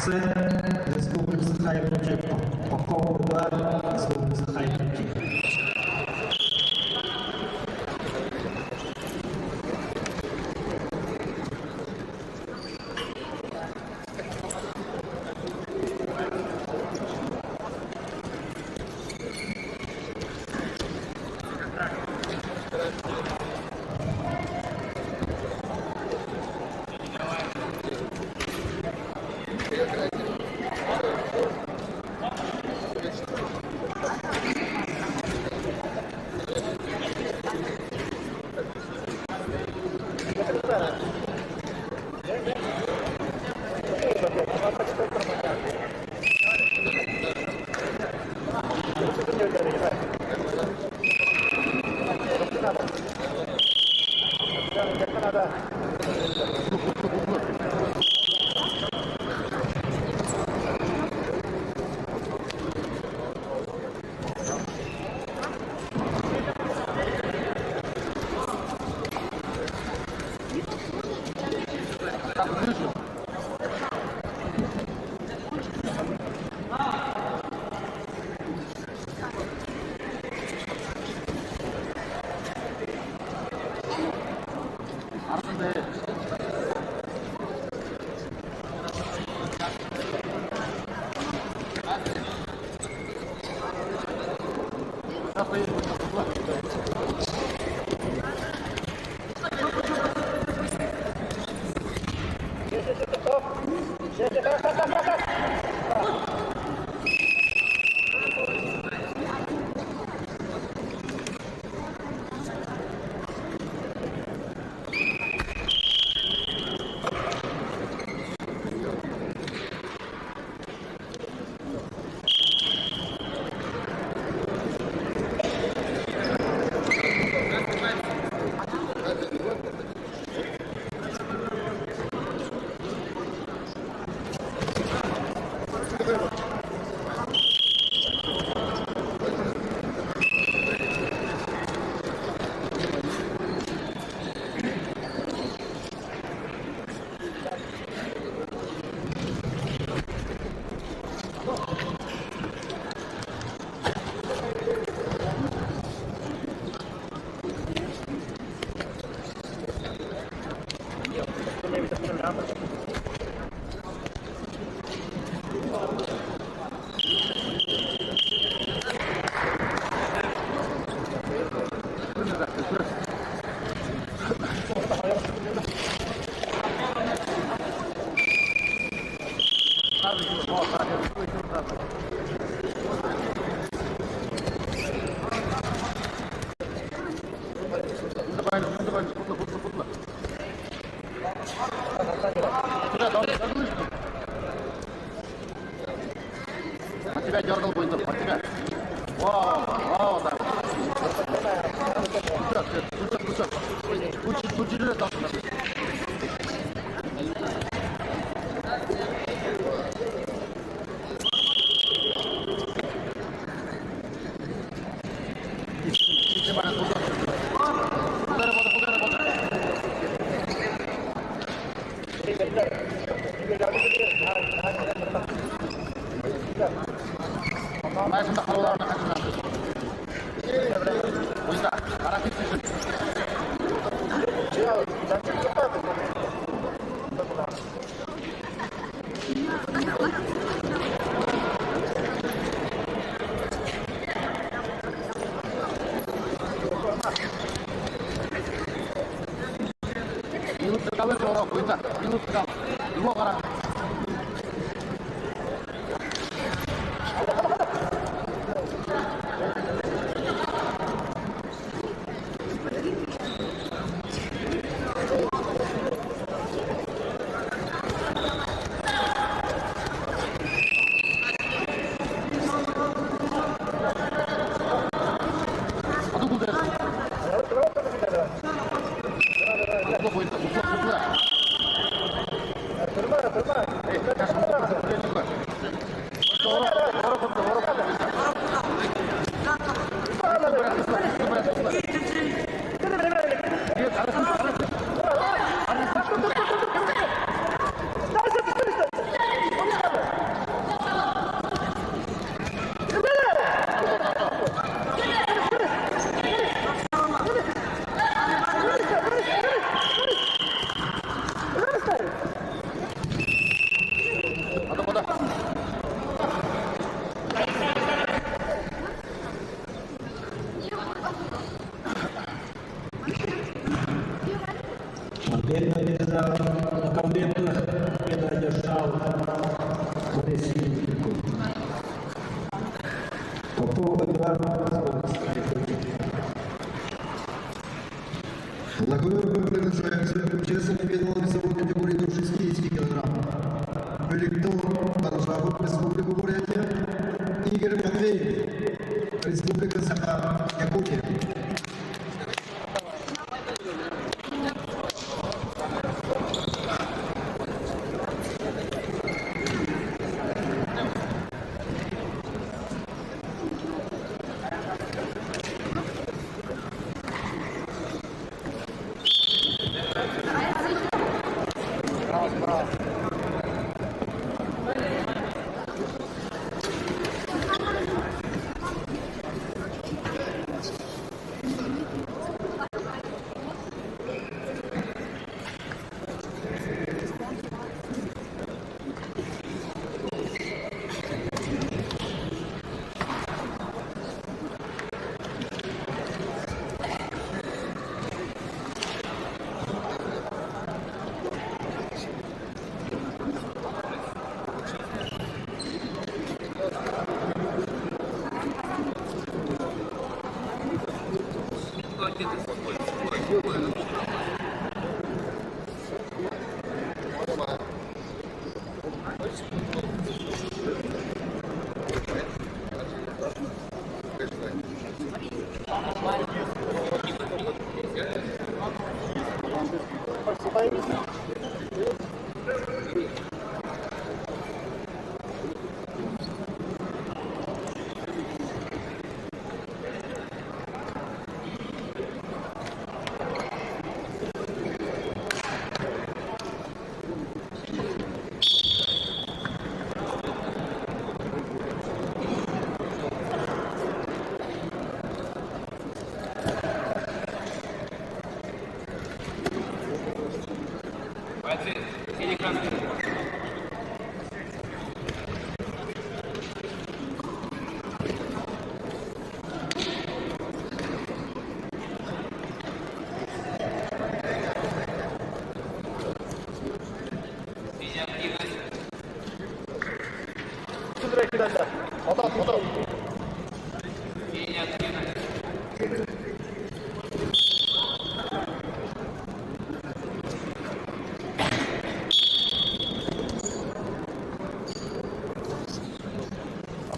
Республика Саха-Якутия, Попов удар, Республика Саха-Якутия. На ковер приглашается участник финала весовой категории до 60 кг. Коллектор Банжабов, Республика Бурятия. Игорь Матвеев, Республика Саха-Якутия.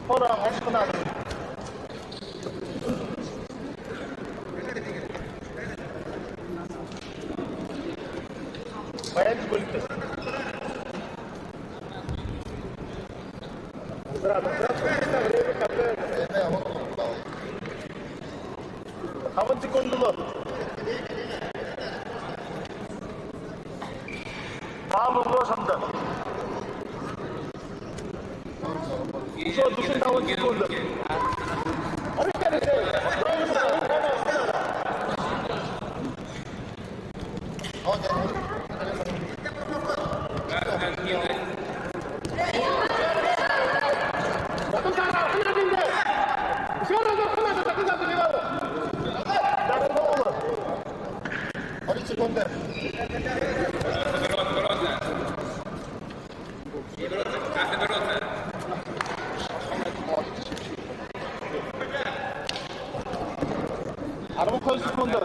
Hold on, let's come out. рядом. Время, когда Хамын секундылы. Павлов ошамды. Еще души того секунды. Арму кой секунды.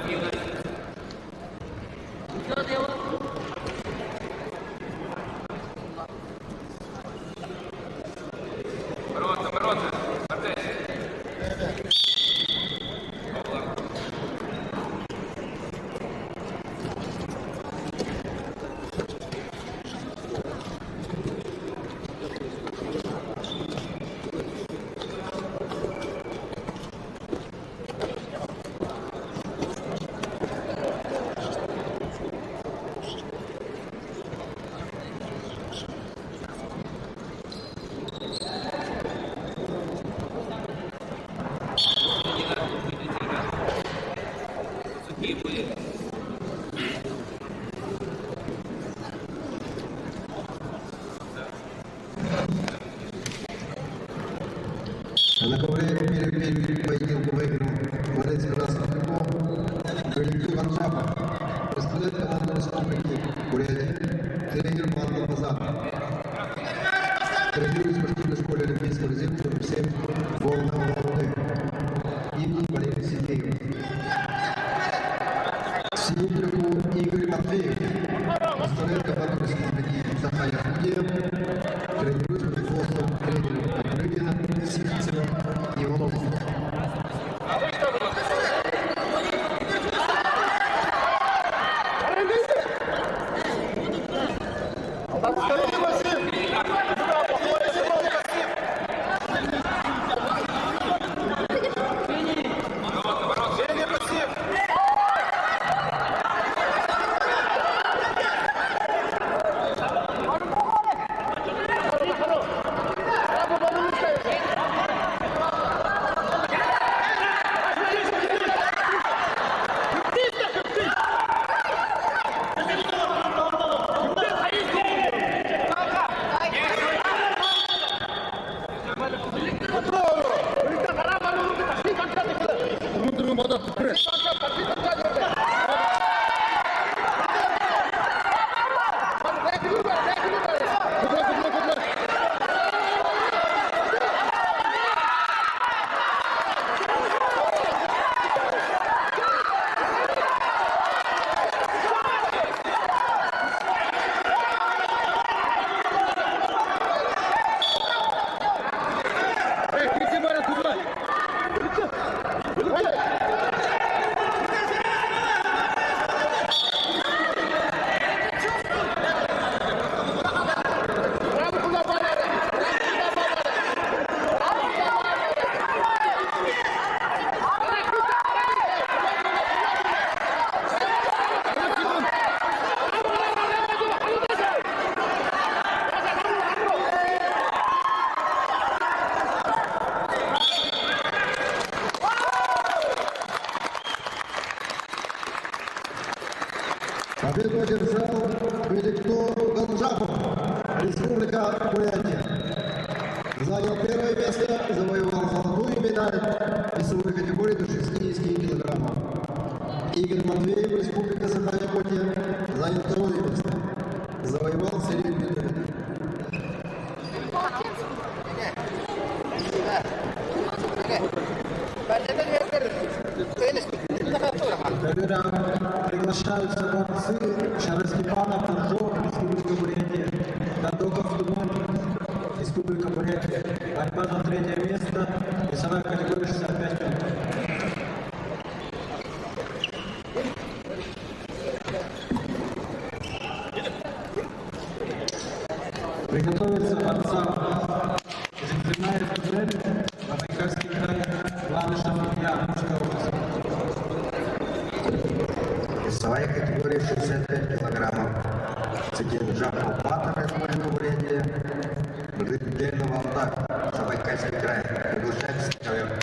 На ковре перед поединком выиграл борец красных триков коллектив Аншапа. Представляет команду республики Бурятия тренер Мантов Назар. Тренирует в спортивной школе Олимпийского резерва номер 7 города Улан-Удэ имени Валерия Сергеева. Сию трику Игорь Матвеев. Представляет команду республики Саха-Якутия. Тренирует под руководством тренера Рыбина, Сихцева и Иванова. Победу одержал коллектив Ганжапов, Республика Бурятия. Занял первое место, завоевал золотую медаль в весовой категории до 60 килограммов. Игорь Матвеев, Республика Саха-Якутия, занял второе место, завоевал серебряную медаль. Приглашаются борцы Шаростепанов, Танжок, Республика Бурятия, Дадоков, Тумон, Республика Бурятия. Борьба за третье место, весовая категория 65 кг. Приготовиться борцам. Занимает судья Амурской области. Весовая категория 65 килограммов. Цитинжа Палпатова из поля курения. Рыдельный Валдак, Забайкальский край. Приглашается ковер.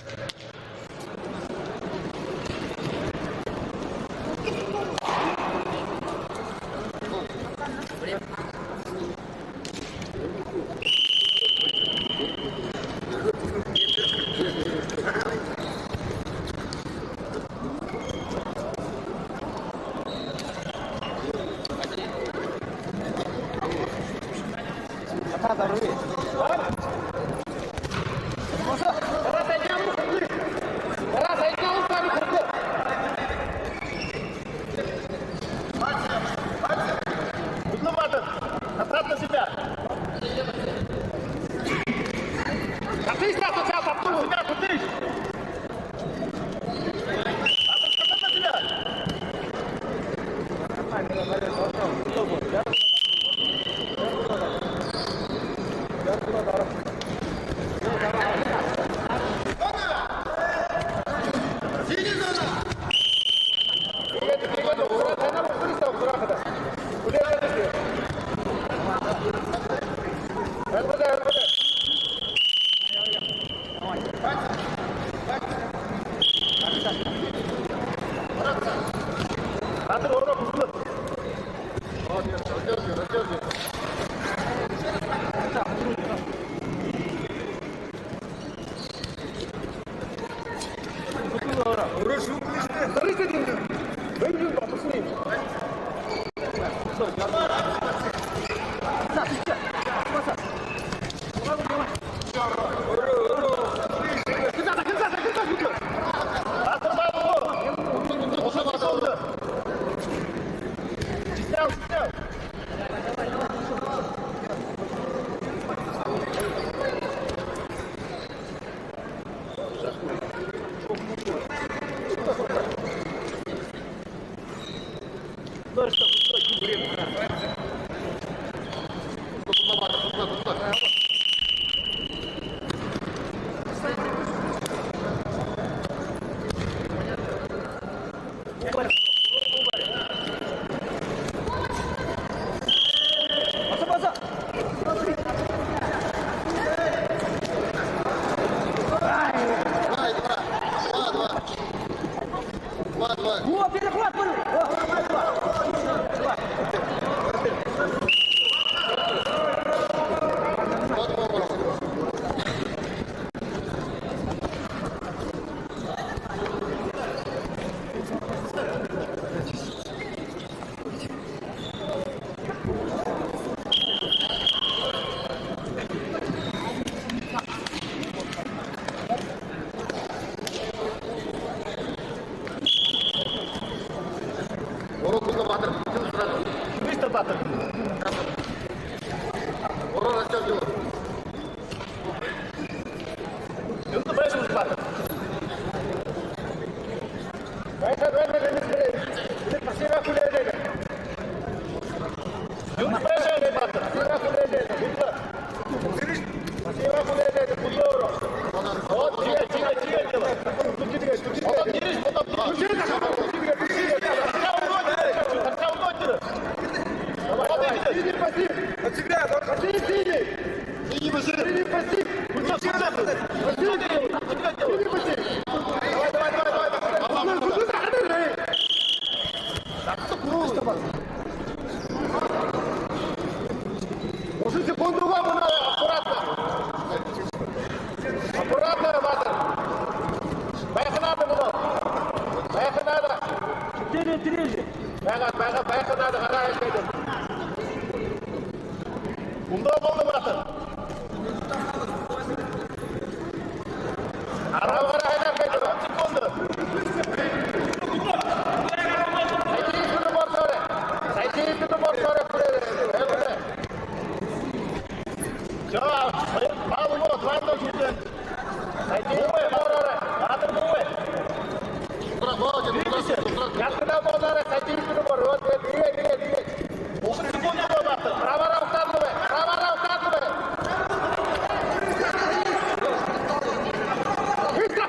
Быстро!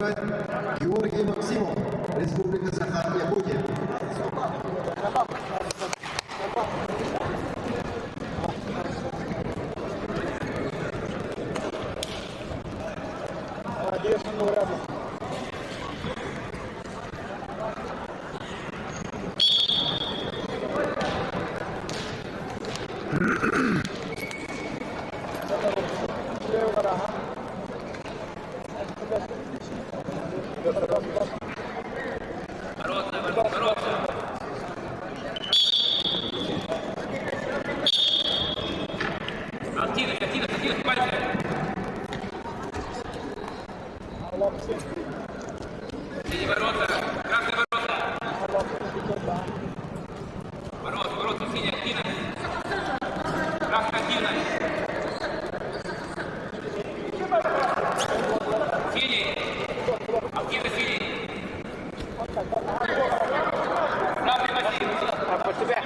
край, Георгий Максимов, Республика Саха-Якутия. Активность, пальцы. Синие ворота, красные ворота. Ворота, синяя активность. Красная активность. Синий. Активность синий. Красный массив. По себя.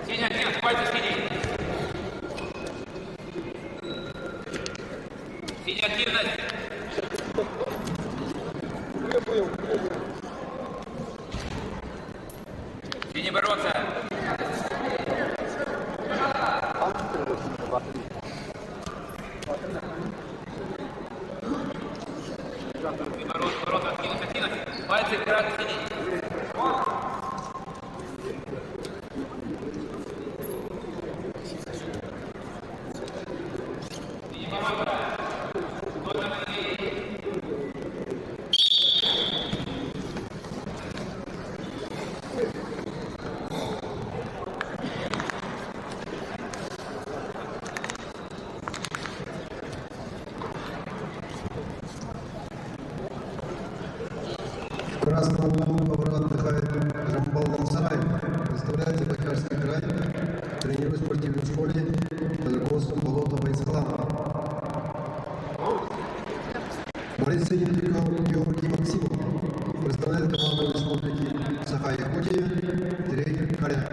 Синий активность, пальцы синий. Синяя активность. Синий бороться. Ворота, активность. Пальцы красный синий. В красном углу ковра отдыхает Жамбал Мамсараев. Представляет Забайкальский край. Тренирует в спортивной школе под руководством Болотова Ислама. Борец Синельников Георгий Максимов. Представляет команду Республики Саха-Якутия. Тренер Коряк.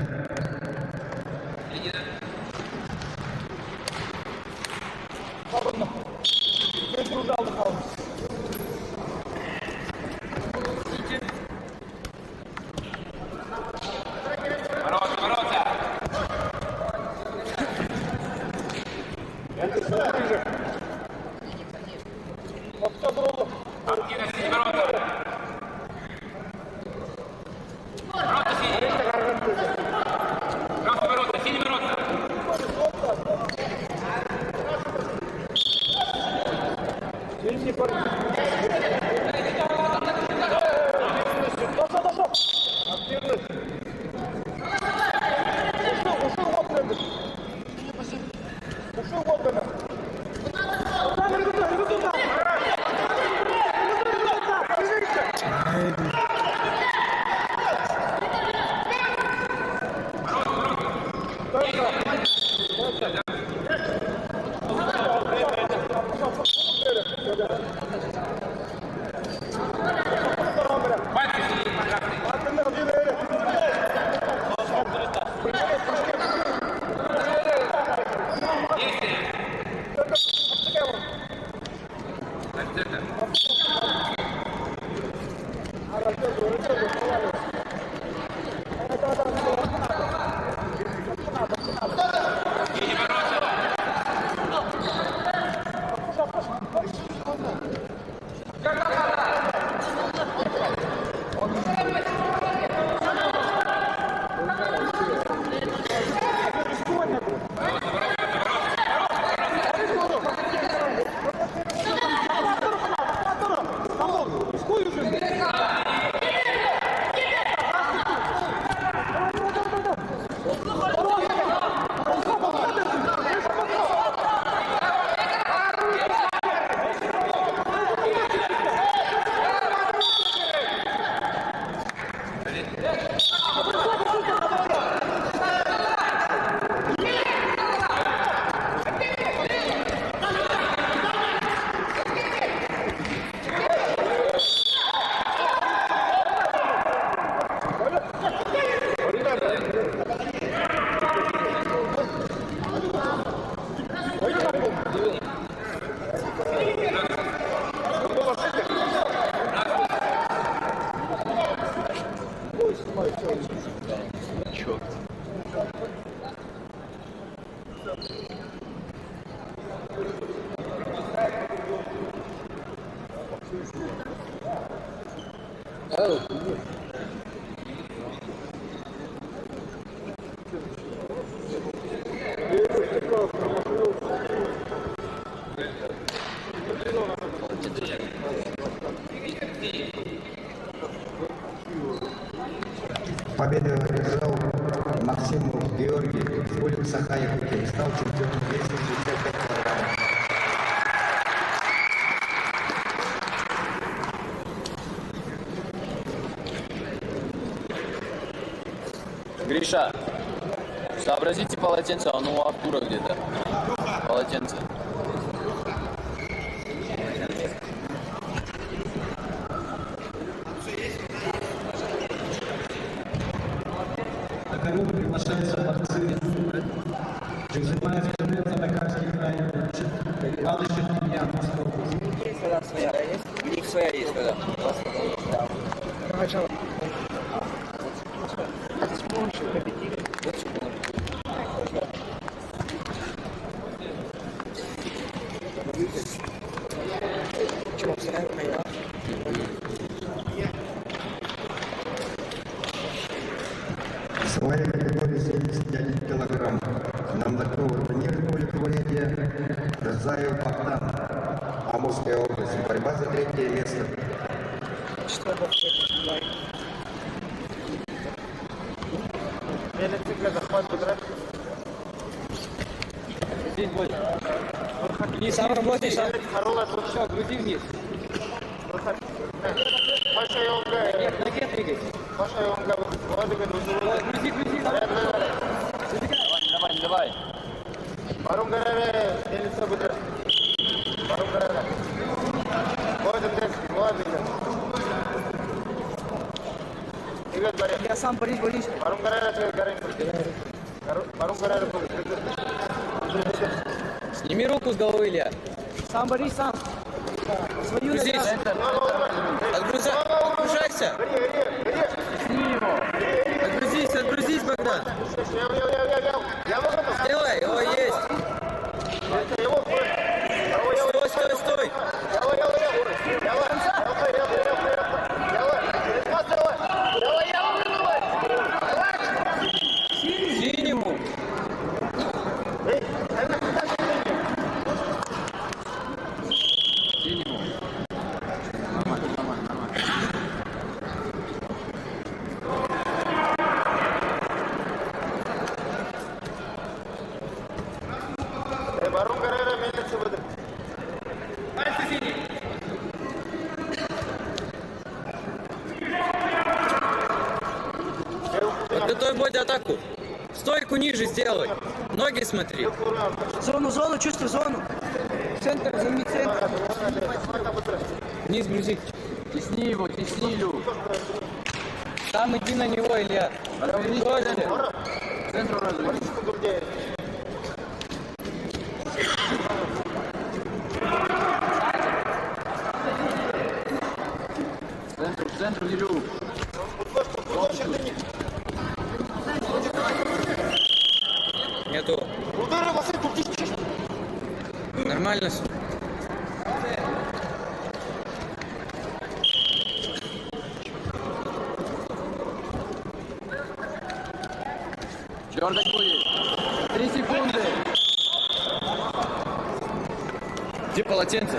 Активность синий ворота. Ворота синий. Красные ворота, синий ворота. Победу одержал Максимов Георгий с улицы Сахаевки. Стал чемпионом 265 килограммов. Гриша, сообразите полотенце, оно у Артура где-то. Полотенце. На кого приглашаются борцы. Занимается Забайкальский край. Палыщев Илья, Московская область. У них своя есть, когда. Своя категория 71 килограмм. Нам такого турнира поликлонения Разаев Богдан, Амурская область. Борьба за 3-е место. И сам работаешь, а? Все, груди вниз. Ноге двигай. Груди, давай. Давай. Барум Гараре, Элиса Будра. Барум Гараре. Я сам борюсь. Барум Гараре, Барум Гараре. Сними руку с головы, Илья. Сам борись, сам. Свою Грузись. Отгружайся. Отгрузись, Богдан. Сделай, о, есть. Стой. Синему. Барум Гараре, Элиса Будра. Подготовь, Бодя, атаку. Стойку ниже сделай. Ноги смотри. Зону, чувствуй зону. Центр, займи центр. Вниз грузи. Тесни его, Илю. Там иди на него, Илья. Готовься. Центру разверни. Центру, Илю. Нету. Нормально. Дергать будет. 3 секунды. Где полотенце?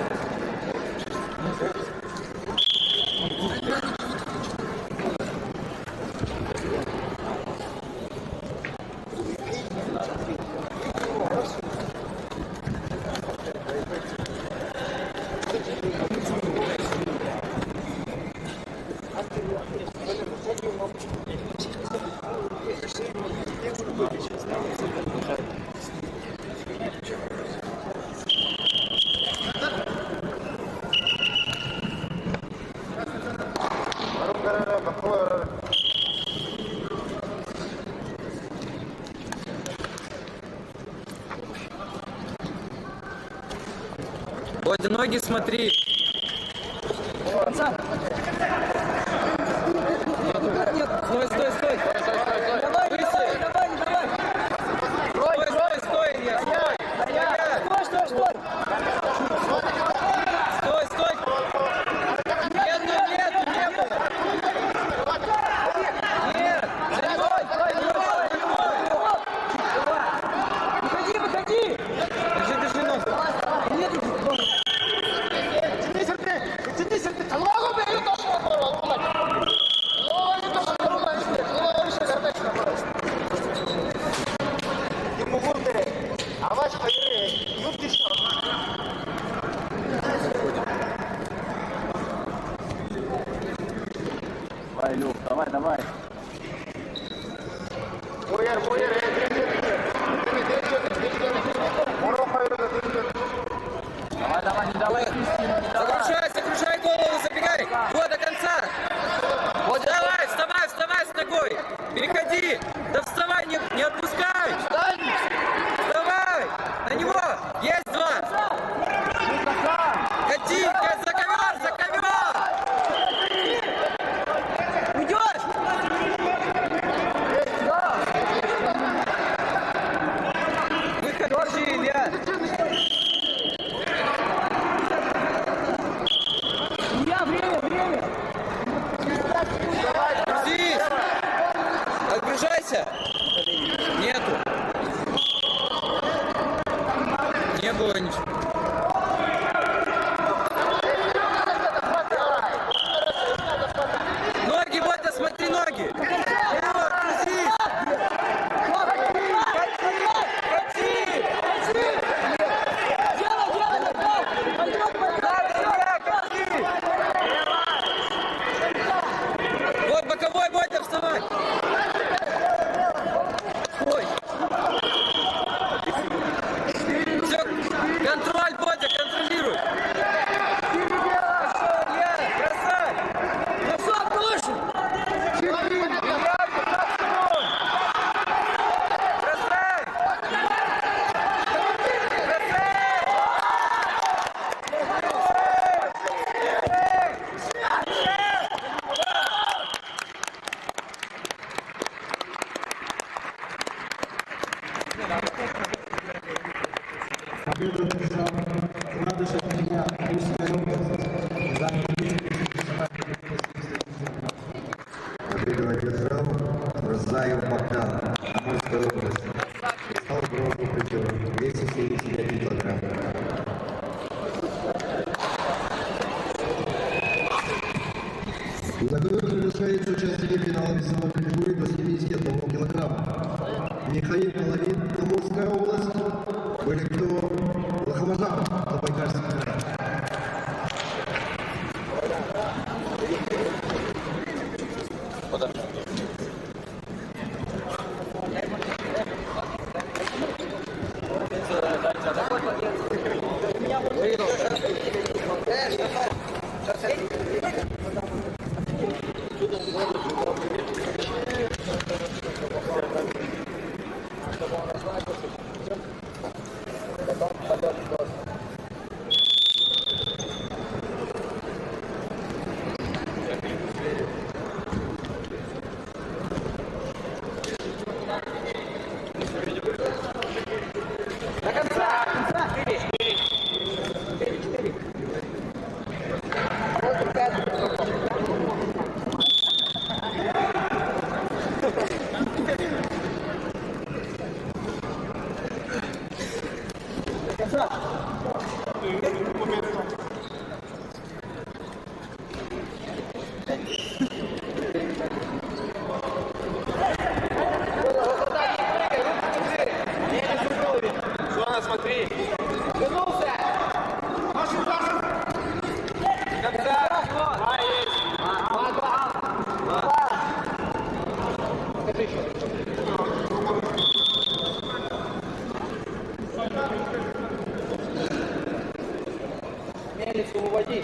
Бодя, ноги смотри. Стой. Давай. Стой, Илья, стой. Стой. Стой. Нету. потихонечку. Ноги, Бодя, смотри, ноги. Вперед, крутись. Вот боковой, Бодя, вставай. Ой. Все, контроль, Бодя, контролируй. Хорошо, Илья, бросай. Ну все, тоже. Победу одержал Радышев Илья, Русская область. Занял Победу одержал Розаев Богдан, Амурская область. Стал бронзовым призером, весом 71 килограмм. На котором завершается участие финала весовой категории до 71 килограмма. Михаил Половин, Амурская область. Были кто? Лохомажан, Забайкальский край. Смотри. Мельницу уводи.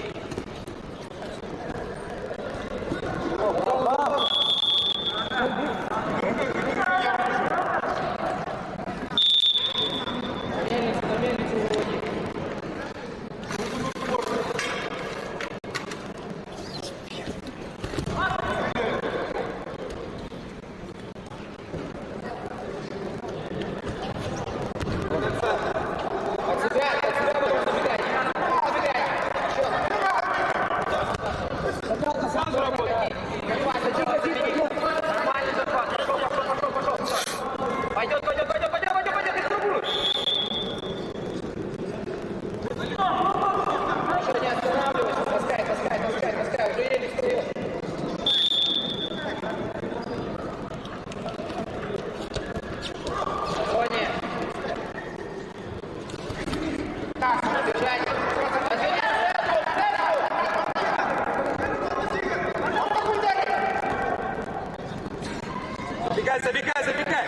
Забегай, забегай!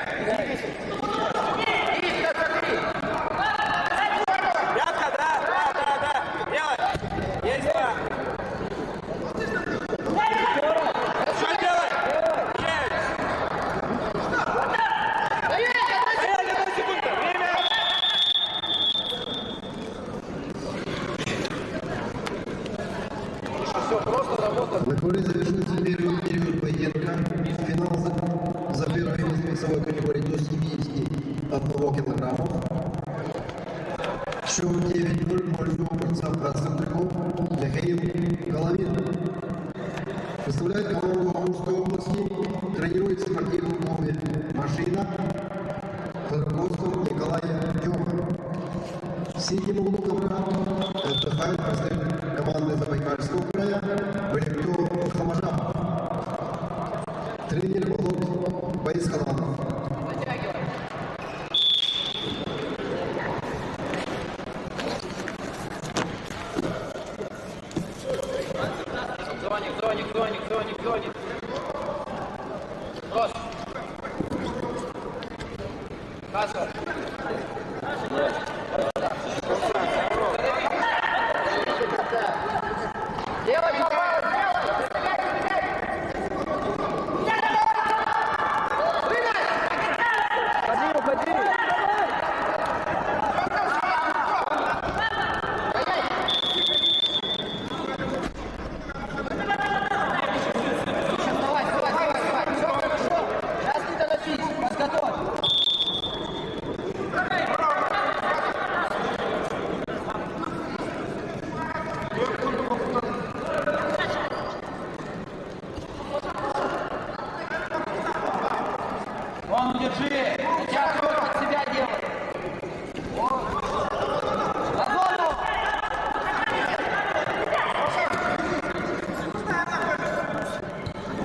Пятка, да, делай! Есть два! Что делать? Стояли, 1 секунда! Время! Все, просто работа. На коре завершился первый период поединка. Финал за первое место весовой категории до 71 килограммов. Счет 9-0 в пользу борца Братцев-Триков Михаил Головин. Представляет команду Амурской области, тренирует в спортивном клубе «Машина» под руководством Николая Дюма. синему углу ковра отдыхает представитель команды Забайкальского края Валентин Хамажамов. Тренер Борис Халанов. Зоник. Рос. Касса. Вон, удержи! Сейчас от себя делай! На зону!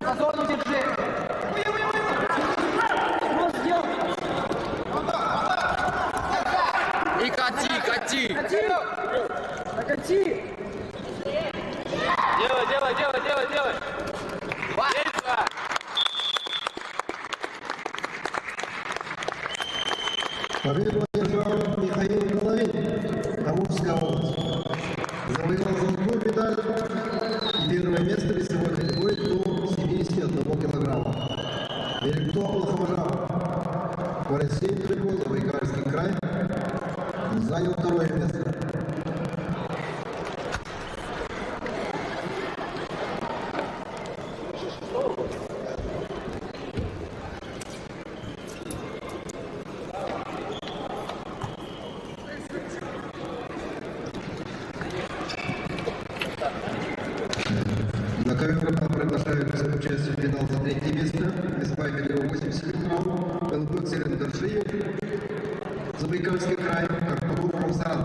На зону держи! Что сделал? И кати! Накати! Делай! Победу одержал Михаил Головин, Амурская область. Завоевал золотую медаль и первое место весовой категории до 71 килограмма. Валентин Хамажамов, Россия, Забайкальский край, занял второе место. На ковер приглашаются к участию в финал за третье место. Весовая категория 80 кг. ЛБ Церендаршиев, Забайкальский край, Карпур Рамзан.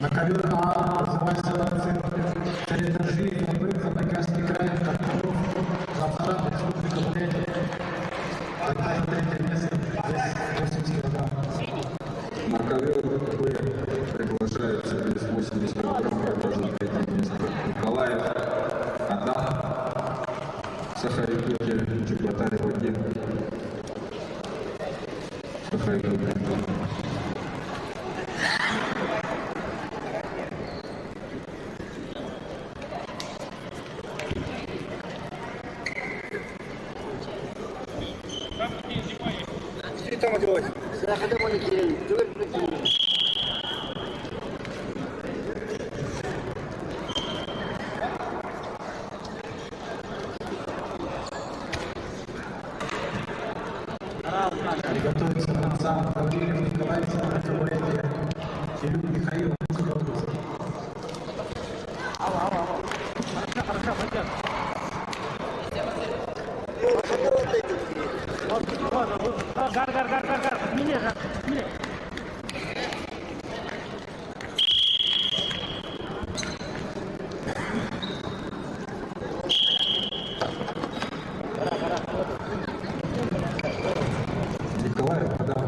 На ковер А называется Церендаршиев, Забайкальский край, Карпур Рамзан, Республика Бурятия. Тогда за третье место вес 80 кг. На ковер Б приглашается вес 80 кг, тогда за третье место Николаев, Адам, Сахарикуте, Чеботарь Вадим, Сахарикуте. Там одевать. Заходи, монетели. Готовится Рамзан Гаврилов Николай, Бурятия. Филюк Михаил, Амурская область. Хорошо, пойдем. Гар. Мне. Николаев, Адам.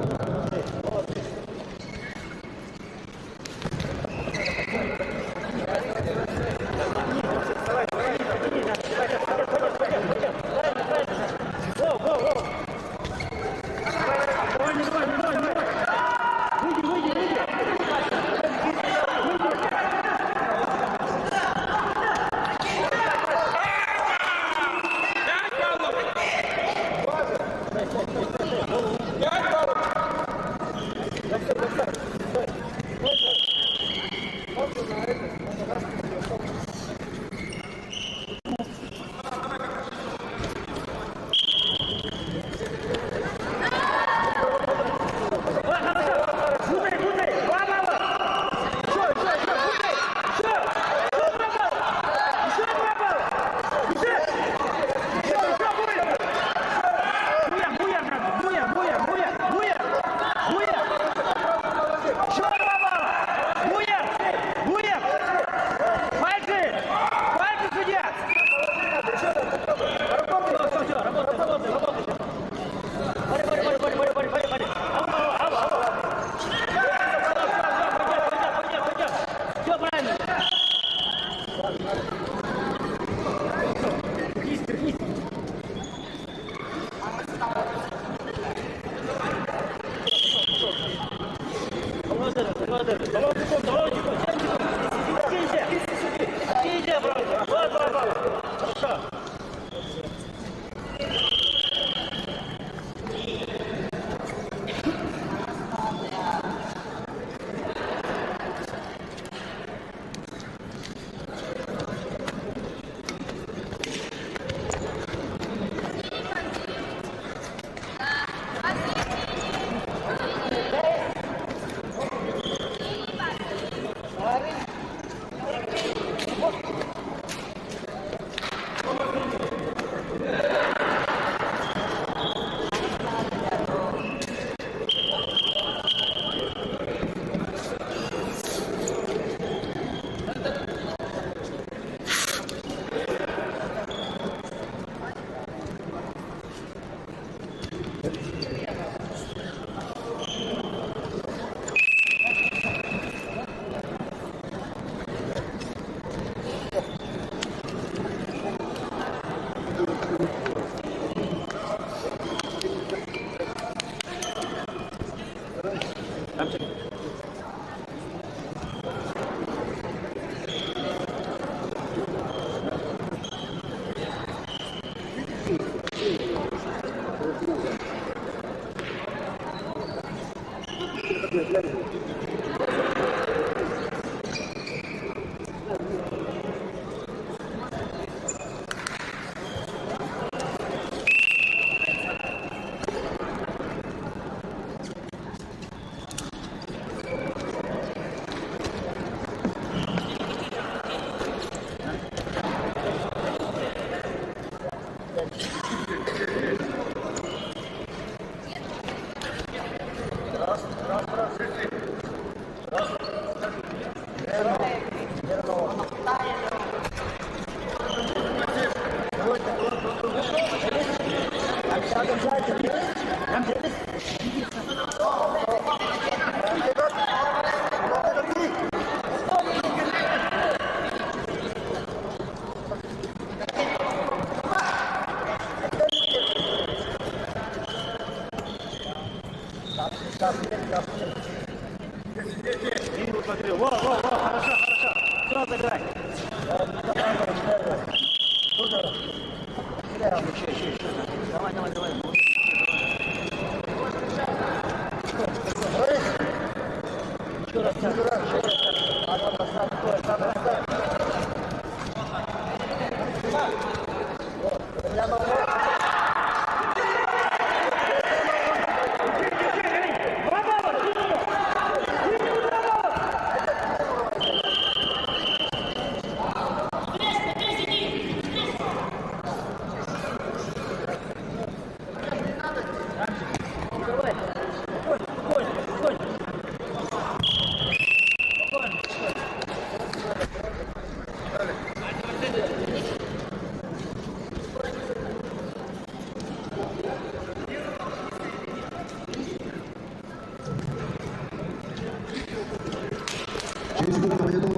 Чистую победу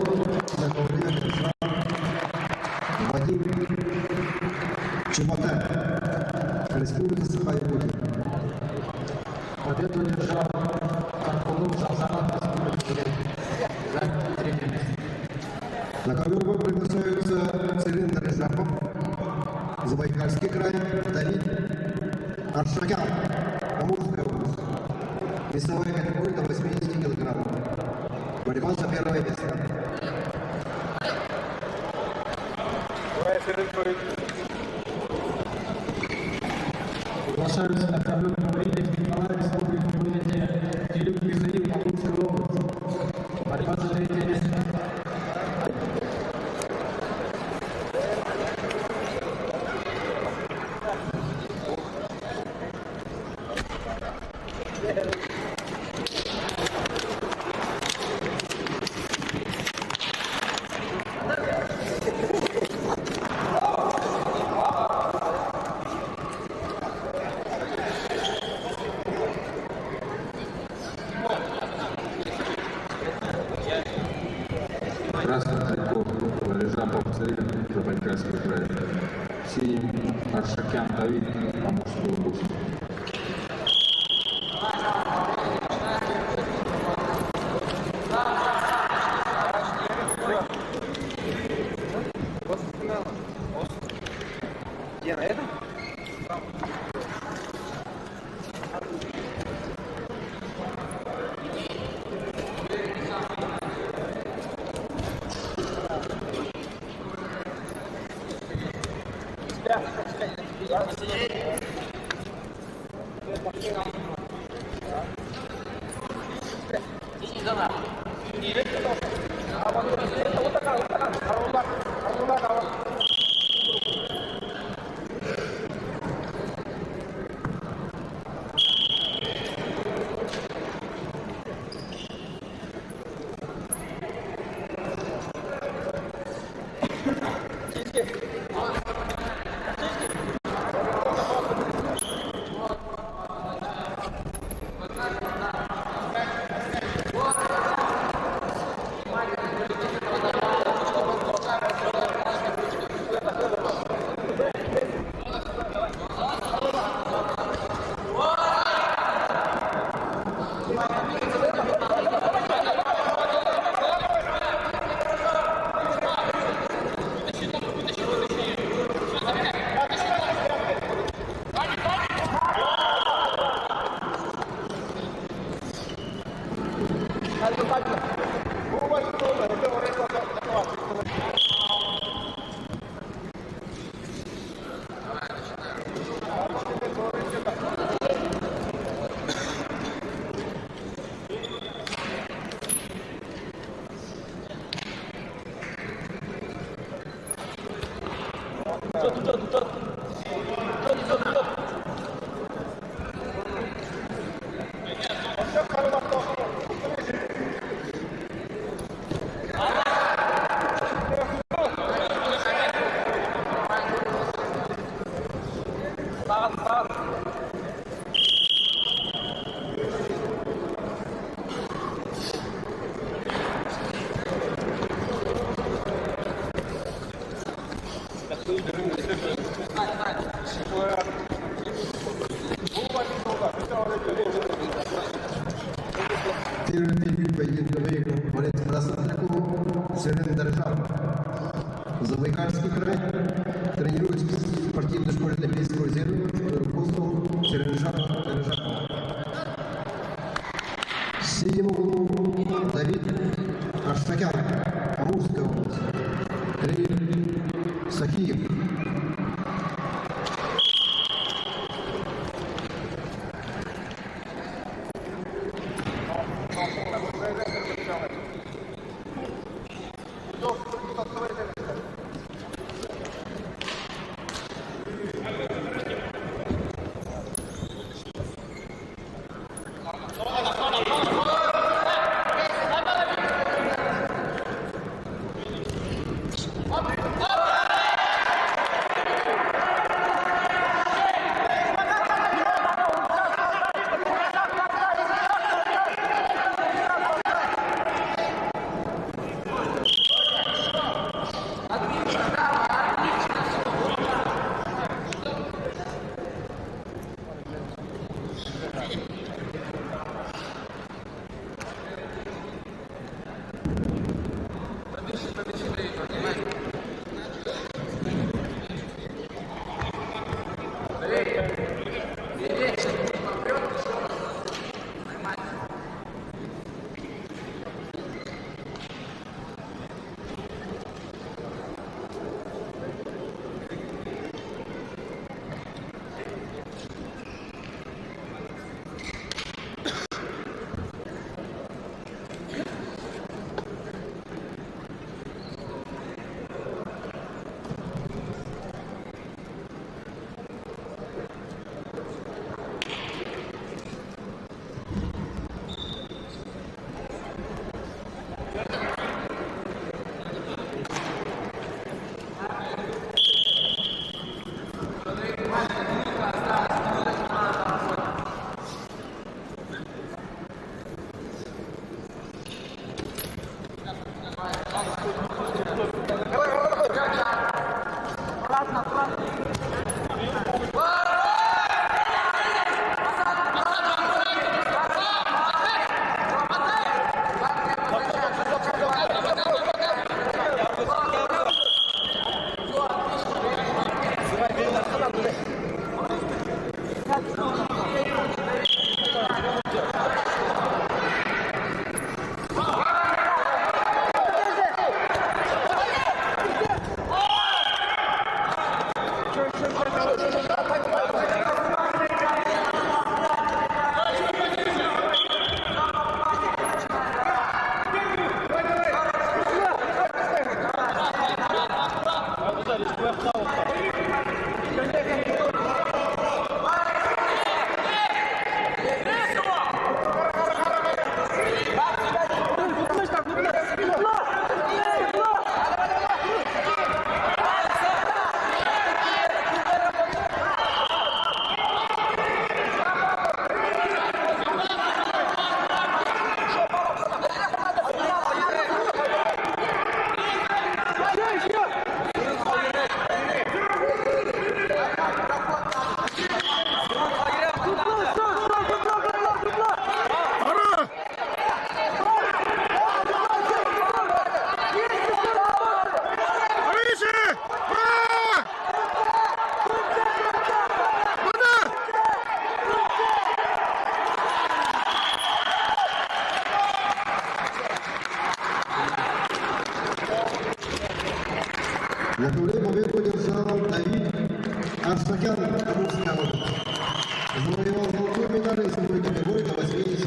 на ковре Вадим Чебота, Республика Саха-Якутия. Победу одержал Карпулов Шахзанов, Республика Бурятия. Третье место. На ковер приглашаются Цилиндр Рязапов, Забайкальский край, Давид Аршакян, Амурская область. Весовая категория до 80 килограммов. Борьба за первое место. Приглашаются на ковер Бурятии, Николай, Республика Бурятия, Филипп Михаил, Амурская область. Борьба за третье место. Красный Царьков, Рязапов Царин, Забайкальский край. Синим Аршакян Давид, Амурская область. Первый период поединка выиграл борец красного трико Сырен Даржан. Забайкальский край тренируется в спортивной школе Олимпийского резерва под руководством Сыренжан. В седьмом углу Давид Арштакян, Амурская область. Тренер Сахиев. На ковре победу одержал Давид Арсакян, Амурская область. Завоевал золотую медаль и седьмой категории на 80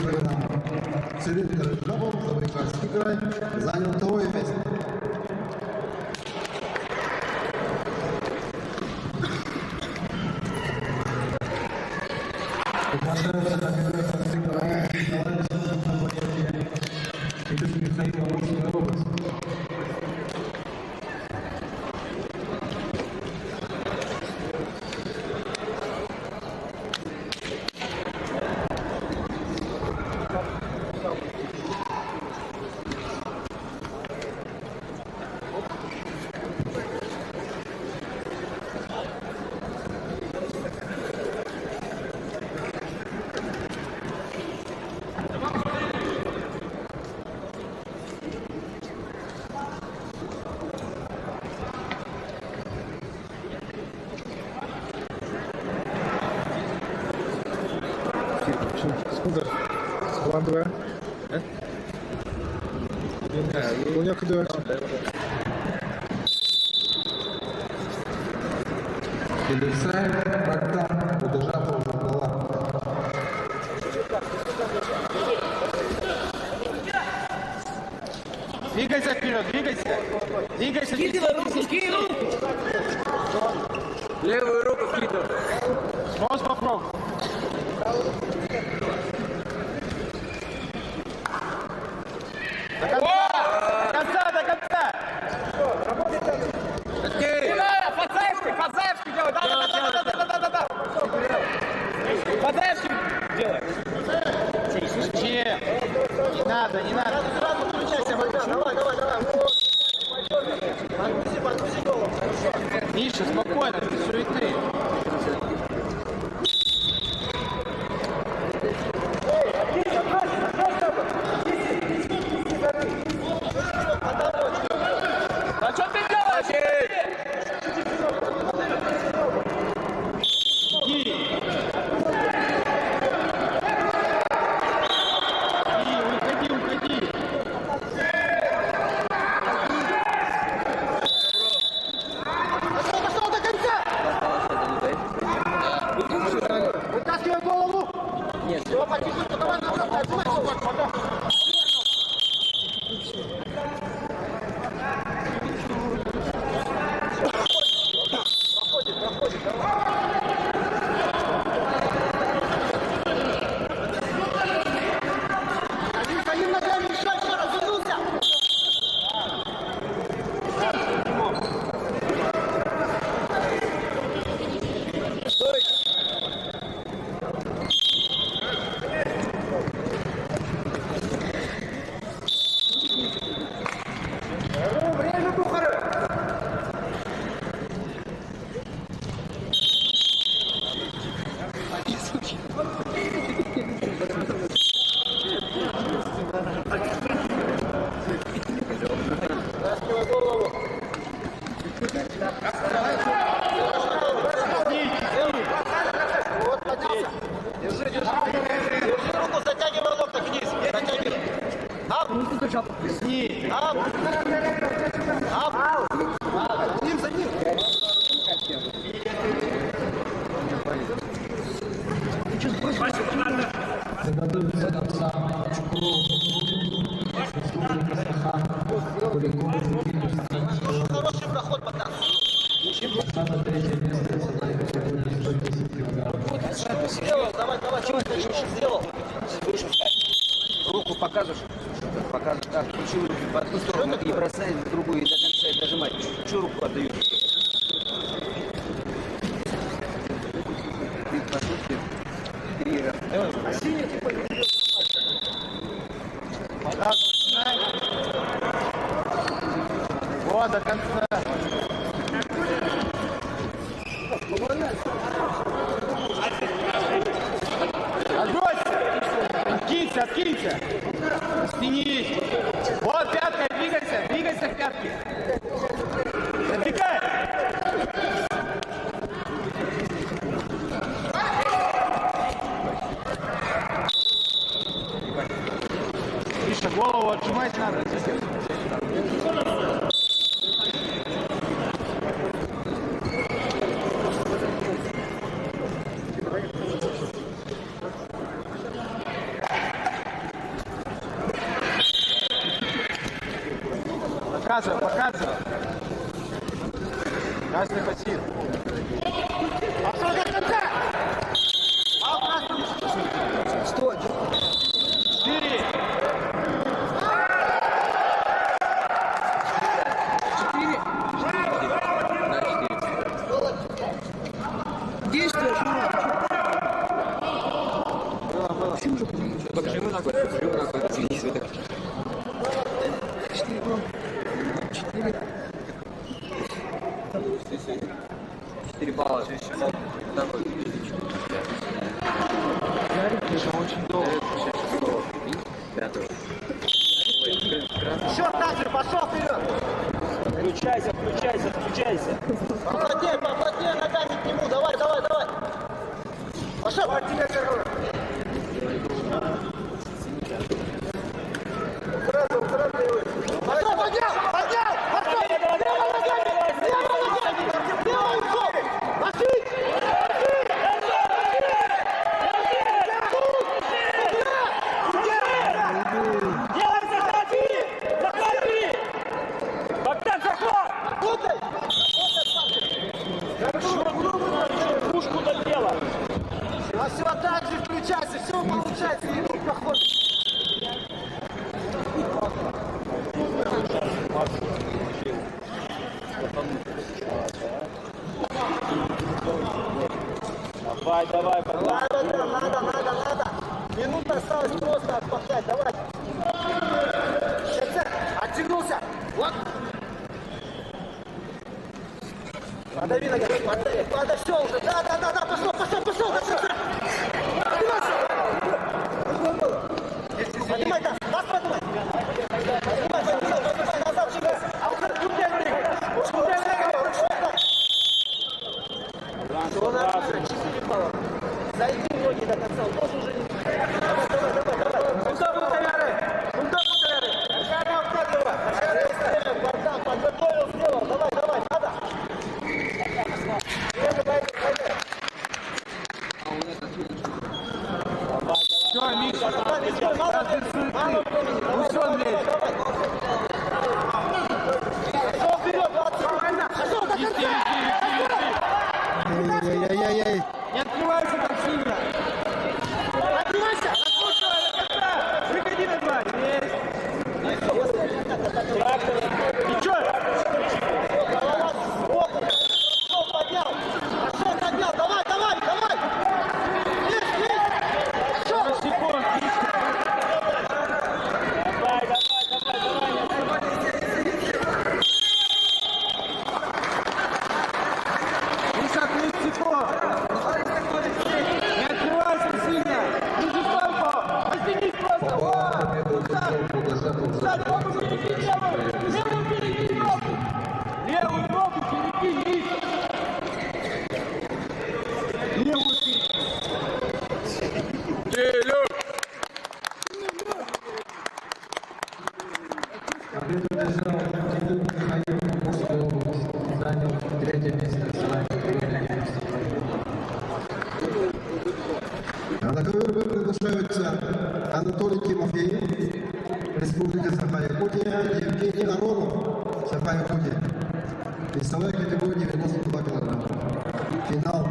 килограммов. Цилиндр Жабов, Забайкальский край, занял второе место. Приглашаются на федерацию Николая Николаевича Идут Михаила Амурская область. Сколько? Салам два? У него куда? Феликсай, Богдан, Будажапов, Журнала. Двигайся вперед, двигайся. Двигайся. Скидывай руку, скинь руку. Левую руку скидывай. Нос попробуй. До конца, до конца. Фадзаевский делай. Да. Фадзаевский делай. Не надо, не надо. Сразу включайся, давай. Подгрузи голову. Миша, спокойно, ты суетный. А что ты делаешь? Уходи. Пошел до конца. Вытаскивай голову. Нет. Все, потихоньку, давай, отжимай. Один ногами еще развернулся. Стой. Время Бухары. Раскивай голову. Вот, поднялся. Держи. Держи руку, затягивай локоть вниз. Затягивай. Ап. Сни. Ап. Ап. За ним. Приготовиться к отцам Чукрову, Республика Сахан, Куликов, Хороший проход, Богдан. Сахан, третье место, весовая категория 110 килограммов. Сделал, давай. Чего ты сделал? Руку показываешь. Так, включи руки в одну сторону и бросай в другую, и до конца и дожимай. Чуть руку отдаю. Ты пошутки. 3 раза. А синий типа не идет. Начинай. Вот, до конца. Отбросься! Откинься! Стянись! Вот, пяткой двигайся в пятки! Затекай! Миша, голову отжимать надо. Показывай, показывай. Красный пассив. Пошел до конца! Стой. 4. 4. Действуешь, Покажи ему ногой, покажи ему ногой. Извините, вы так. 4 балла. Очень долго. Еще так же, пошел вперед! Включайся, включайся, включайся. Поплотнее ногами к нему, давай! Пошел! Тебе сразу, Пошел, поднял! Пошел! Лево ногами! Пошли! Богдан, захват! Пушку доделал. А все так же включайся, все получается, не проходит. Давай, Надо. Минута осталась просто отпахать, давай. Оттянулся. Вот. Подави ногами, подошел уже. Да, пошел. До конца. Поднимай, да, нас поднимай. Поднимай, назад, через. Зайди ноги до конца, он тоже уже не... Давай. Подготовил, сделал, давай, надо. Все, Миша, Мало времени, давай. Пошел вперед, пошел до конца. Ай-яй-яй-яй. не открывайся так сильно. Открывайся. Выходи на 2. Ничего. Поднял, давай. Есть. Секунд. Давай. Миша, 30 секунд. Не открывайся сильно. Держи стойку. Растянись просто. Левую ногу перекинь. Левую Победу одержал Тимур Михаил, Мурская область. Занял 3-е место в своем категории. А на ковер приглашаются Анатолий Тимофеев, Республика Саха-Якутия, Евгений Аронов, Саха-Якутия. Весовая категория 92 килограмма. Финал.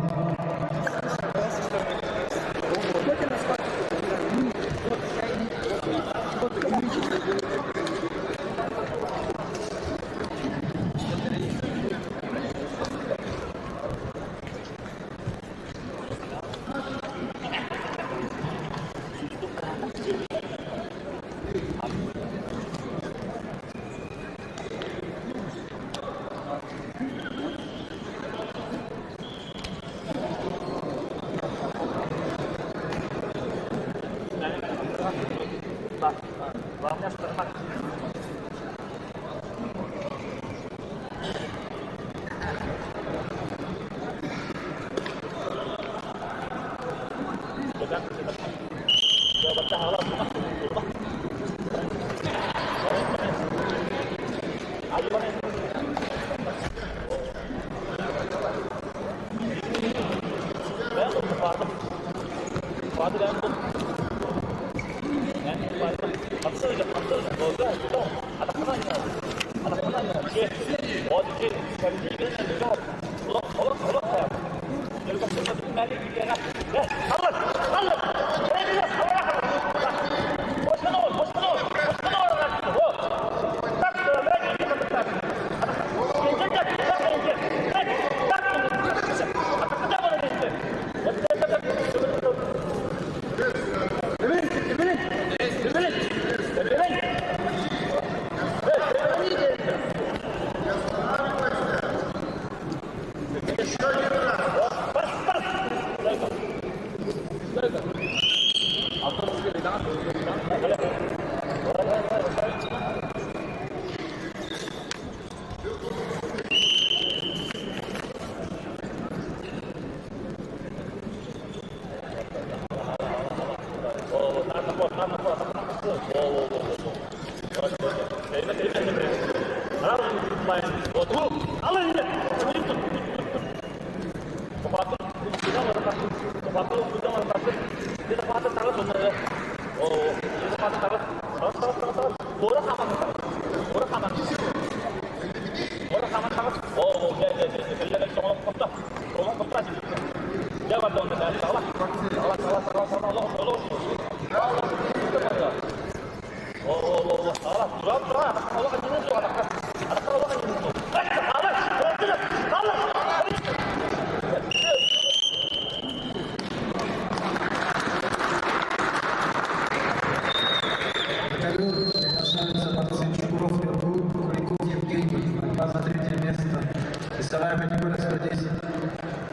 Весовая категория 110.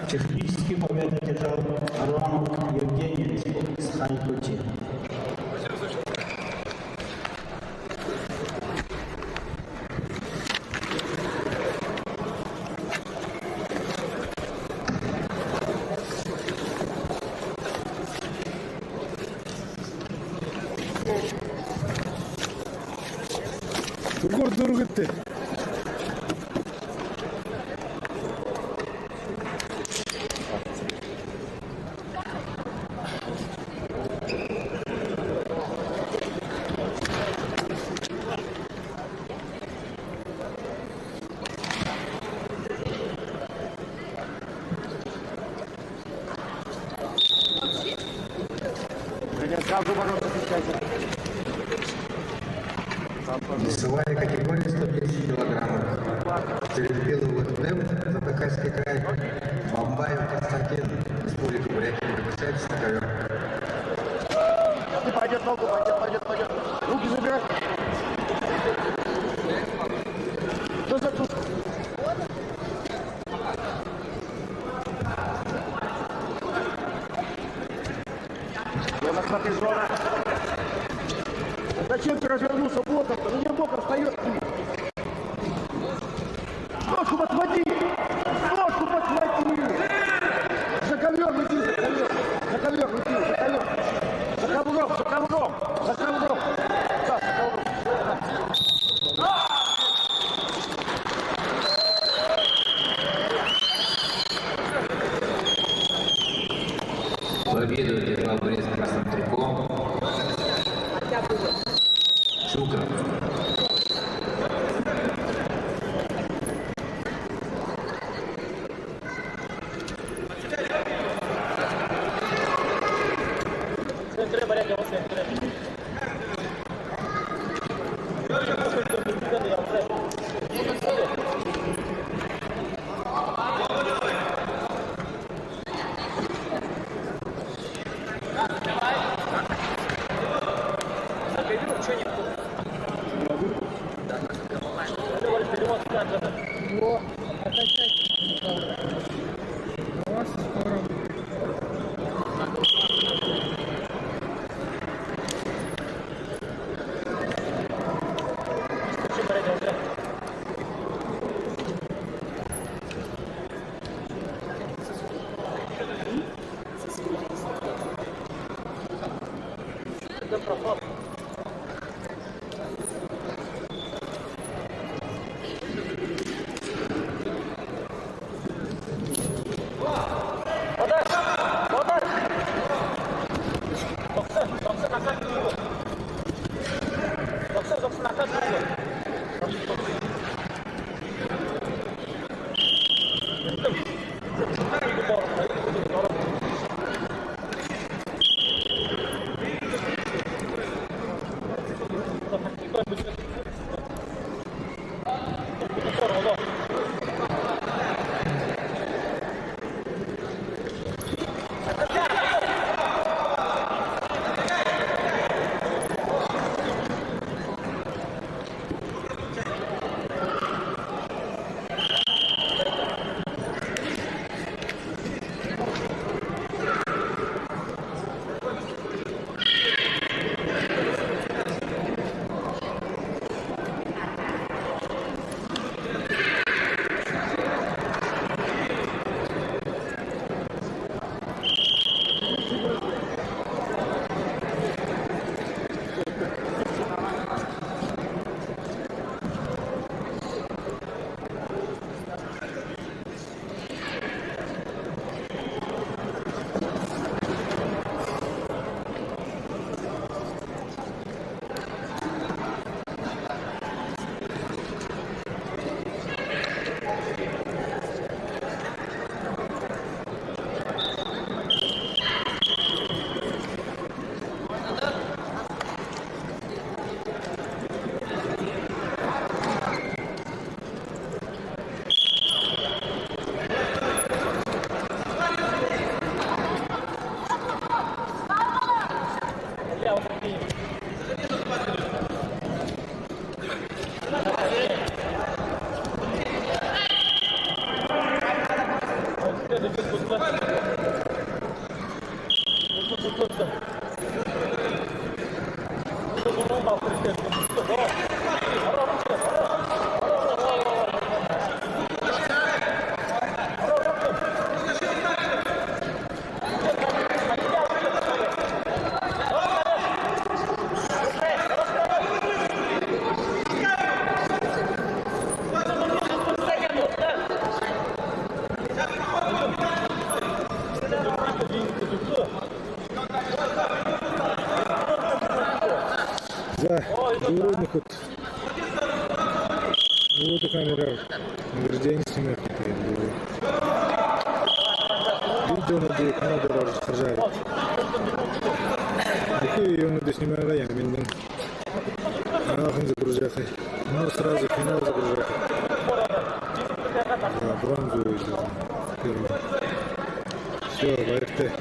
Технически победу одержал Арламов Евгений из Хайкути. Dur gitti. Весовая категория 110 килограммов. Теребилов ВТБ, Забайкальский край, Бамбаев Константин, Республика Бурятия, приглашайтесь на ковер. Пойдет ногу, пойдет. Руки забирай. Кто за тут? Зона, смотри, зона. Зачем ты развернулся боком-то? Ну не боком встает. Ножку подхвати! Ножку подхвати! За ковер лети, за ковер лети, за ковер. За ковром. Да, за ковром. Победу одержал борец в красном трико Шукров. Вот и камера награждения снимает. Видео надо даже сажать. Какие ее надо снимать район? Ахун загружать. Ну сразу финал загружать. Да, бронзу первый. Все, ВРТ.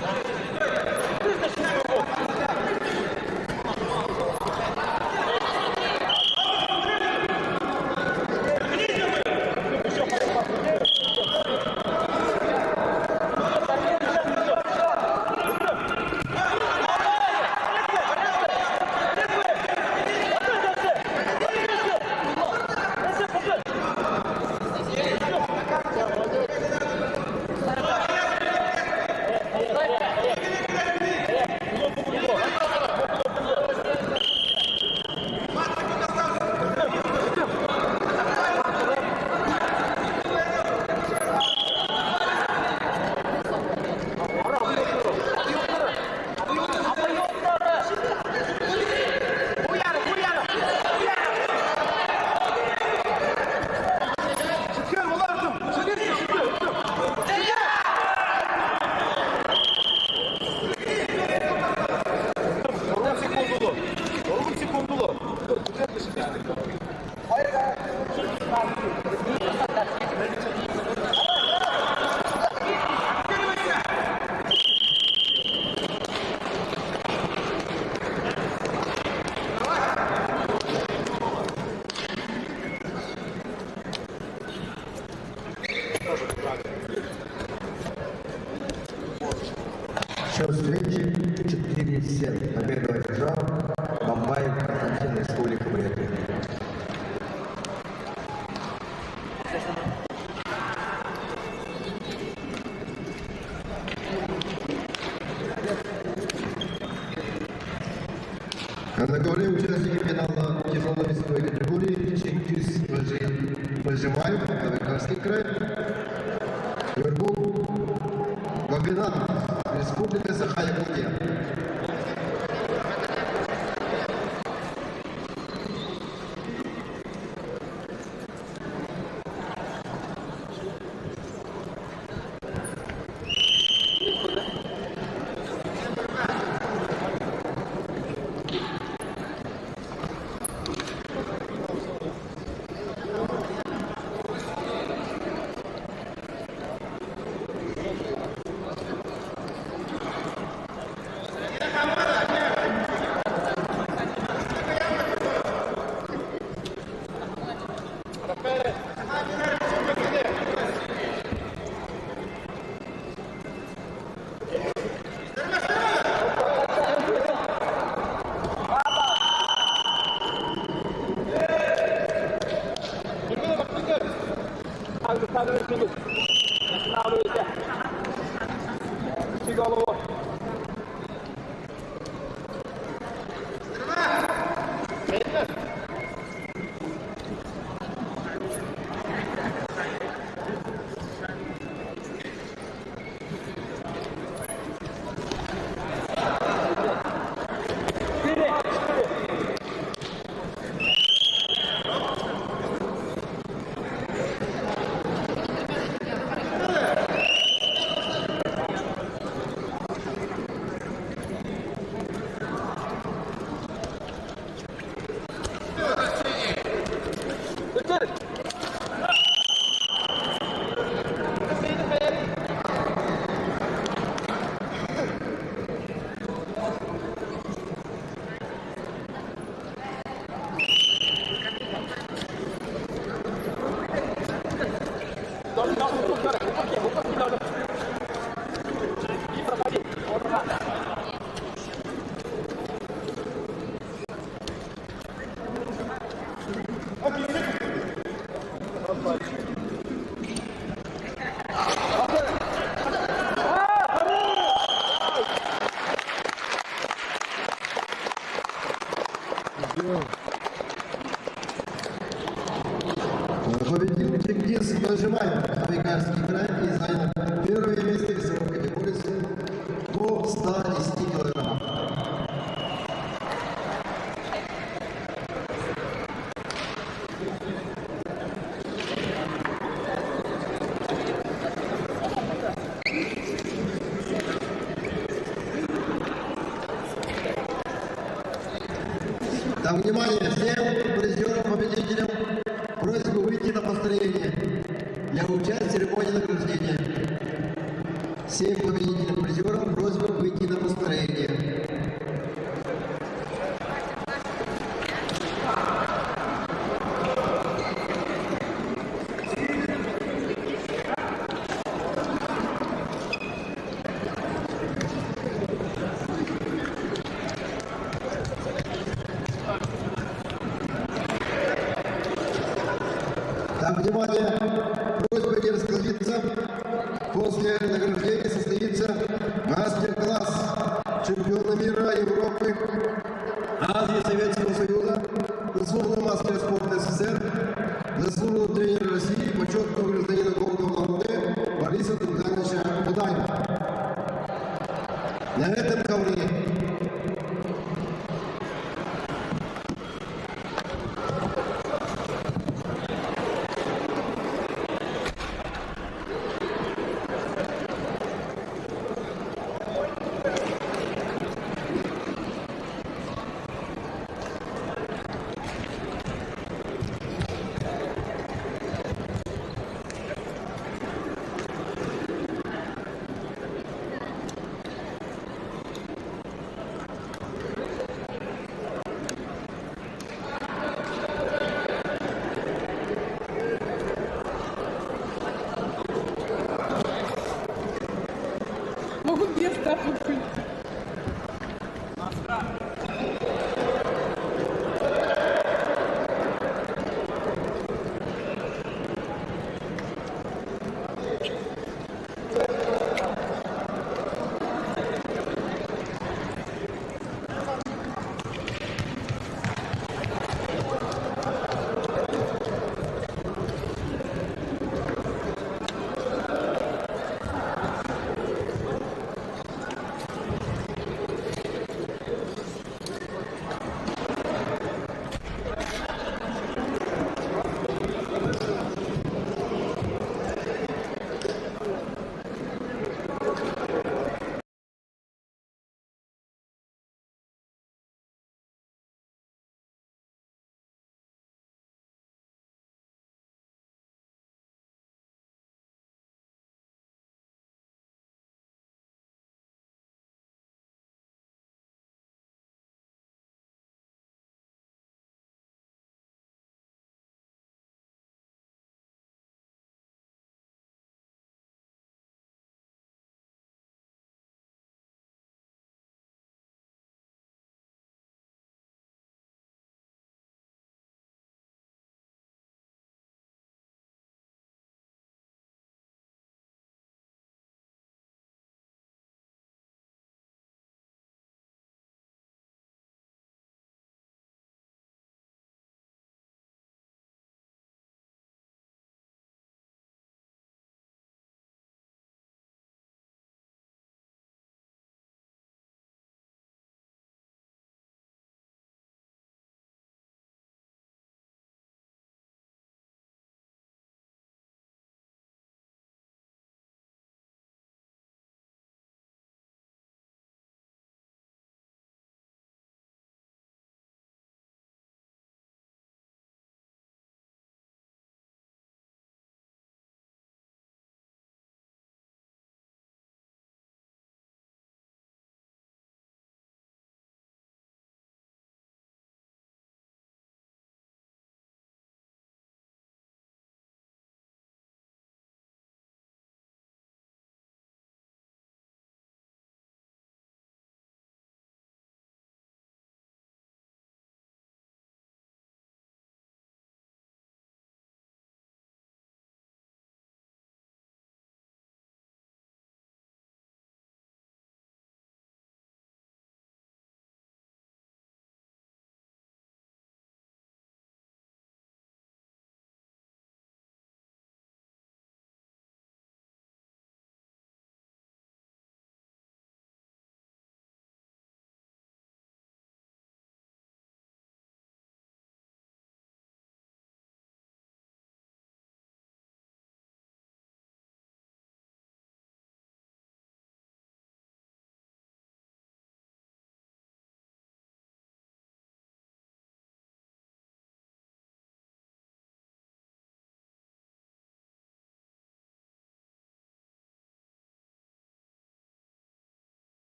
Счет встречи 4-7. Победу одержал Бамбаев Константин, Республика Бурятия. На ковре участники финала тяжелой весовой категории Чингис Бажимаев, Новокарский край, Вербул Бабинат, Республика Саха-Якутия. Победил Чингис Бажимаев, Новокарский край, и занял первое место в весовой категории до 110 килограммов. Так, внимание, всем призерам, победителям просьба выйти на построение для участия в церемонии награждения. Всем победителям призерам просьба выйти на построение. Так, внимание, просьба не расходиться. После награждения состоится мастер-класс чемпиона мира, Европы, Азии, Советского Союза, заслуженного мастера спорта СССР, заслуженного тренера России, почетного гражданина города Улан-Удэ Бориса Богдановича Будаева. На этом ковре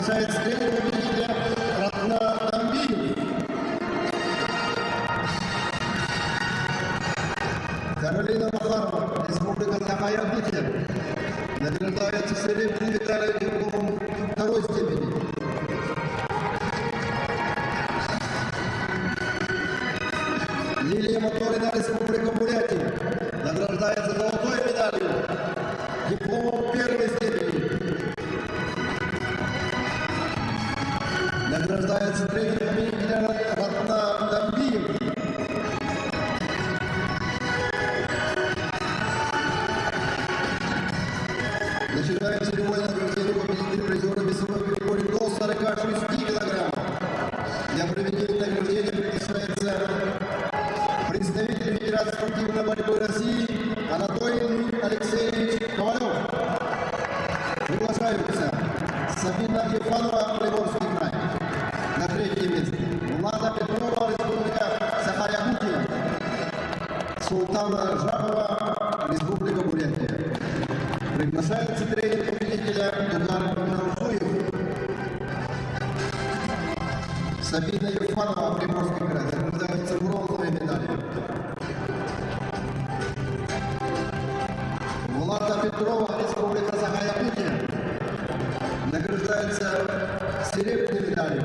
Приглашается тренер победителя Ратна Тамбиев. Каролина Махарова, Республика Саха-Якутия. Награждается серебряной медалью дипломом второй степени. Лилия Моторина, Республика Бурятия. Награждается золотой медалью дипломом первой степени. Награждается тренер победителя Ратна Тамбиев. Начинаем церемонию награждения победителей призера весовой категории до 46 килограммов. Для проведения награждения приглашается представитель Федерации спортивной борьбы России Анатолий Алексеевич Ковалев. Приглашаются Сабина Ефанова, Приморский край, на третье место. Влада Петрова, Республика Саха-Якутия. Султана Жабова, Республика Бурятия. Приглашается тренер победителя Дугар Нарусуев. Сабина Ефанова, Приморский край. Награждается бронзовой медалью. Влада Петрова, Республика Саха-Якутия. Награждается серебряной медалью,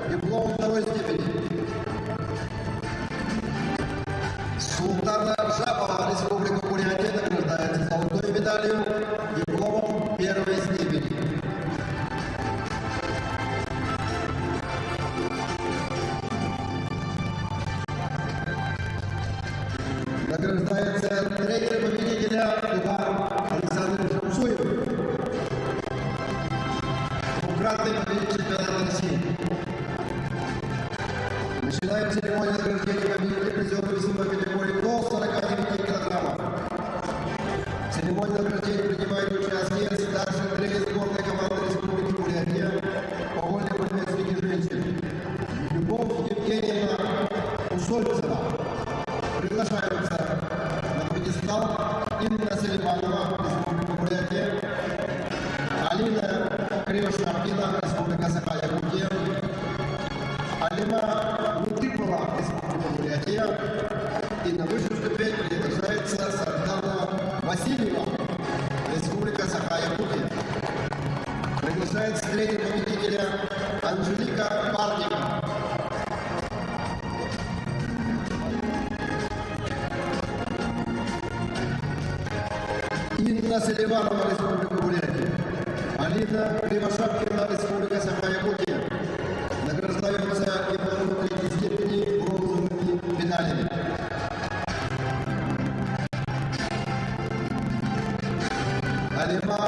диплом второй степени. Султана Жабова, Республика Бурятия, награждается золотой медалью, дипломом первой степени. Награждается тренер победителя Дугар Александр Шамсуев. Двукратный победитель чемпионата России. Начинаем церемонию награждения победителя призера весовой категории до 49 килограммов. В церемонии награждения принимает участие старший тренер сборной команды Республики Бурятия по вольной борьбе среди женщин Любовь Евгеньевна Усольцева. Приглашаются на пьедестал Инна Селиманова, Республика Бурятия, Алина Кривошапкина, Республика Саха-Якутия, Алима Лутыпова, Республика Бурятия, и на высшую ступень приглашается Сардана Васильева, Республика Саха-Якутия. Приглашается тренер победителя Анжелика Парника. Инна Селиванова, Республика Бурятия. Алина Кривошапкина, Республика Саха-Якутия. Награждаются дипломом третьей степени бронзовыми медалями. Алима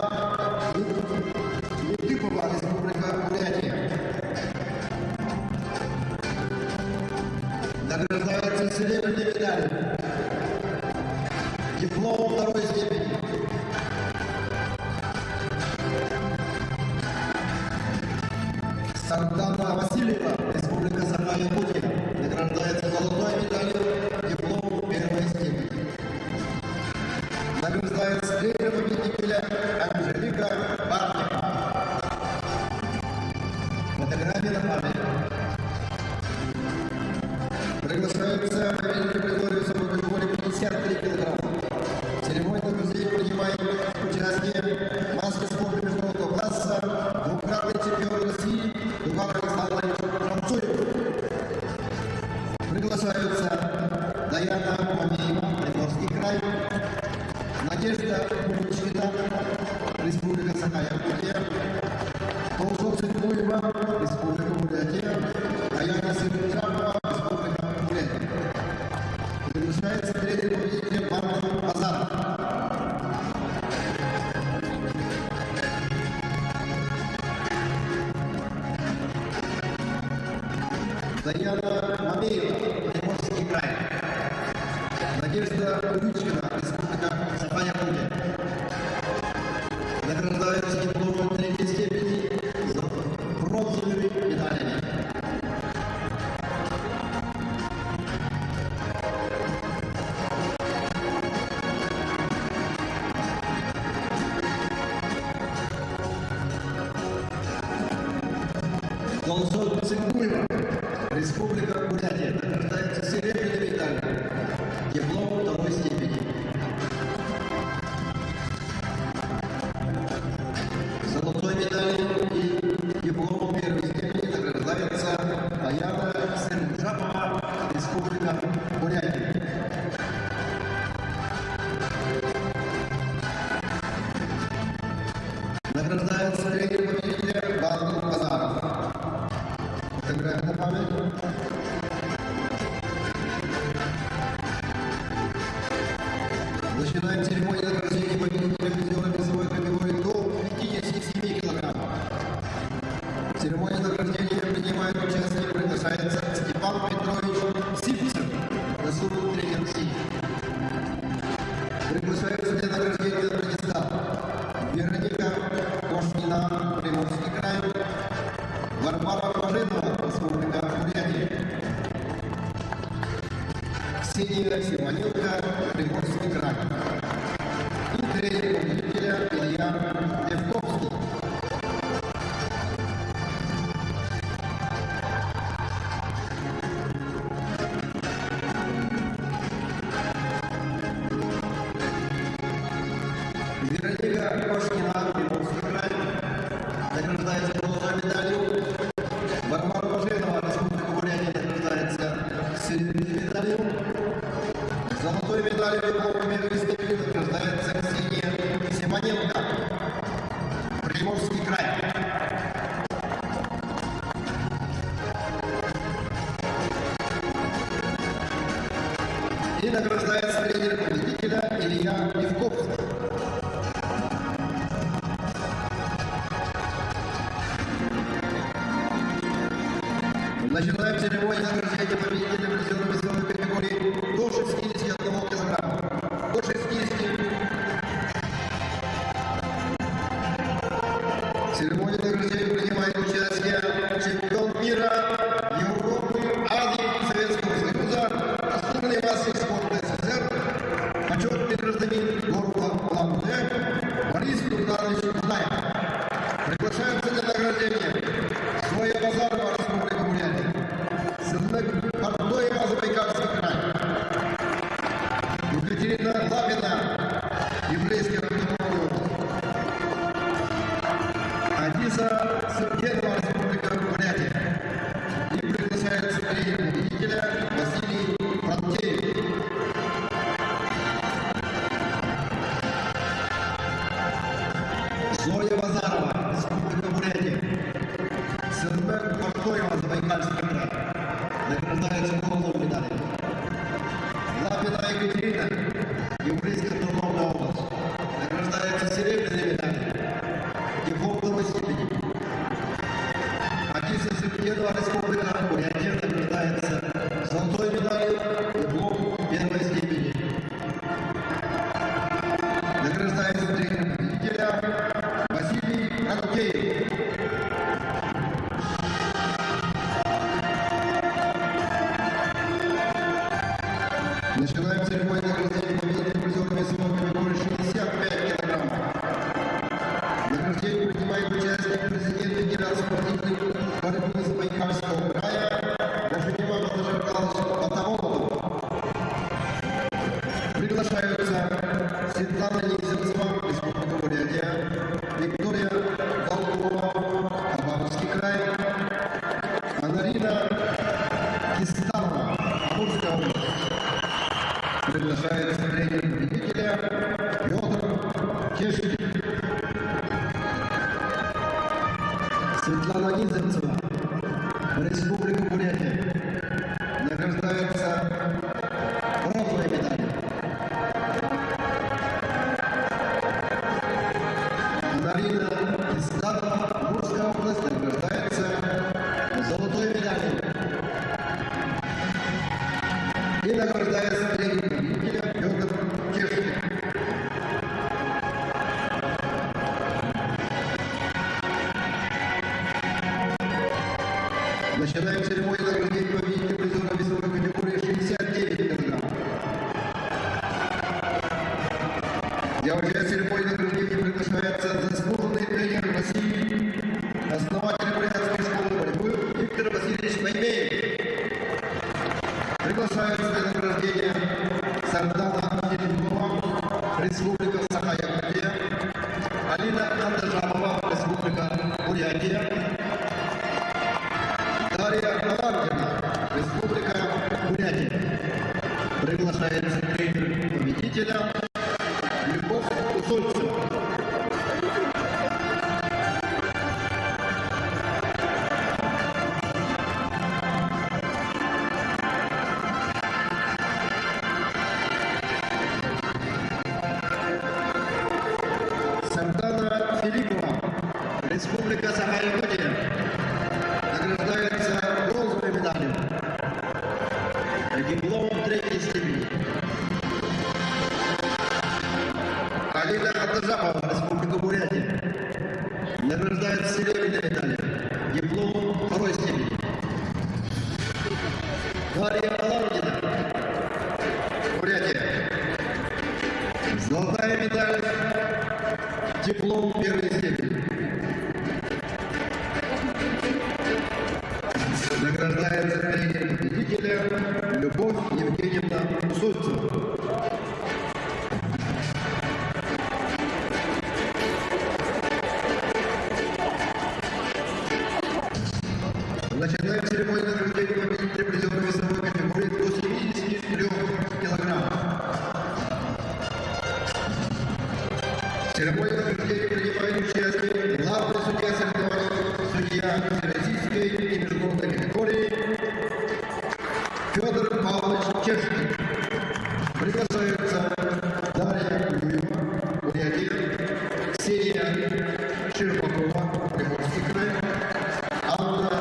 Лутыпова, Республика Бурятия. Награждаются серебряной медалью, дипломом второй степени. Сардана Васильева, Республика Саха-Якутия. Награждается золотой медалью, дипломом первой степени. Награждается тренер победителя Анжелика Парника. Фотография на память. Приглашается победитель призора весовой категории 53 килограмма. Церемонию награждения принимает участие мастер спорта международного класса, двукратный чемпион России Дугар Александр Шамсуев. Приглашаются Даяна Мамеева, Приморский край, Надежда Куличкина, Республика Саха-Якутия, Толсов Цинкуева, Республика Бурятия, Даяна Симджапова, Республика Бурятия. Приглашается тренер победителя Марвин Базар. Даяна Мамеева, Приморский край. Надежда Куличкина, Республика Саха-Якутия. Награждаются дипломом третьей степени с бронзовыми медалями. Колосов Цикуева, Республика Бурятия, награждается серебряной медалью, диплом второй степени. Золотой медалью и дипломом первой степени награждается Аяна Сырджапова, Республика Бурятия. Награждается тренер победителя Балтин Базаров. Фотография на память. Начинаем церемонию награждения победителя призера весовой категории до 57 килограммов. В церемонии награждения принимает участие и приглашается Степан Петрович Сивцев, заслуженный тренер СИ. Приглашаются для награждения на пьедестал Вероника Кошнина, Приморский край, Варвара Баженова, Республика Бурятия, Ксения Симоненко, Приморский край и тренер победителя Илья Левковский. Вероника Кошкина, Приморский край, награждается золотой медалью. Варвара Баженова, Республика Бурятия, награждается серебряной медалью. Золотой медалью диплома первой степени награждается Ксения Симоненко, Приморский край. И награждается тренер победителя Илья Левковский. Начинаем церемонию награждения победителя призера весовой категории до 61 килограмма. До 60. В церемонии награждения принимает участие чемпион мира, Европы, Азии, Советского Союза, заслуженный мастер спорта СССР, почетный гражданин города Улан-Удэ Борис Туртанович Кузнаев. Приглашаются для награждения Зоя Базарова, Республика Бурятия, Сынок Портноева, Забайкальский край, Екатерина Лапина, Еврейский автономный область, Адиса Сергеева, Республика Бурятия. И приглашается тренер победителя Василий Франкевич. Зоя Базарова, Республика Бурятия, Сынок Портноева, Забайкальский край, награждается бронзовой медалью. Лапина Екатерина, Еврейская автономная область, награждается серебряной медалью, диплом второй степени. Адиса Сергеева, Республика Бурятия, награждается золотой медалью, диплом первой степени. Награждается тренер победителя Василий Франкевич. Начинаем церемонию награждения победителя призера весовой категории 65 килограммов. В награждении принимает участие президент Федерации спортивной борьбы Забайкальского края Рашидова Владимир Михайлович Потамонов. Приглашаются Светлана Низенцева, Республика Бурятия, Виктория Долгова, Хабаровский край, Анарина Кистанова, Амурская область. Приглашается тренер победителя Петр Кешкин. Светлана Низенцева, Республика Бурятия, награждается бронзовой медалью. Марина Кистанова, Амурская область, награждается золотой медалью. И награждается тренер победителя Петр Кешкин. Начинаем церемонию награждения победителя призера весовой категории 69 килограмм. Для участия в церемонии награждения приглашается заслуженный тренер Василий, основатель бурятской школы борьбы Дарья Аларгина, Республика Бурятия. Приглашается тренер победителя Любовь Усольцева. Сардана Филиппова, Республика Саха-Якутия, награждается бронзовой медалью, дипломом третьей степени. Алина Атажапова, Республика Бурятия, награждается серебряной медалью, дипломом второй степени. Дарья Аларгина, Бурятия, золотая медаль, диплом первой степени. Награждается тренер победителя Любовь Евгеньевна Усольцева. Начинаем церемонию награждения победителя призера весовой категории до 73 килограмм. В церемонии награждения принимает участие главный судья соревнований, судья всероссийской и международной категории Федор Павлович Чешкин. Приглашаются Дарья Юрьева, Бурятия, Ксения Щербакова, Приморский край, Анна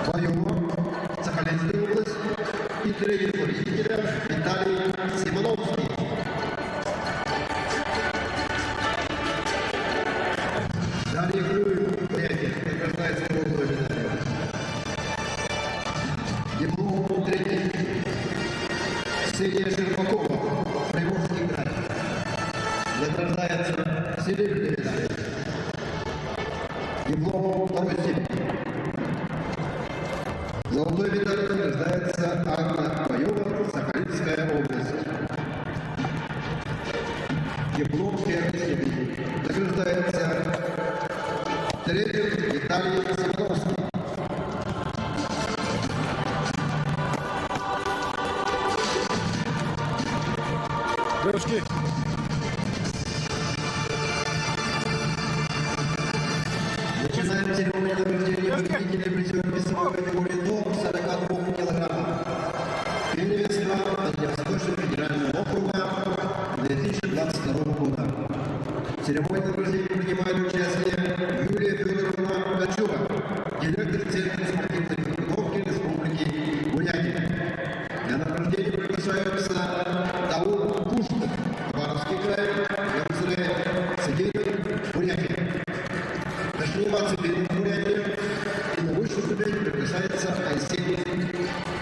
Варюва, Сахалинская область и тренер победителя Виталий Симоновский. Дарья Юрьева, Бурятия, награждается бронзовой медалью. Диплом третий. Ксения Щербакова, Приморский край, награждается серебряной медалью. Диплом второй степени. Золотой медалью награждается Анна Варюва, Сахалинская область. Диплом первой степени. Награждается тренер Виталий Симоновский. Девушки. Начинаем церемонию награждения победителя призера весовой категории до 42 килограммов. Первенство Дальневосточного федерального округа 2022 года. В церемонии награждения принимает участие Юлия Федоровна Гачура, директор Центра спортивной подготовки Республики Бурятия. Для награждения приглашаются Даул Пушкин, Хабаровский край, Ямсре Сидеев, Бурятия. Дошли перед Бурятия и на высшую ступень приглашается Айсений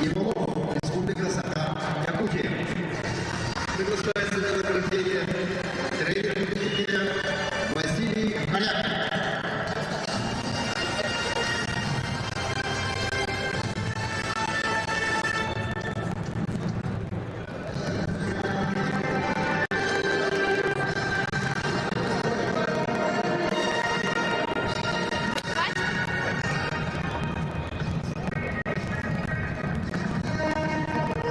Иванов, Республика Саха-Якутия. Приглашается для награждения тренер победителя Василий Халяк.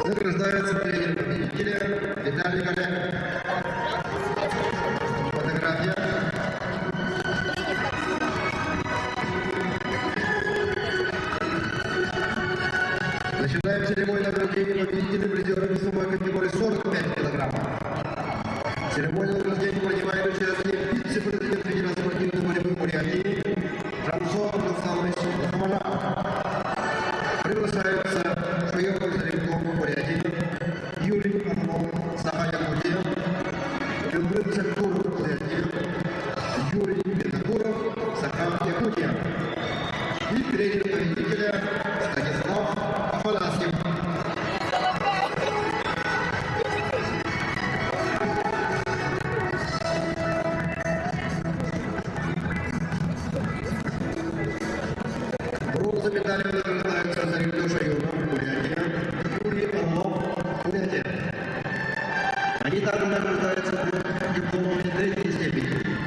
Награждается тренер победителя Виталий Халяк. Фотография. Начинаем церемонию награждения победителя призера весовой категории 45 килограммов. В церемонии награждения принимает участие вице-президент Федерации спортивной борьбы Бурятии Франсуа Константинович Лохомажа. Приглашаются Шуевой Заренков Бурятии, Юрий Павлов Саха-Якутия, Любовь Сактуров Бурятия, Юрий Петакуров Саха-Якутия и тренер победителя Станислав Афанасьев. Бронза медалью награждается Заренков Шуевой Бурятия, Юрий Павлов Бурятия. Они также награждаются дипломом третьей степени.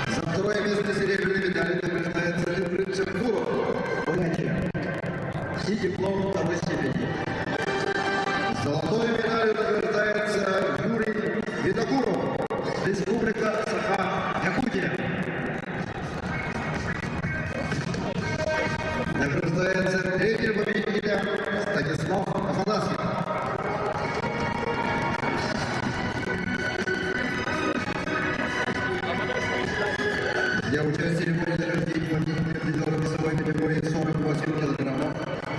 За второе место серебряной медали награждается Любовь Сактуров Бурятия. и диплом второй степени. Золотой медалью награждается Юрий Винокуров, Республика Саха-Якутия. Награждается тренер победителя Станислав Афанасьев. Для участия в награждении победителя призера весовой категории 48 килограммов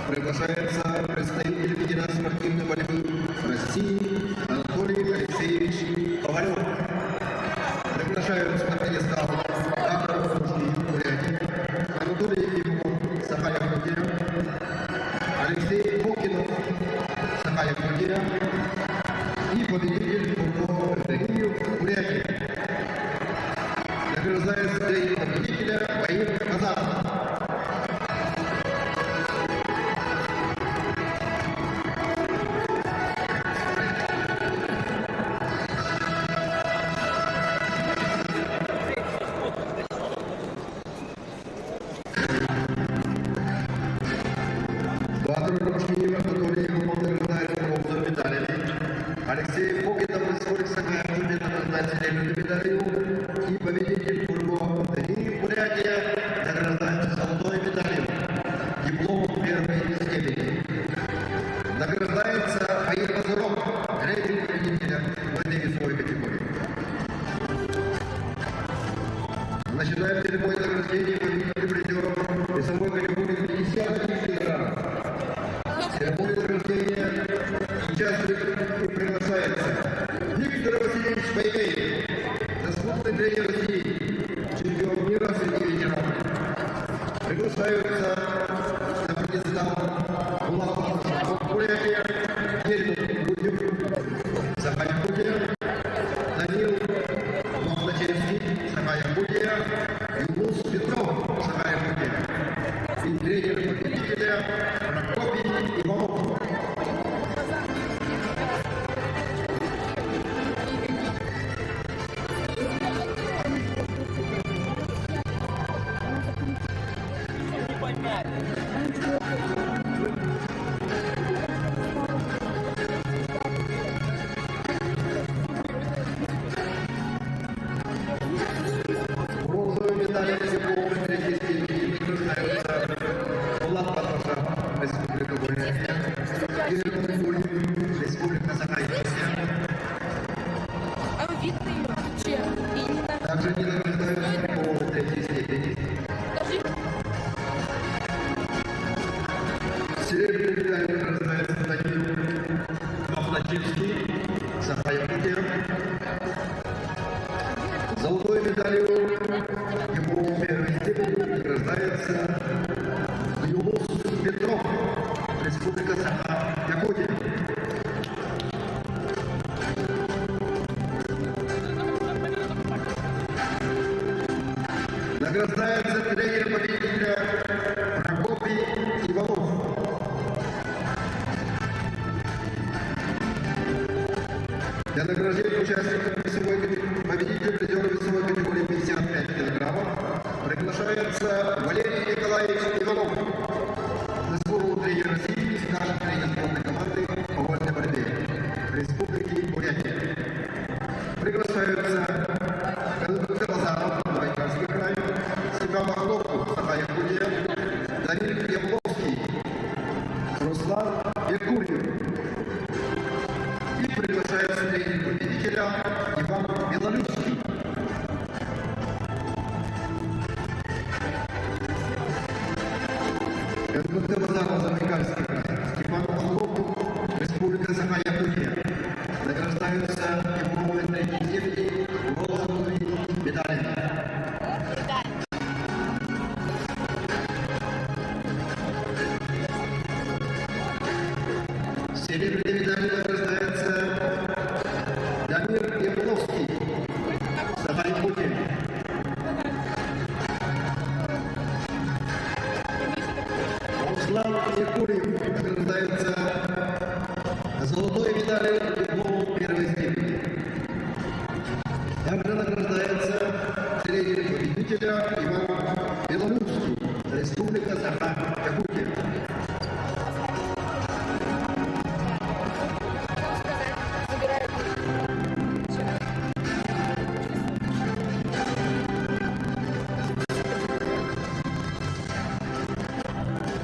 приглашается представитель Федерации спортивной борьбы России Анатолий Алексеевич Ковалев. Приглашаются на пьедестал Акров Бурятии, Анатолий Ефимов, Саха-Якутия, Алексей Бокинов, Саха-Якутия и победитель футбола Рио Бурятии. Награждается тренер победителя Баир Казанов. Алексей Богданов, Республика Саха-Якутия, награждается серебряной медалью, и победитель футбола Рио Бурятия награждается золотой медалью, дипломом первой степени. Награждается Баир Казанов, тренер победителя в этой весовой категории. Начинаем церемонию награждения победителя призеров весовой категории 50 килограммов. Церемонию награждения участник приглашается Виктор Васильевич Байкей, заслуженный тренер России, чемпион мира среди ветеранов. Приглашаются на пьедестал Булат Бурятия, Кирилл Гудев, Саха-Якутия, Данил Махначевский, Саха-Якутия, Юнус Петров, Саха-Якутия и тренер победителя Прокопий Иванов. Бронзовые медали диплома третьей степени награждаются Булат Патрушев, Республика Бурятия, Кирилл Гурьев, Республика Саха-Якутия. Также не награждаются дипломы третьей степени. Серебряной медалью награждается Данил Махначевский, Саха-Якутия. Золотой медалью диплом первой степени награждается Юнус Петров, Республика Саха-Якутия. Награждается тренер победителя Прокопий Иванов. Для награждения участников весовой победителя призера весовой категории 55 килограммов приглашается Валерий Николаевич Иванов, заслуженный тренер России, старший тренер сборной команды по вольной борьбе Республики Бурятия. Приглашаются Константин Лазаров, Забайкальский край, Степан Махловку, Саха-Якутия, Данил Ябловский, Руслан Якурьев. И приглашается тренер победителя Иван Белорусский. Константин Лазаров, Забайкальский край, Степан Махловку, Республика Саха-Якутия. Награждаются дипломы третьей степени бронзовыми медалями. Серебряной медалью награждается Дамир Ябловский, Саха-Якутия. Руслан Якурьев награждается золотой медалью дипломом первой степени. Также награждается тренер победителя Иван Белорусский, Республика Саха-Якутия.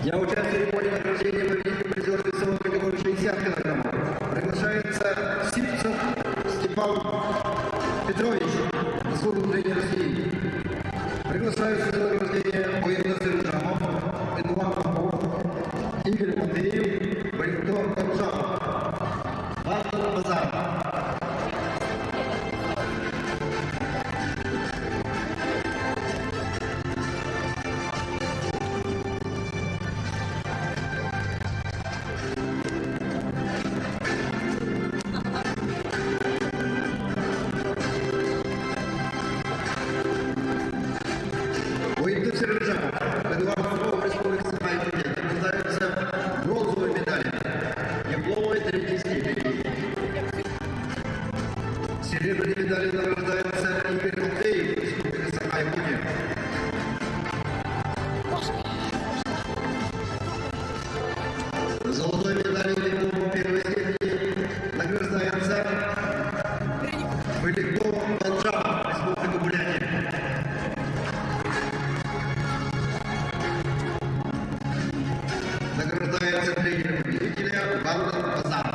Для участия в церемонии награждения победителя призера весовой категории 60 килограммов приглашается Сипцев Степан Петрович, заслуженный тренер России. Приглашаются на награждение Боина Сержамов, Эдуард Попов, Игорь Матвеев, Валентин Кончалов, Владимир Базаров. Боевик Сержамов, Эдуард Попов, Республика Саха-Якутия, награждаются бронзовыми медалями, дипломой третьей степени. Серебряные медали награждаются Игорь Матвеев, Республика Саха-Якутия. Золотой медалью диплома первой степени награждается Валентин Кончалов, Республика Бурятия. Награждается тренер победителя Владимир Базаров.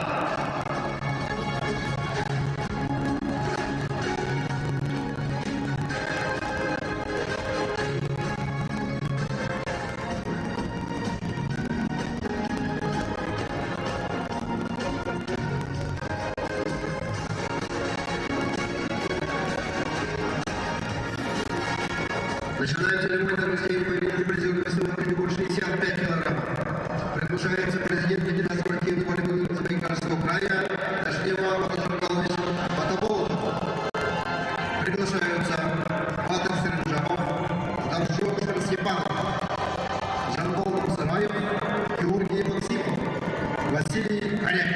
Начиная церемонию награждения победителя призера весовой категории 65 килограммов. Приглашается президент Федерации спортивных борьбы Забайкальского края Дождева Владимир Николаевич Потапов. Приглашаются Батыр Сержамов, Давжов Степанов, Жан-Пол Мусараев, Георгий Максимов, Василий Коряк.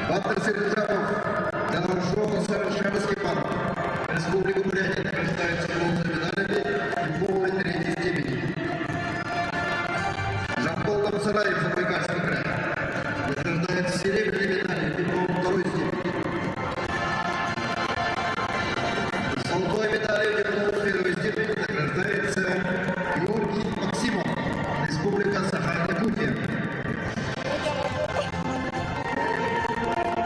Батыр Сержамов, Давжов Степанов, Республика Бурятия, награждаются бронзовыми медалями дипломой третьей степени. Жан-Пол Мусараев, Забайкальский край, награждается серебряной медалью дипломом второй степени. Золотой медалью дипломом первой степени награждается Георгий Максимов, Республика Саха-Якутия.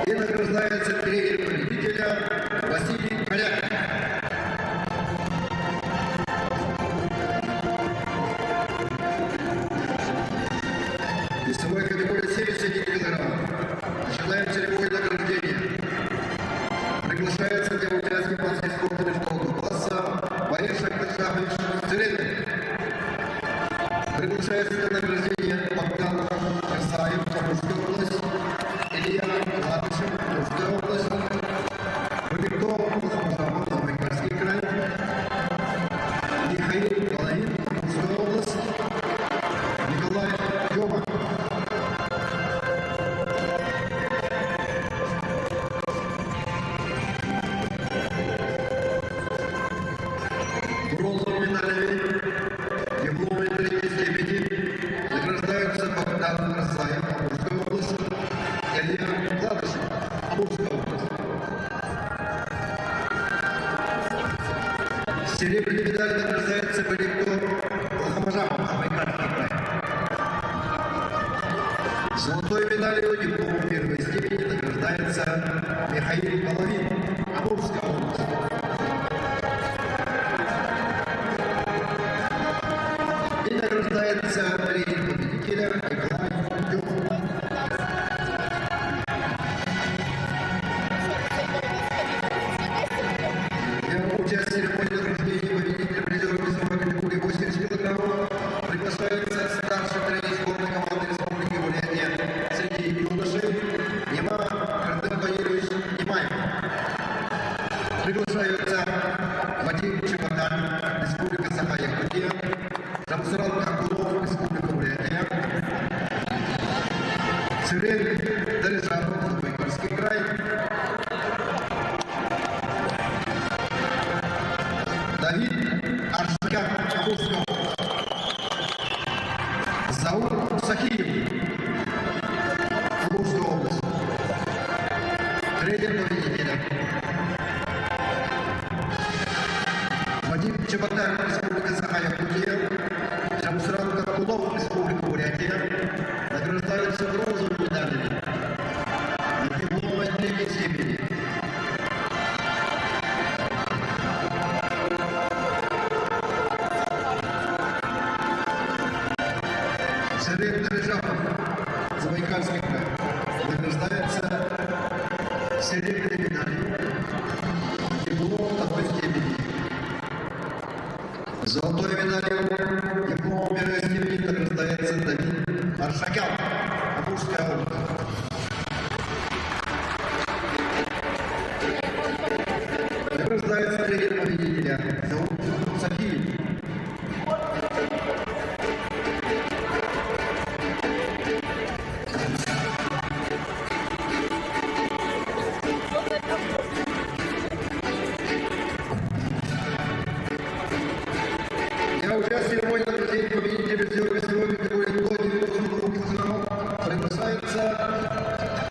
И награждается тренер победителя Василий Коряк. Весовой категории 71 килограмм. Начинаем церемонию награждения. Приглашается для участия в классе спорта международного класса Борис Акбершахович Церевин. Приглашается для награждения Богдан Касаев, Курская область, Илья Ладышев, Курская область, Валентин Кончалов, Забайкальский край, Михаил Головин, Курская область, Николай Тёма. Бронзовыми медалями дипломы третьей степени награждаются Богдан Касаев, Курская область, Илья Ладышев, Курская область. Серебряной медалью награждается Валентин Лохмажамов, Забайкальский край. Золотой медалью диплома первой степени награждается Михаил Головин, Амурская область. И награждается тренер победителя Николай Тёма. Для участия в церемонии награждения победителя призера весовой категории 80 килограммов приглашается старший тренер сборной команды Республики Бурятия среди юношей Нема Картенбаевич Немаев. Приглашаются Вадим Чемодан, Республика Саха-Якутия, Жамсурат Кахуров, Республика Бурятия, Цирель Дарижанов, Забайкальский край, Давид Аршакян, Амурская область. Сахиев, Амурская область. Тренер победителя. Вадим Чеботарев, Республика Саха-Якутия. Шамсуран Каркулов, Республика Бурятия. Награждаются бронзовыми медалями. На дипломной третьей степени. Сергей Дорожапов, Забайкальский край. Награждается серебряной медалью. Диплом второй степени. Золотой медалью, диплом первой степени награждается Давид Аршакян, Амурская область. Награждается тренер победителя, зовут Сахиев. Для участия в войне награждения победителя призера весовой категории до 92 кг приглашается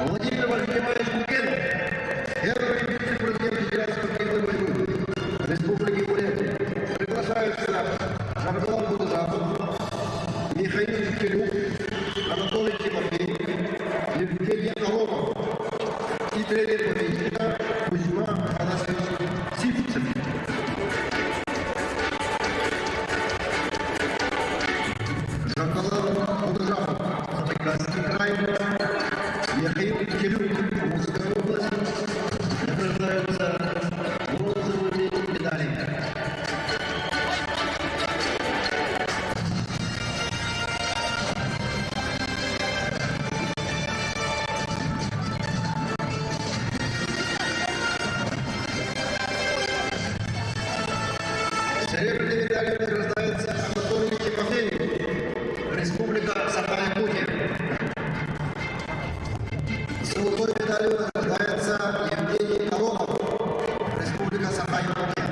Владимир Владимирович Букенов, первый вице-президент Федерации спортивной борьбы Республики Бурятия. Приглашаются Жамбулат Будажапов, Михаил Челюк, Анатолий Тимофеев, Евгений Аломов и тренер победителя Кузьма Афанасьевич Сивцев. Жамбулат Будажапов, Забайкальский край, Михаил Челюк, Амурская область, награждаются бронзовыми медалями. Серебряной медалью награждается Анатолий Тимофеев, Республика Саха-Якутия. Золотой медалью награждается Евгений Аломов, Республика Саха-Якутия.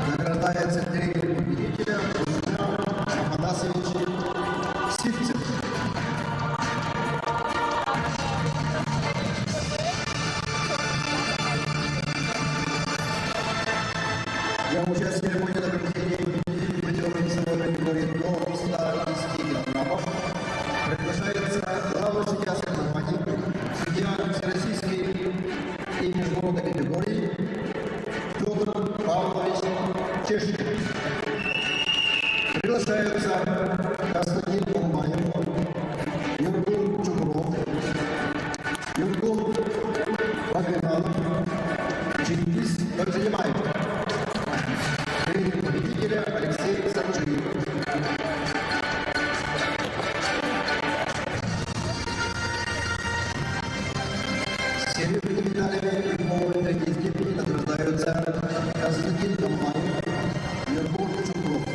Награждается тренер победителя Кузьма Афанасьевич Сивцев. Для участия в церемонии награждения победителей призера весовой категории до 110 кг приглашается главный судья соревнований, судья всероссийской и международной категории Федор Павлович Чешин. Приглашаются Константин Полмаев, Юргун Чугуров, Юргун Багринов, Чингис Бакзанимаев. Тренер победителя Алексей Санджиев. Серебряными медалями дипломной третьей степени награждаются Константин Полмаев, Юргун Чугуров,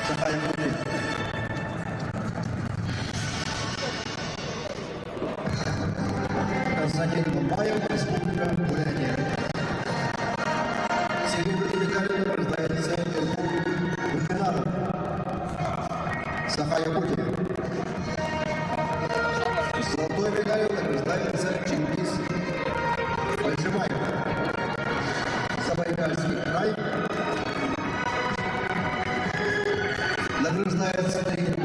Саха-Якутия. Константин Полмаев, Республика Бурятия. Серебряной медалью награждается Гульфинаров, Саха-Якутия. Золотой медалью награждается Чингис Большимаев, Забайкальский край. Награждается тренер